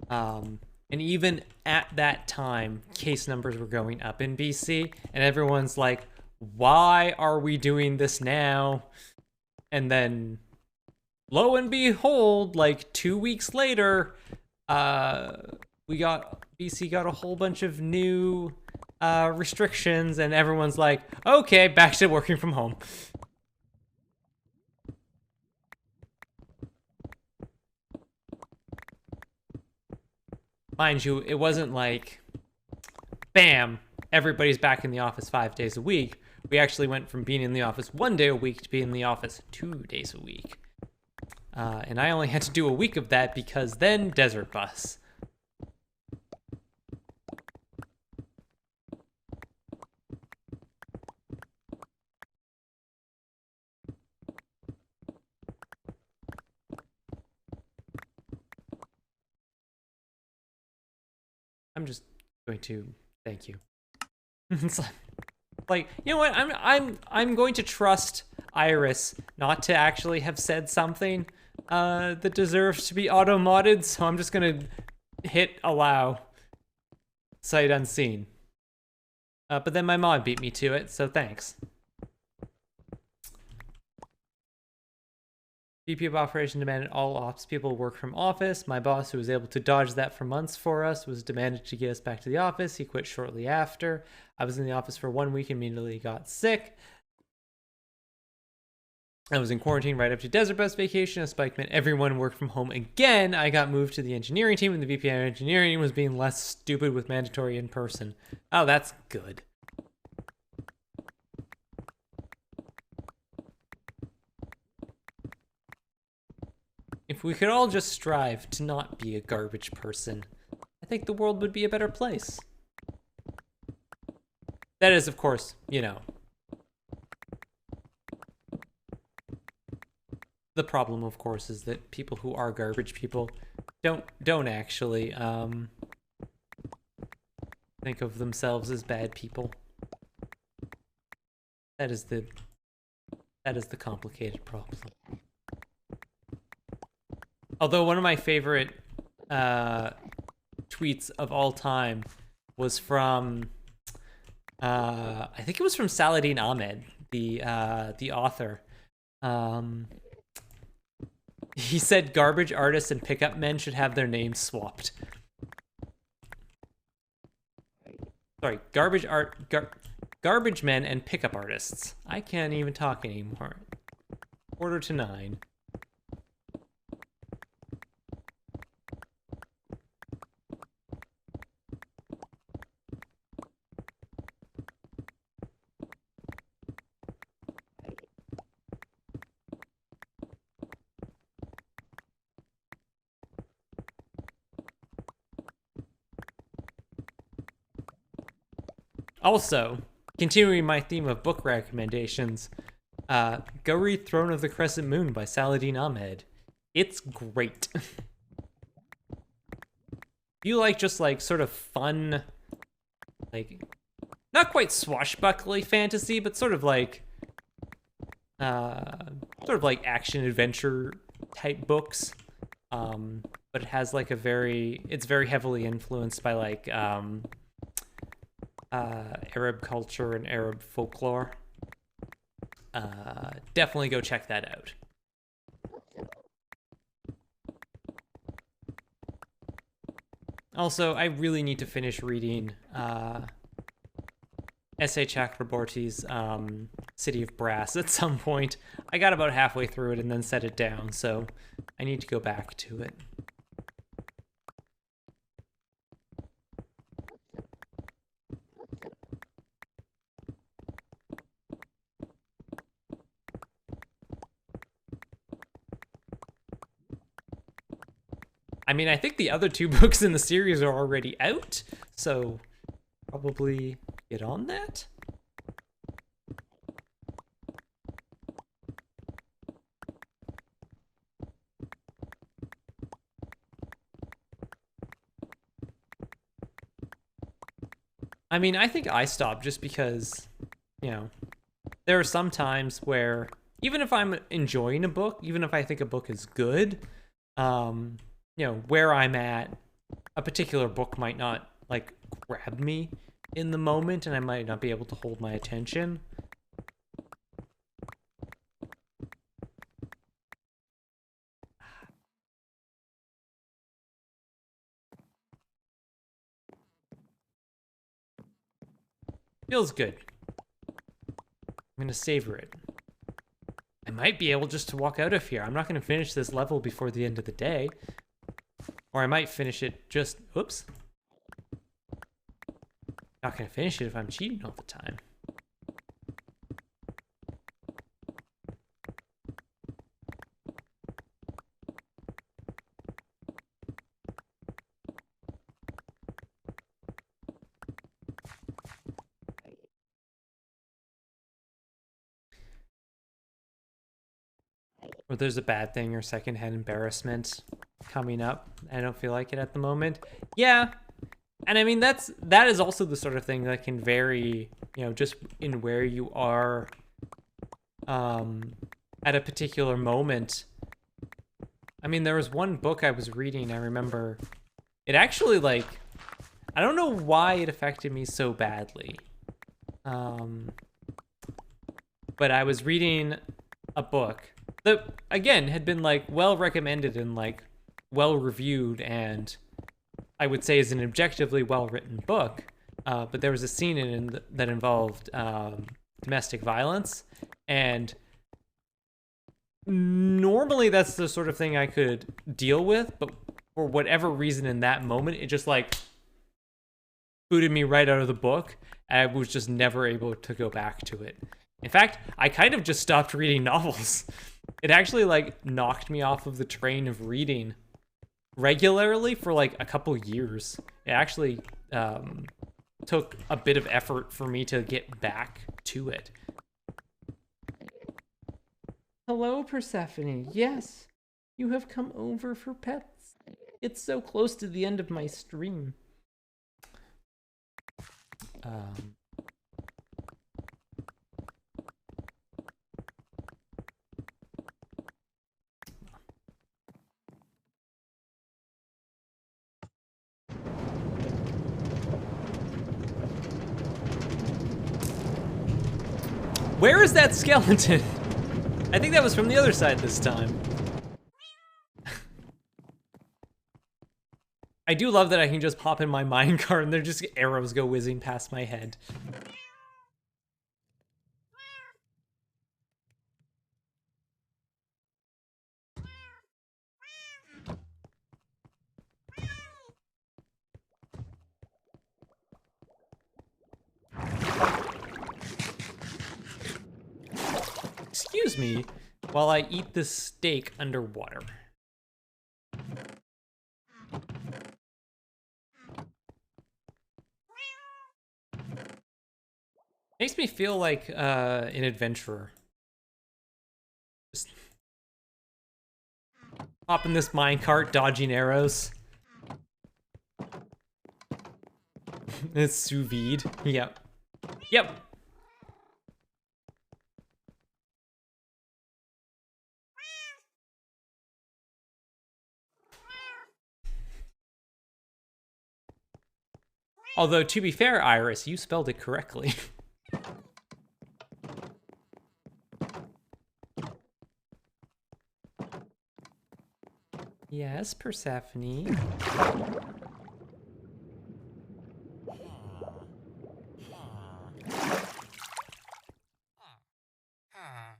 And even at that time, case numbers were going up in BC, and everyone's like, why are we doing this now? And then lo and behold, like 2 weeks later, BC got a whole bunch of new restrictions, and everyone's like, okay, back to working from home. Mind you, it wasn't like, bam, everybody's back in the office 5 days a week. We actually went from being in the office 1 day a week to being in the office 2 days a week. And I only had to do a week of that because then Desert Bus. I'm just going to thank you. It's like, you know what? I'm going to trust Iris not to actually have said something that deserves to be auto modded, so I'm just gonna hit allow sight unseen. But then my mod beat me to it, so thanks. VP of Operation demanded all ops people work from office. My boss, who was able to dodge that for months for us, was demanded to get us back to the office. He quit shortly after. I was in the office for 1 week and immediately got sick. I was in quarantine right up to Desert Bus vacation. A spike meant everyone worked from home again. I got moved to the engineering team, and the VP of engineering was being less stupid with mandatory in person. Oh, that's good. If we could all just strive to not be a garbage person, I think the world would be a better place. That is, of course, you know, the problem, of course, is that people who are garbage people don't actually think of themselves as bad people. That is the complicated problem. Although one of my favorite tweets of all time was from I think it was from Saladin Ahmed, the author. He said garbage artists and pickup men should have their names swapped. Sorry, garbage men and pickup artists. I can't even talk anymore. 8:45. Also, continuing my theme of book recommendations, go read Throne of the Crescent Moon by Saladin Ahmed. It's great. You like just like sort of fun, like not quite swashbuckly fantasy, but sort of like action adventure type books. But it has like it's very heavily influenced by like Arab culture and Arab folklore. Definitely go check that out. Also, I really need to finish reading S.A. Chakraborty's City of Brass at some point. I got about halfway through it and then set it down, so I need to go back to it. I mean, I think the other two books in the series are already out, so probably get on that. I mean, I think I stopped just because, you know, there are some times where even if I'm enjoying a book, even if I think a book is good, you know, where I'm at, a particular book might not like grab me in the moment and I might not be able to hold my attention. Feels good. I'm gonna savor it. I might be able just to walk out of here. I'm not gonna finish this level before the end of the day. Or I might finish it just, oops. Not gonna finish it if I'm cheating all the time. Or there's a bad thing or secondhand embarrassment coming up. I don't feel like it at the moment. Yeah. And I mean, that is also the sort of thing that can vary, you know, just in where you are at a particular moment. I mean, there was one book I was reading, I remember. It actually, like, I don't know why it affected me so badly. But I was reading a book that, again, had been, like, well recommended and, like, well reviewed, and I would say is an objectively well-written book. But there was a scene in it that involved domestic violence, and normally that's the sort of thing I could deal with, but for whatever reason in that moment, it just, like, booted me right out of the book, and I was just never able to go back to it. In fact, I kind of just stopped reading novels. It actually, like, knocked me off of the train of reading regularly for, like, a couple years. It actually took a bit of effort for me to get back to it. Hello, Persephone. Yes, you have come over for pets. It's so close to the end of my stream. Where is that skeleton? I think that was from the other side this time. I do love that I can just pop in my minecart and there just arrows go whizzing past my head. Excuse me while I eat this steak underwater. Makes me feel like an adventurer. Just hop in this minecart, dodging arrows. It's sous vide. Yep. Yep. Although, to be fair, Iris, you spelled it correctly. Yes, Persephone.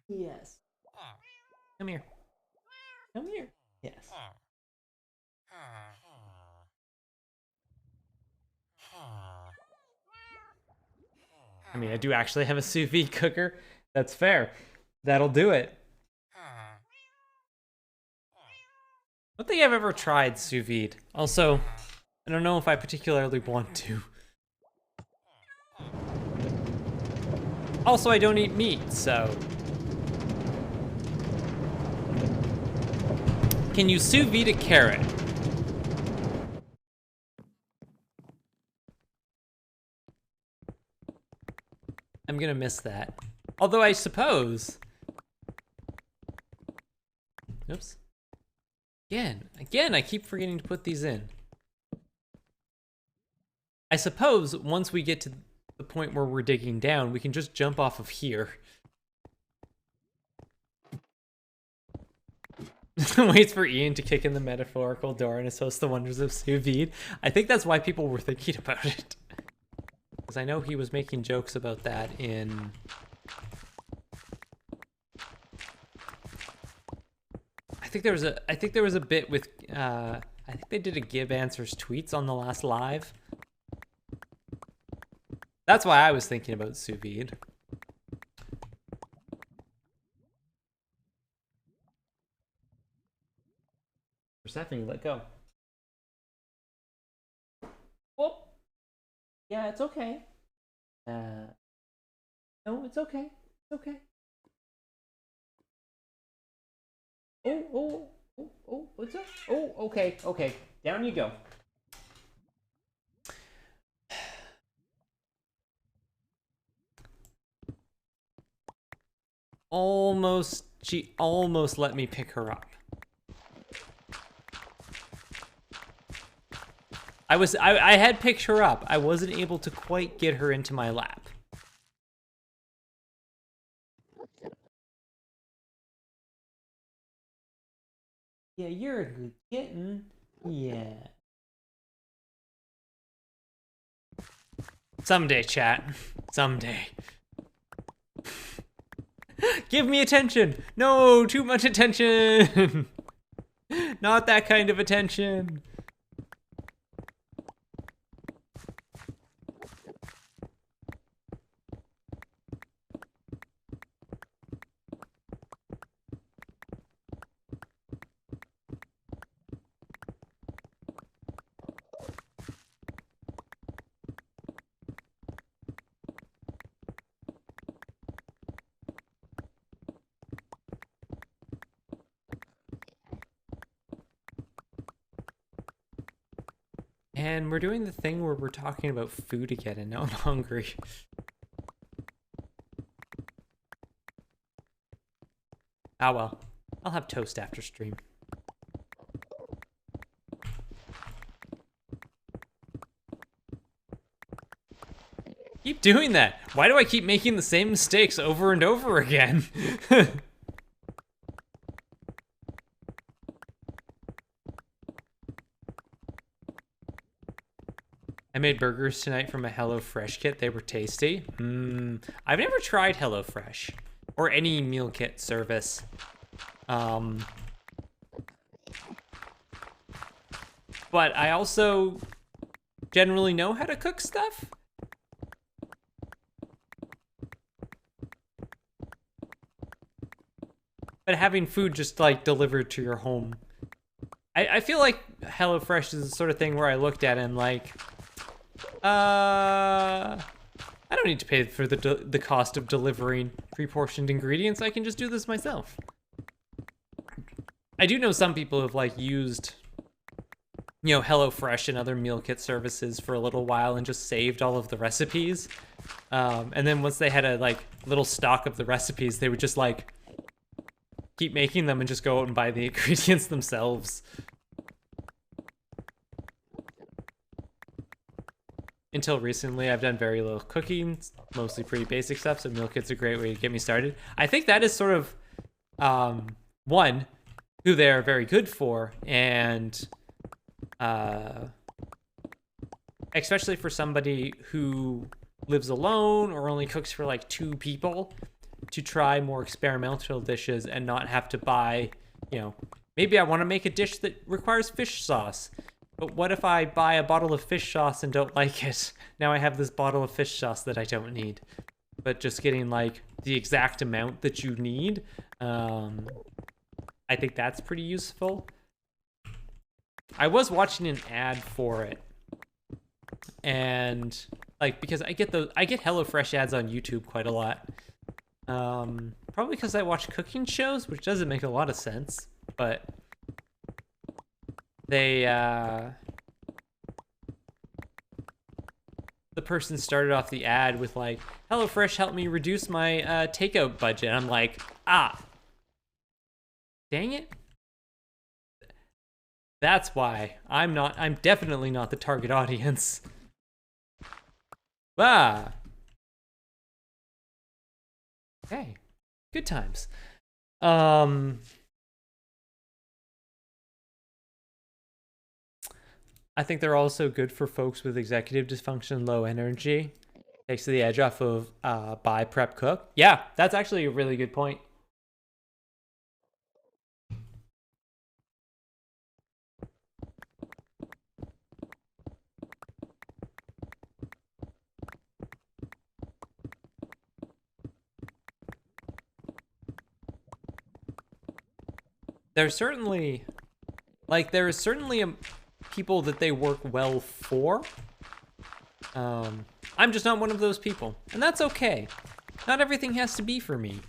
Yes. Come here. Come here. Yes. I mean, I do actually have a sous vide cooker. That's fair. That'll do it. don't think I've ever tried sous vide. Also, I don't know if I particularly want to. Also, I don't eat meat, so... Can you sous vide a carrot? I'm gonna miss that. Although I suppose... Oops. Again, I keep forgetting to put these in. I suppose once we get to the point where we're digging down, we can just jump off of here. Waits for Ian to kick in the metaphorical door and associate the wonders of sous vide. I think that's why people were thinking about it. Because I know he was making jokes about that in... I think there was a bit with I think they did a give answers tweets on the last live. That's why I was thinking about sous vide. Persephone, let go. Oh, yeah, it's okay. No, it's okay. It's okay. Oh, what's up? Oh, okay. Down you go. She almost let me pick her up. I had picked her up. I wasn't able to quite get her into my lap. Yeah, you're a good kitten. Yeah. Someday, chat. Someday. Give me attention! No, too much attention! Not that kind of attention. And we're doing the thing where we're talking about food again, and now I'm hungry. Ah well, I'll have toast after stream. Keep doing that. Why do I keep making the same mistakes over and over again? I made burgers tonight from a HelloFresh kit. They were tasty. I've never tried HelloFresh or any meal kit service. But I also generally know how to cook stuff. But having food just like delivered to your home, I feel like HelloFresh is the sort of thing where I looked at it and like, I don't need to pay for the cost of delivering pre-portioned ingredients. I can just do this myself. I do know some people have like used, you know, HelloFresh and other meal kit services for a little while and just saved all of the recipes. And then once they had a like little stock of the recipes, they would just like keep making them and just go out and buy the ingredients themselves. Until recently, I've done very little cooking, mostly pretty basic stuff, so meal kit's a great way to get me started. I think that is sort of, one, who they're very good for, and especially for somebody who lives alone or only cooks for like 2 people, to try more experimental dishes and not have to buy, you know, maybe I want to make a dish that requires fish sauce. But what if I buy a bottle of fish sauce and don't like it? Now I have this bottle of fish sauce that I don't need. But just getting like the exact amount that you need, I think that's pretty useful. I was watching an ad for it, and like because I get HelloFresh ads on YouTube quite a lot. Probably because I watch cooking shows, which doesn't make a lot of sense, but they the person started off the ad with like, HelloFresh helped me reduce my takeout budget. I'm like, dang it. That's why I'm definitely not the target audience. Okay, good times. I think they're also good for folks with executive dysfunction, low energy. Takes the edge off of buy, prep, cook. Yeah, that's actually a really good point. There's certainly, like, there is certainly people that they work well for. I'm just not one of those people, and that's okay. Not everything has to be for me.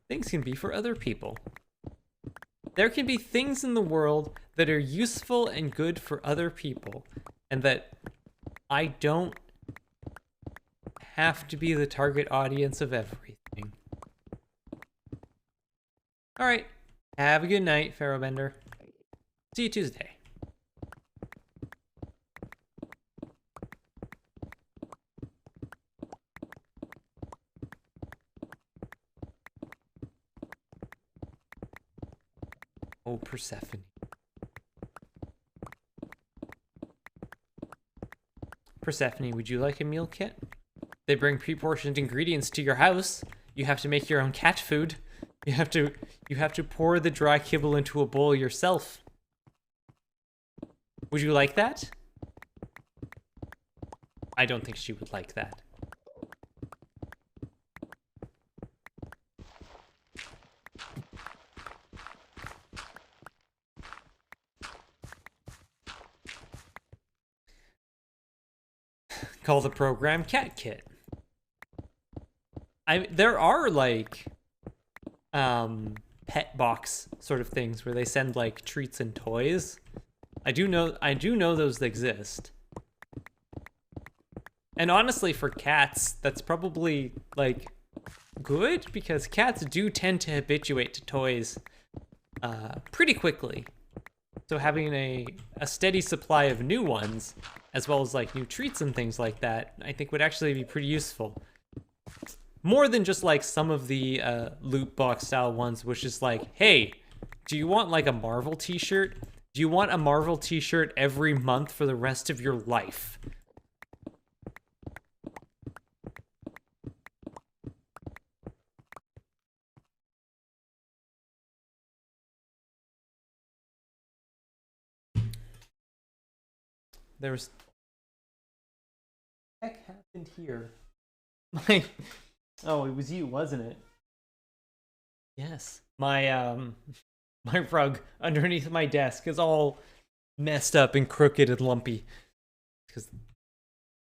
Things can be for other people. There can be things in the world that are useful and good for other people, and that I don't have to be the target audience of everything. All right, have a good night, Pharaohbender. See you Tuesday. Oh, Persephone. Persephone, would you like a meal kit? They bring pre-portioned ingredients to your house. You have to make your own cat food. You have to pour the dry kibble into a bowl yourself. Would you like that? I don't think she would like that. Call the program Cat Kit. There are like pet box sort of things where they send like treats and toys. I do know those exist. And honestly, for cats, that's probably like good because cats do tend to habituate to toys pretty quickly. So having a steady supply of new ones, as well as like new treats and things like that, I think would actually be pretty useful. More than just like some of the loot box style ones, which is like, hey, do you want like a Marvel t-shirt? Do you want a Marvel t-shirt every month for the rest of your life? There's... What the heck happened here? Oh, it was you, wasn't it? Yes. My my rug underneath my desk is all messed up and crooked and lumpy. Because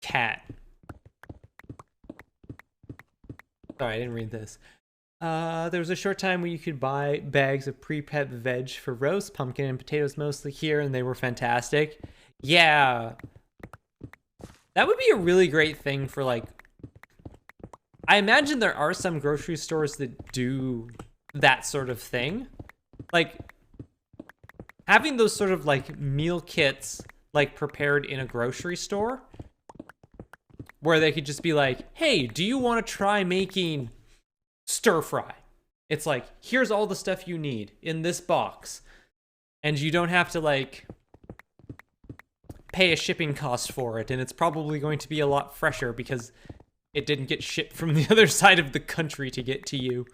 cat. Sorry, I didn't read this. There was a short time where you could buy bags of pre-prep veg for roast, pumpkin and potatoes mostly here, and they were fantastic. Yeah. That would be a really great thing for like... I imagine there are some grocery stores that do that sort of thing. Like, having those sort of like meal kits like prepared in a grocery store where they could just be like, hey, do you want to try making stir fry? It's like, here's all the stuff you need in this box. And you don't have to like pay a shipping cost for it. And it's probably going to be a lot fresher because it didn't get shipped from the other side of the country to get to you.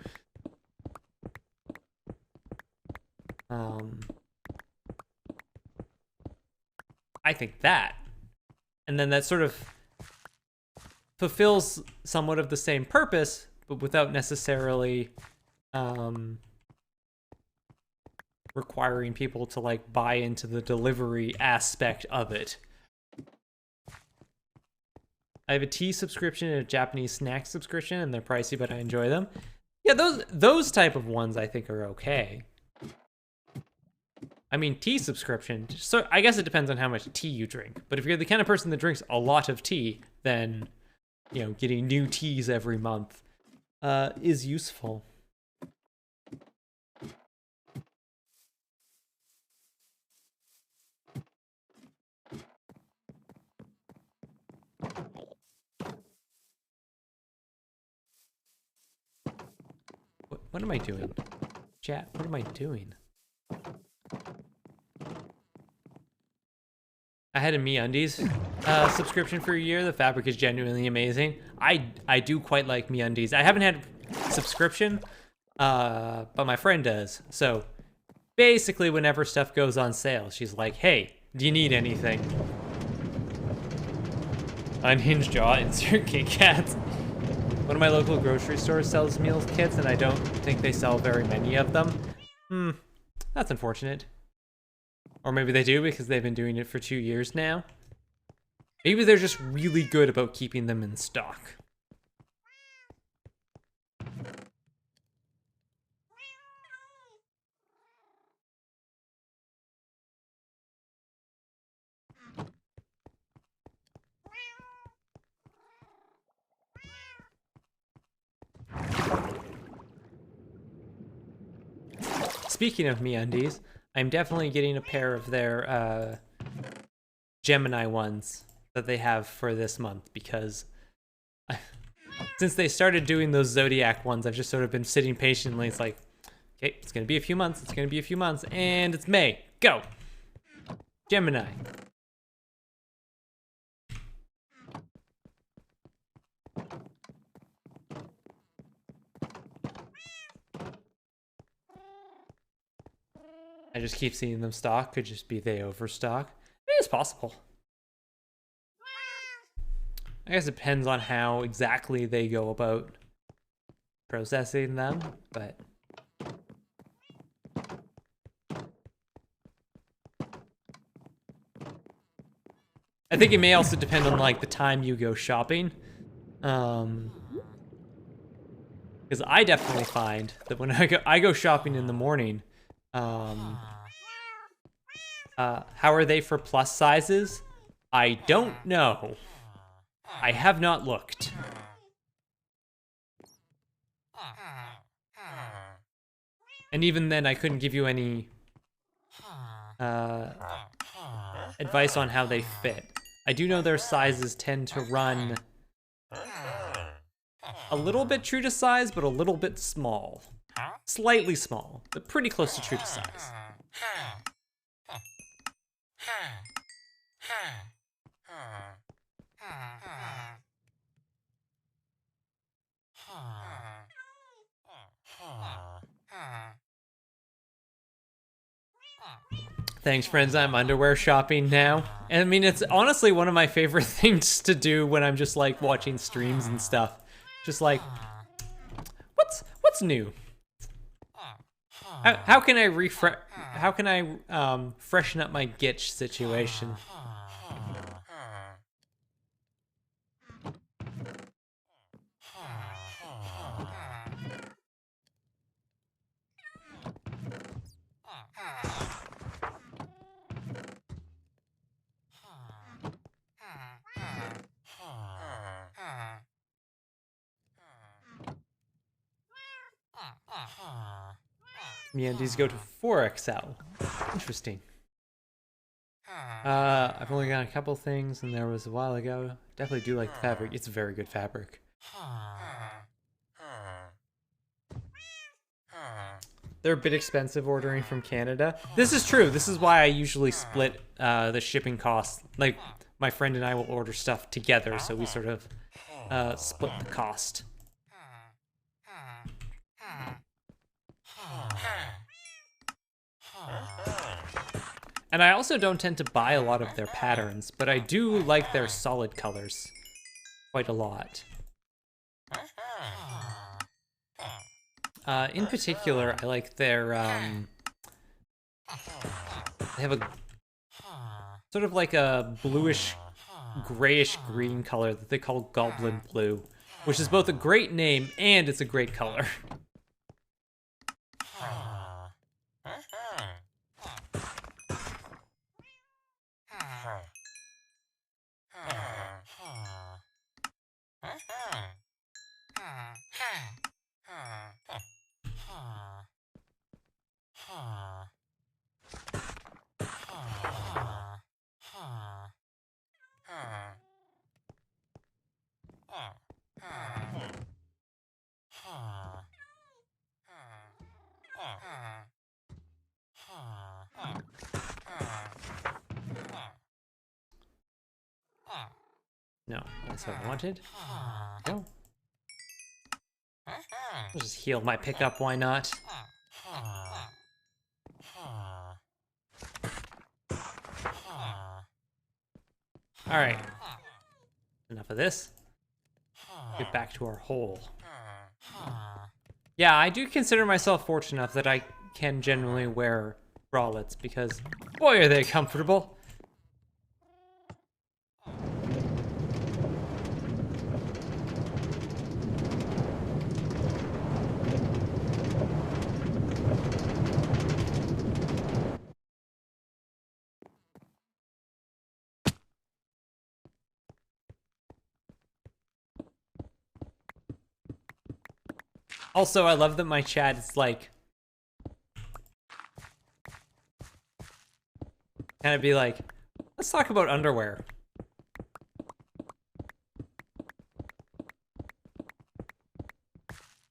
I think that. And then that sort of fulfills somewhat of the same purpose, but without necessarily requiring people to like buy into the delivery aspect of it. I have a tea subscription and a Japanese snack subscription, and they're pricey, but I enjoy them. Yeah, those type of ones I think are okay. I mean, tea subscription, so I guess it depends on how much tea you drink. But if you're the kind of person that drinks a lot of tea, then, you know, getting new teas every month is useful. What am I doing? Chat, what am I doing? I had a MeUndies subscription for a year. The fabric is genuinely amazing. I do quite like MeUndies. I haven't had a subscription, but my friend does. So basically whenever stuff goes on sale, she's like, hey, do you need anything? Unhinged jaw, insert Kit Kats. One of my local grocery stores sells meal kits, and I don't think they sell very many of them. That's unfortunate. Or maybe they do because they've been doing it for 2 years now. Maybe they're just really good about keeping them in stock. Speaking of MeUndies, I'm definitely getting a pair of their Gemini ones that they have for this month because since they started doing those Zodiac ones, I've just sort of been sitting patiently. It's like, okay, it's gonna be a few months, it's gonna be a few months, and it's May. Go! Gemini. I just keep seeing them stock. Could just be they overstock. It is possible. I guess it depends on how exactly they go about processing them, but I think it may also depend on like the time you go shopping. Because I definitely find that when I go shopping in the morning, how are they for plus sizes? I don't know. I have not looked. And even then, I couldn't give you any advice on how they fit. I do know their sizes tend to run a little bit true to size, but a little bit small. Slightly small, but pretty close to true to size. Thanks, friends. I'm underwear shopping now. And I mean, it's honestly one of my favorite things to do when I'm just like watching streams and stuff. Just like, what's new? How can I freshen up my Gitch situation? MeUndies go to 4XL. Interesting. I've only got a couple things, and there was a while ago. Definitely do like the fabric. It's very good fabric. They're a bit expensive ordering from Canada. This is true. This is why I usually split the shipping costs. Like, my friend and I will order stuff together, so we sort of split the cost. And I also don't tend to buy a lot of their patterns, but I do like their solid colors quite a lot. In particular, I like their They have a sort of like a bluish, grayish green color that they call Goblin Blue, which is both a great name and it's a great color. No, that's what I wanted. No. I'll just heal my pickup, why not? Alright. Enough of this. Get back to our hole. Yeah, I do consider myself fortunate enough that I can generally wear bralettes because, boy, are they comfortable. Also, I love that my chat is like, kind of be like, let's talk about underwear.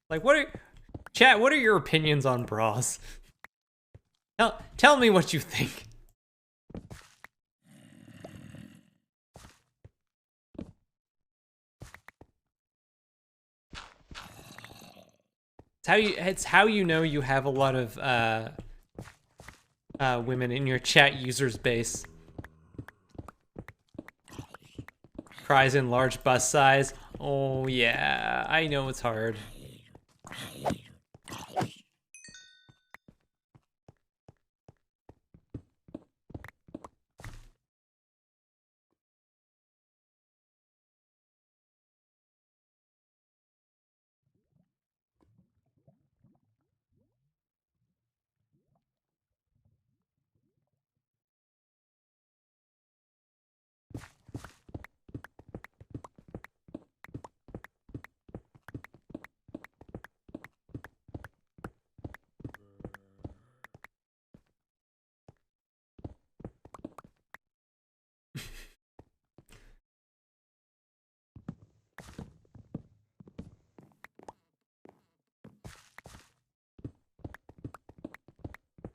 Like, chat, what are your opinions on bras? Tell me what you think. It's how you know you have a lot of women in your chat users base. Cries in large bust size. Oh yeah, I know it's hard.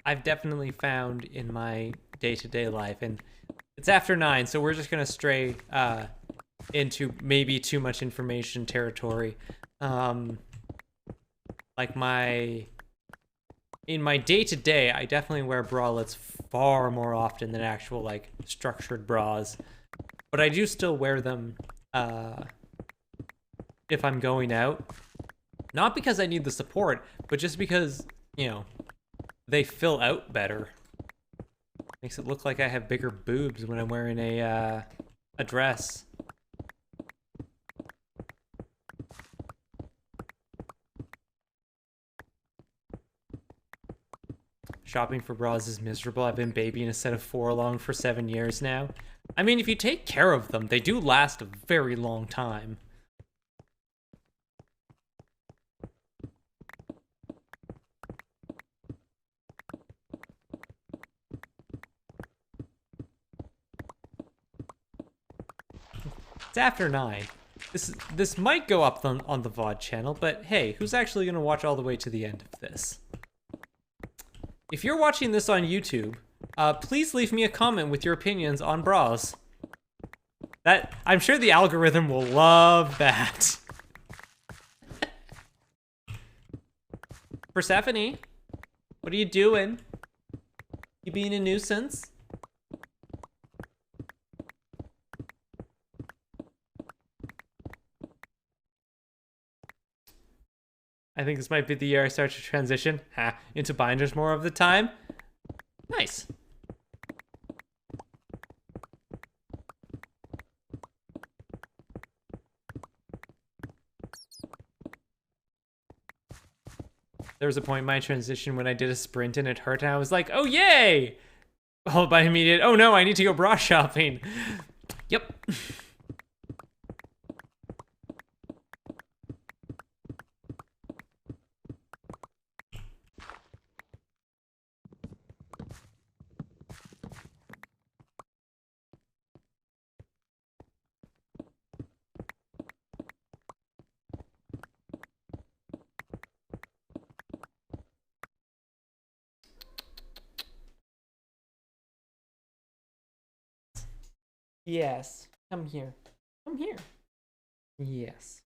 I've definitely found in my day-to-day life, and it's after 9, so we're just gonna stray into maybe too much information territory. Like in my day-to-day, I definitely wear bralettes far more often than actual like structured bras, but I do still wear them if I'm going out. Not because I need the support, but just because, you know, they fill out better. Makes it look like I have bigger boobs when I'm wearing a dress. Shopping for bras is miserable. I've been babying a set of 4 along for 7 years now. I mean, if you take care of them, they do last a very long time. It's after 9. This might go up on the VOD channel, but hey, who's actually going to watch all the way to the end of this? If you're watching this on YouTube, please leave me a comment with your opinions on bras. I'm sure the algorithm will love that. Persephone, what are you doing? You being a nuisance? I think this might be the year I start to transition into binders more of the time. Nice. There was a point in my transition when I did a sprint and it hurt, and I was like, oh, yay! Followed by immediate, oh no, I need to go bra shopping. Yep. Yes. Come here. Come here. Yes.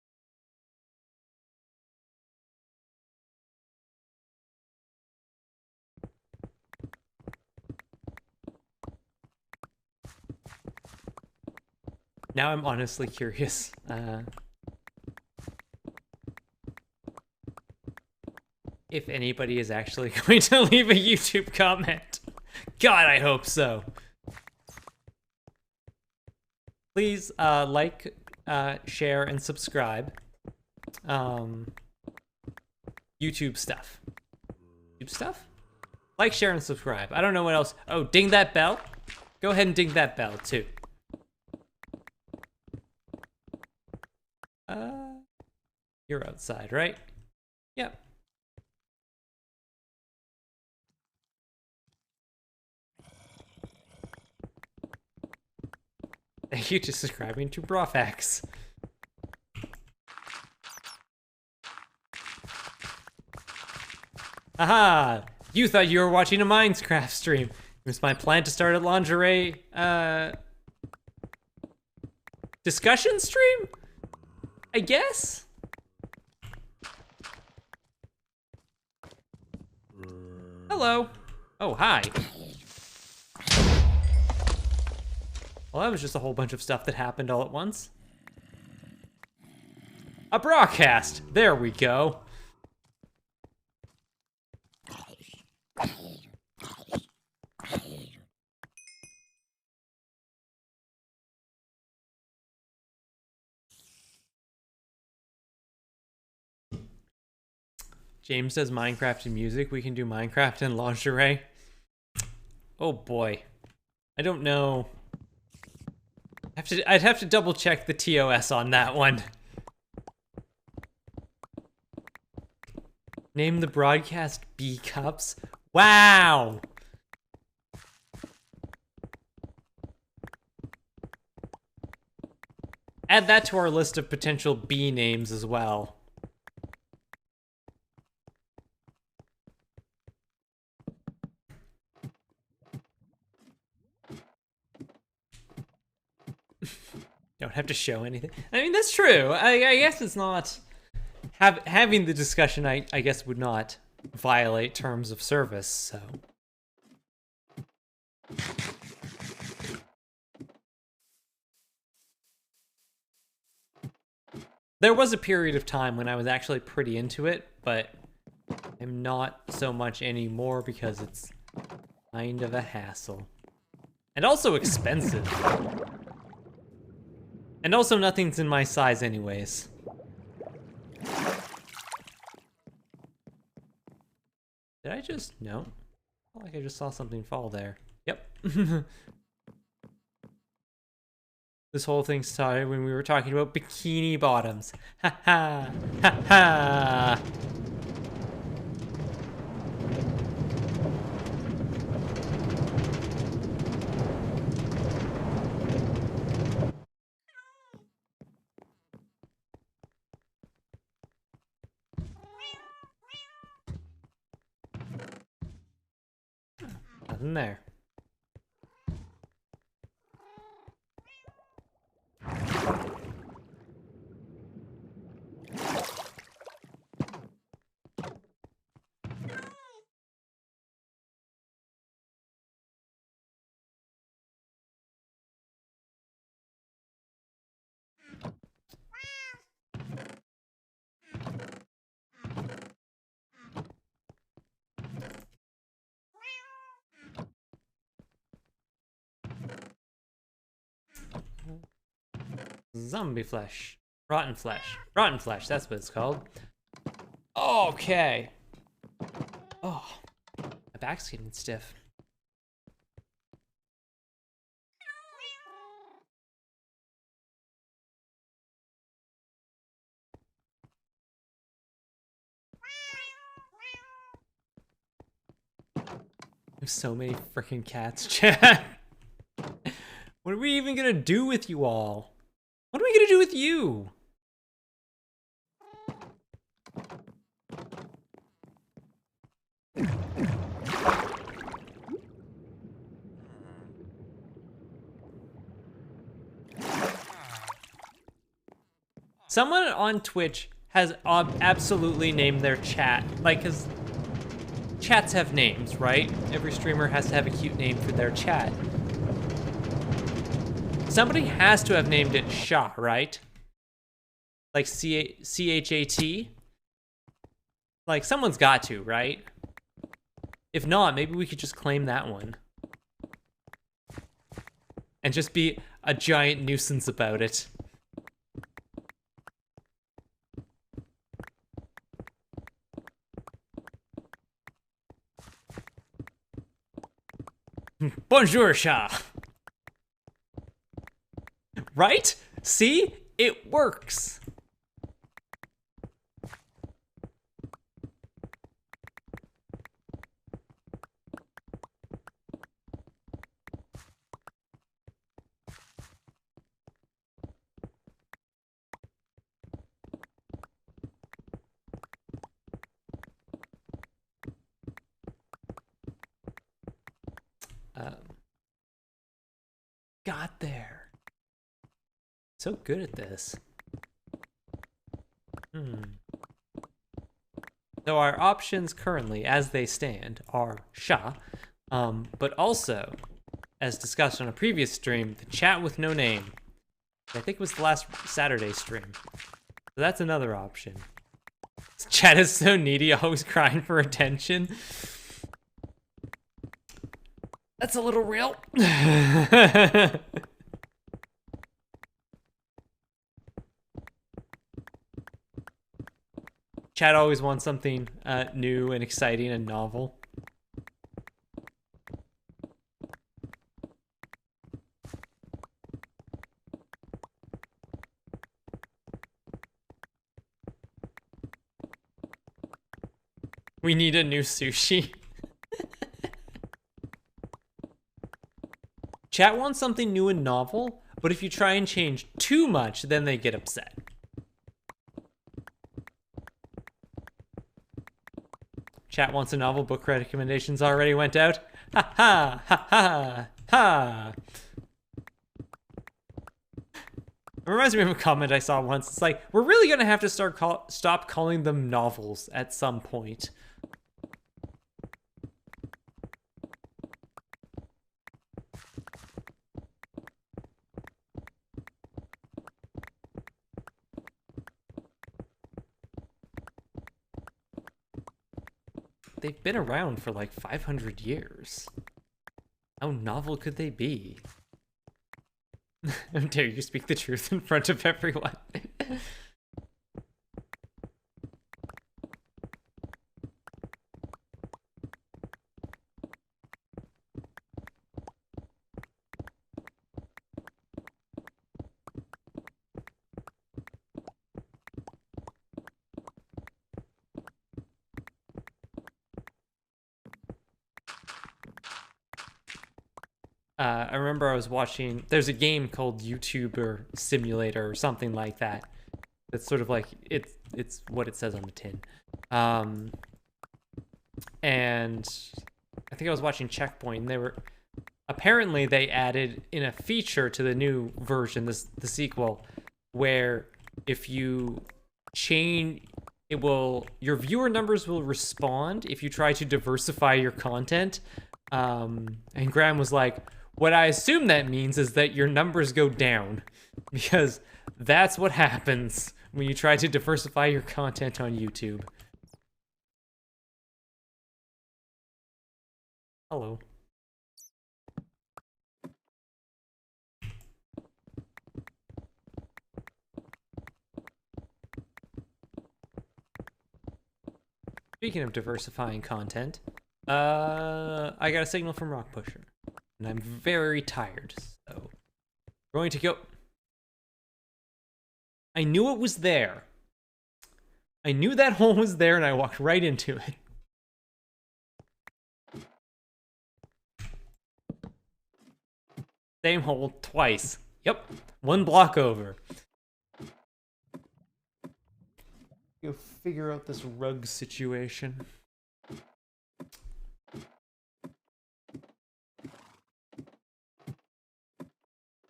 Now I'm honestly curious. If anybody is actually going to leave a YouTube comment. God, I hope so. Please like, share, and subscribe. YouTube stuff. YouTube stuff? Like, share, and subscribe. I don't know what else. Oh, ding that bell? Go ahead and ding that bell, too. You're outside, right? Yep. Thank you for subscribing to Brofx. Aha! You thought you were watching a Minecraft stream. It was my plan to start a lingerie, discussion stream? I guess? Hello. Oh, hi. Well, that was just a whole bunch of stuff that happened all at once. A broadcast! There we go. James does Minecraft and music. We can do Minecraft and lingerie. Oh boy. I don't know. I'd have to double check the TOS on that one. Name the broadcast B Cups. Wow! Add that to our list of potential B names as well. Don't have to show anything. I mean, that's true. I guess it's not... having the discussion, I guess, would not violate terms of service, so... There was a period of time when I was actually pretty into it, but I'm not so much anymore because it's kind of a hassle. And also expensive. And also nothing's in my size anyways. Did I just... No. I felt like I just saw something fall there. Yep. This whole thing started when we were talking about bikini bottoms. Ha ha! Ha ha! Nothing there. Zombie flesh. Rotten flesh. Rotten flesh, that's what it's called. Okay. Oh, my back's getting stiff. There's so many freaking cats, chat. What are we even gonna do with you all? What are we gonna do with you? Someone on Twitch has absolutely named their chat, like, cause chats have names, right? Every streamer has to have a cute name for their chat. Somebody has to have named it Sha, right? Like C-H-A-T? Like, someone's got to, right? If not, maybe we could just claim that one. And just be a giant nuisance about it. Bonjour, Sha! Right? See? It works! Got there. So good at this. So our options currently, as they stand, are Sha, but also, as discussed on a previous stream, the chat with no name. I think it was the last Saturday stream. So that's another option. This chat is so needy, always crying for attention. That's a little real. Chat always wants something new and exciting and novel. We need a new sushi. Chat wants something new and novel, but if you try and change too much, then they get upset. Chat wants a novel, book recommendations already went out. Ha ha ha ha ha. It reminds me of a comment I saw once. It's like, we're really gonna have to stop calling them novels at some point. They've been around for like 500 years. How novel could they be? How dare you speak the truth in front of everyone? I remember I was watching, there's a game called YouTuber Simulator or something like that. That's sort of like, it's what it says on the tin. And I think I was watching Checkpoint, and apparently they added in a feature to the new version, the sequel, where if you change, your viewer numbers will respond if you try to diversify your content. And Graham was like, what I assume that means is that your numbers go down, because that's what happens when you try to diversify your content on YouTube. Hello. Speaking of diversifying content, I got a signal from Rock Pusher, and I'm very tired, so we're going to go. I knew it was there. I knew that hole was there, and I walked right into it. Same hole twice. Yep, 1 block over. Go figure out this rug situation.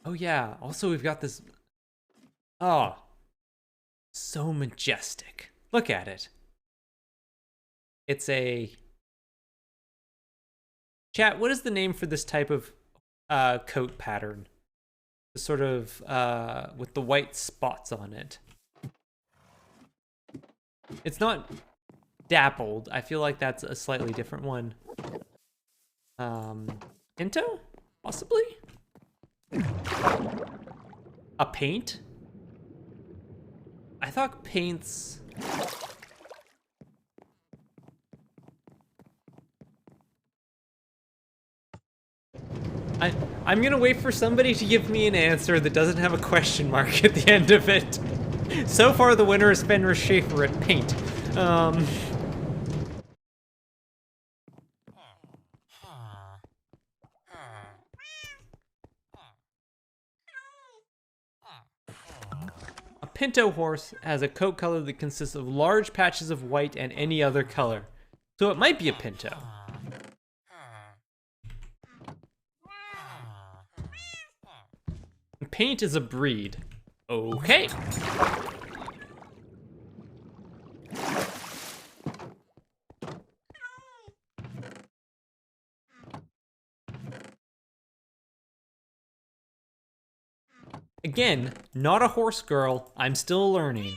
Oh yeah, also we've got this... Oh, so majestic. Look at it. It's a... Chat, what is the name for this type of coat pattern? The sort of, with the white spots on it. It's not dappled. I feel like that's a slightly different one. Pinto? Possibly? A paint? I thought paints... I'm gonna wait for somebody to give me an answer that doesn't have a question mark at the end of it. So far, the winner is Fenris Schaefer at paint. A pinto horse has a coat color that consists of large patches of white and any other color. So it might be a pinto. Paint is a breed. Okay. Again, not a horse girl. I'm still learning.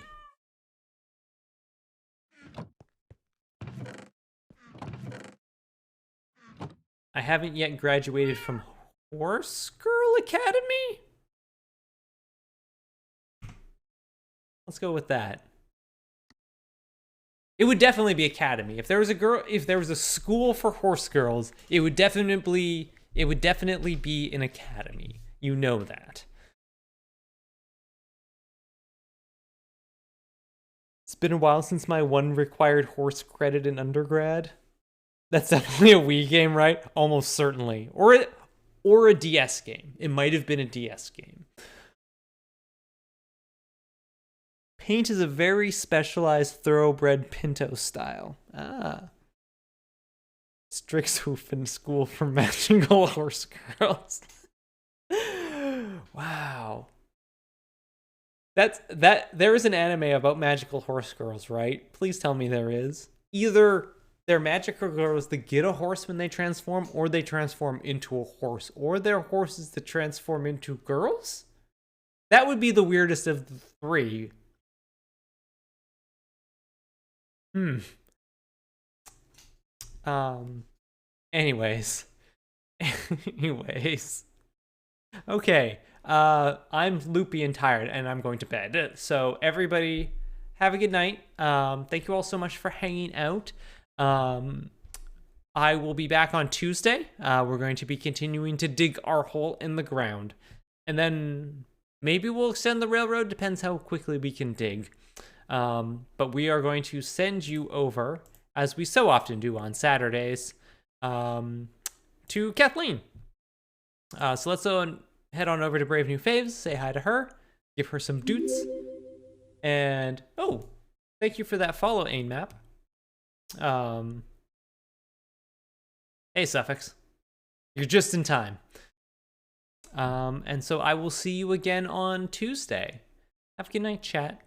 I haven't yet graduated from Horse Girl Academy? Let's go with that. It would definitely be academy. If there was a school for horse girls, it would definitely be an academy. You know that. It's been a while since my one required horse credit in undergrad. That's definitely a Wii game, right? Almost certainly. Or a DS game. It might have been a DS game. Paint is a very specialized thoroughbred pinto style. Ah. Strixhoof in school for magical horse girls. Wow. There is an anime about magical horse girls, right? Please tell me there is. Either they're magical girls that get a horse when they transform, or they transform into a horse, or they're horses that transform into girls? That would be the weirdest of the three. Anyways. Okay. I'm loopy and tired, and I'm going to bed. So everybody, have a good night. Thank you all so much for hanging out. I will be back on Tuesday. We're going to be continuing to dig our hole in the ground. And then maybe we'll extend the railroad, depends how quickly we can dig. But we are going to send you over, as we so often do on Saturdays, to Kathleen. So let's head on over to Brave New Faves, say hi to her, give her some doots. And, oh, thank you for that follow, AimMap. Hey, Suffix. You're just in time. And so I will see you again on Tuesday. Have a good night, chat.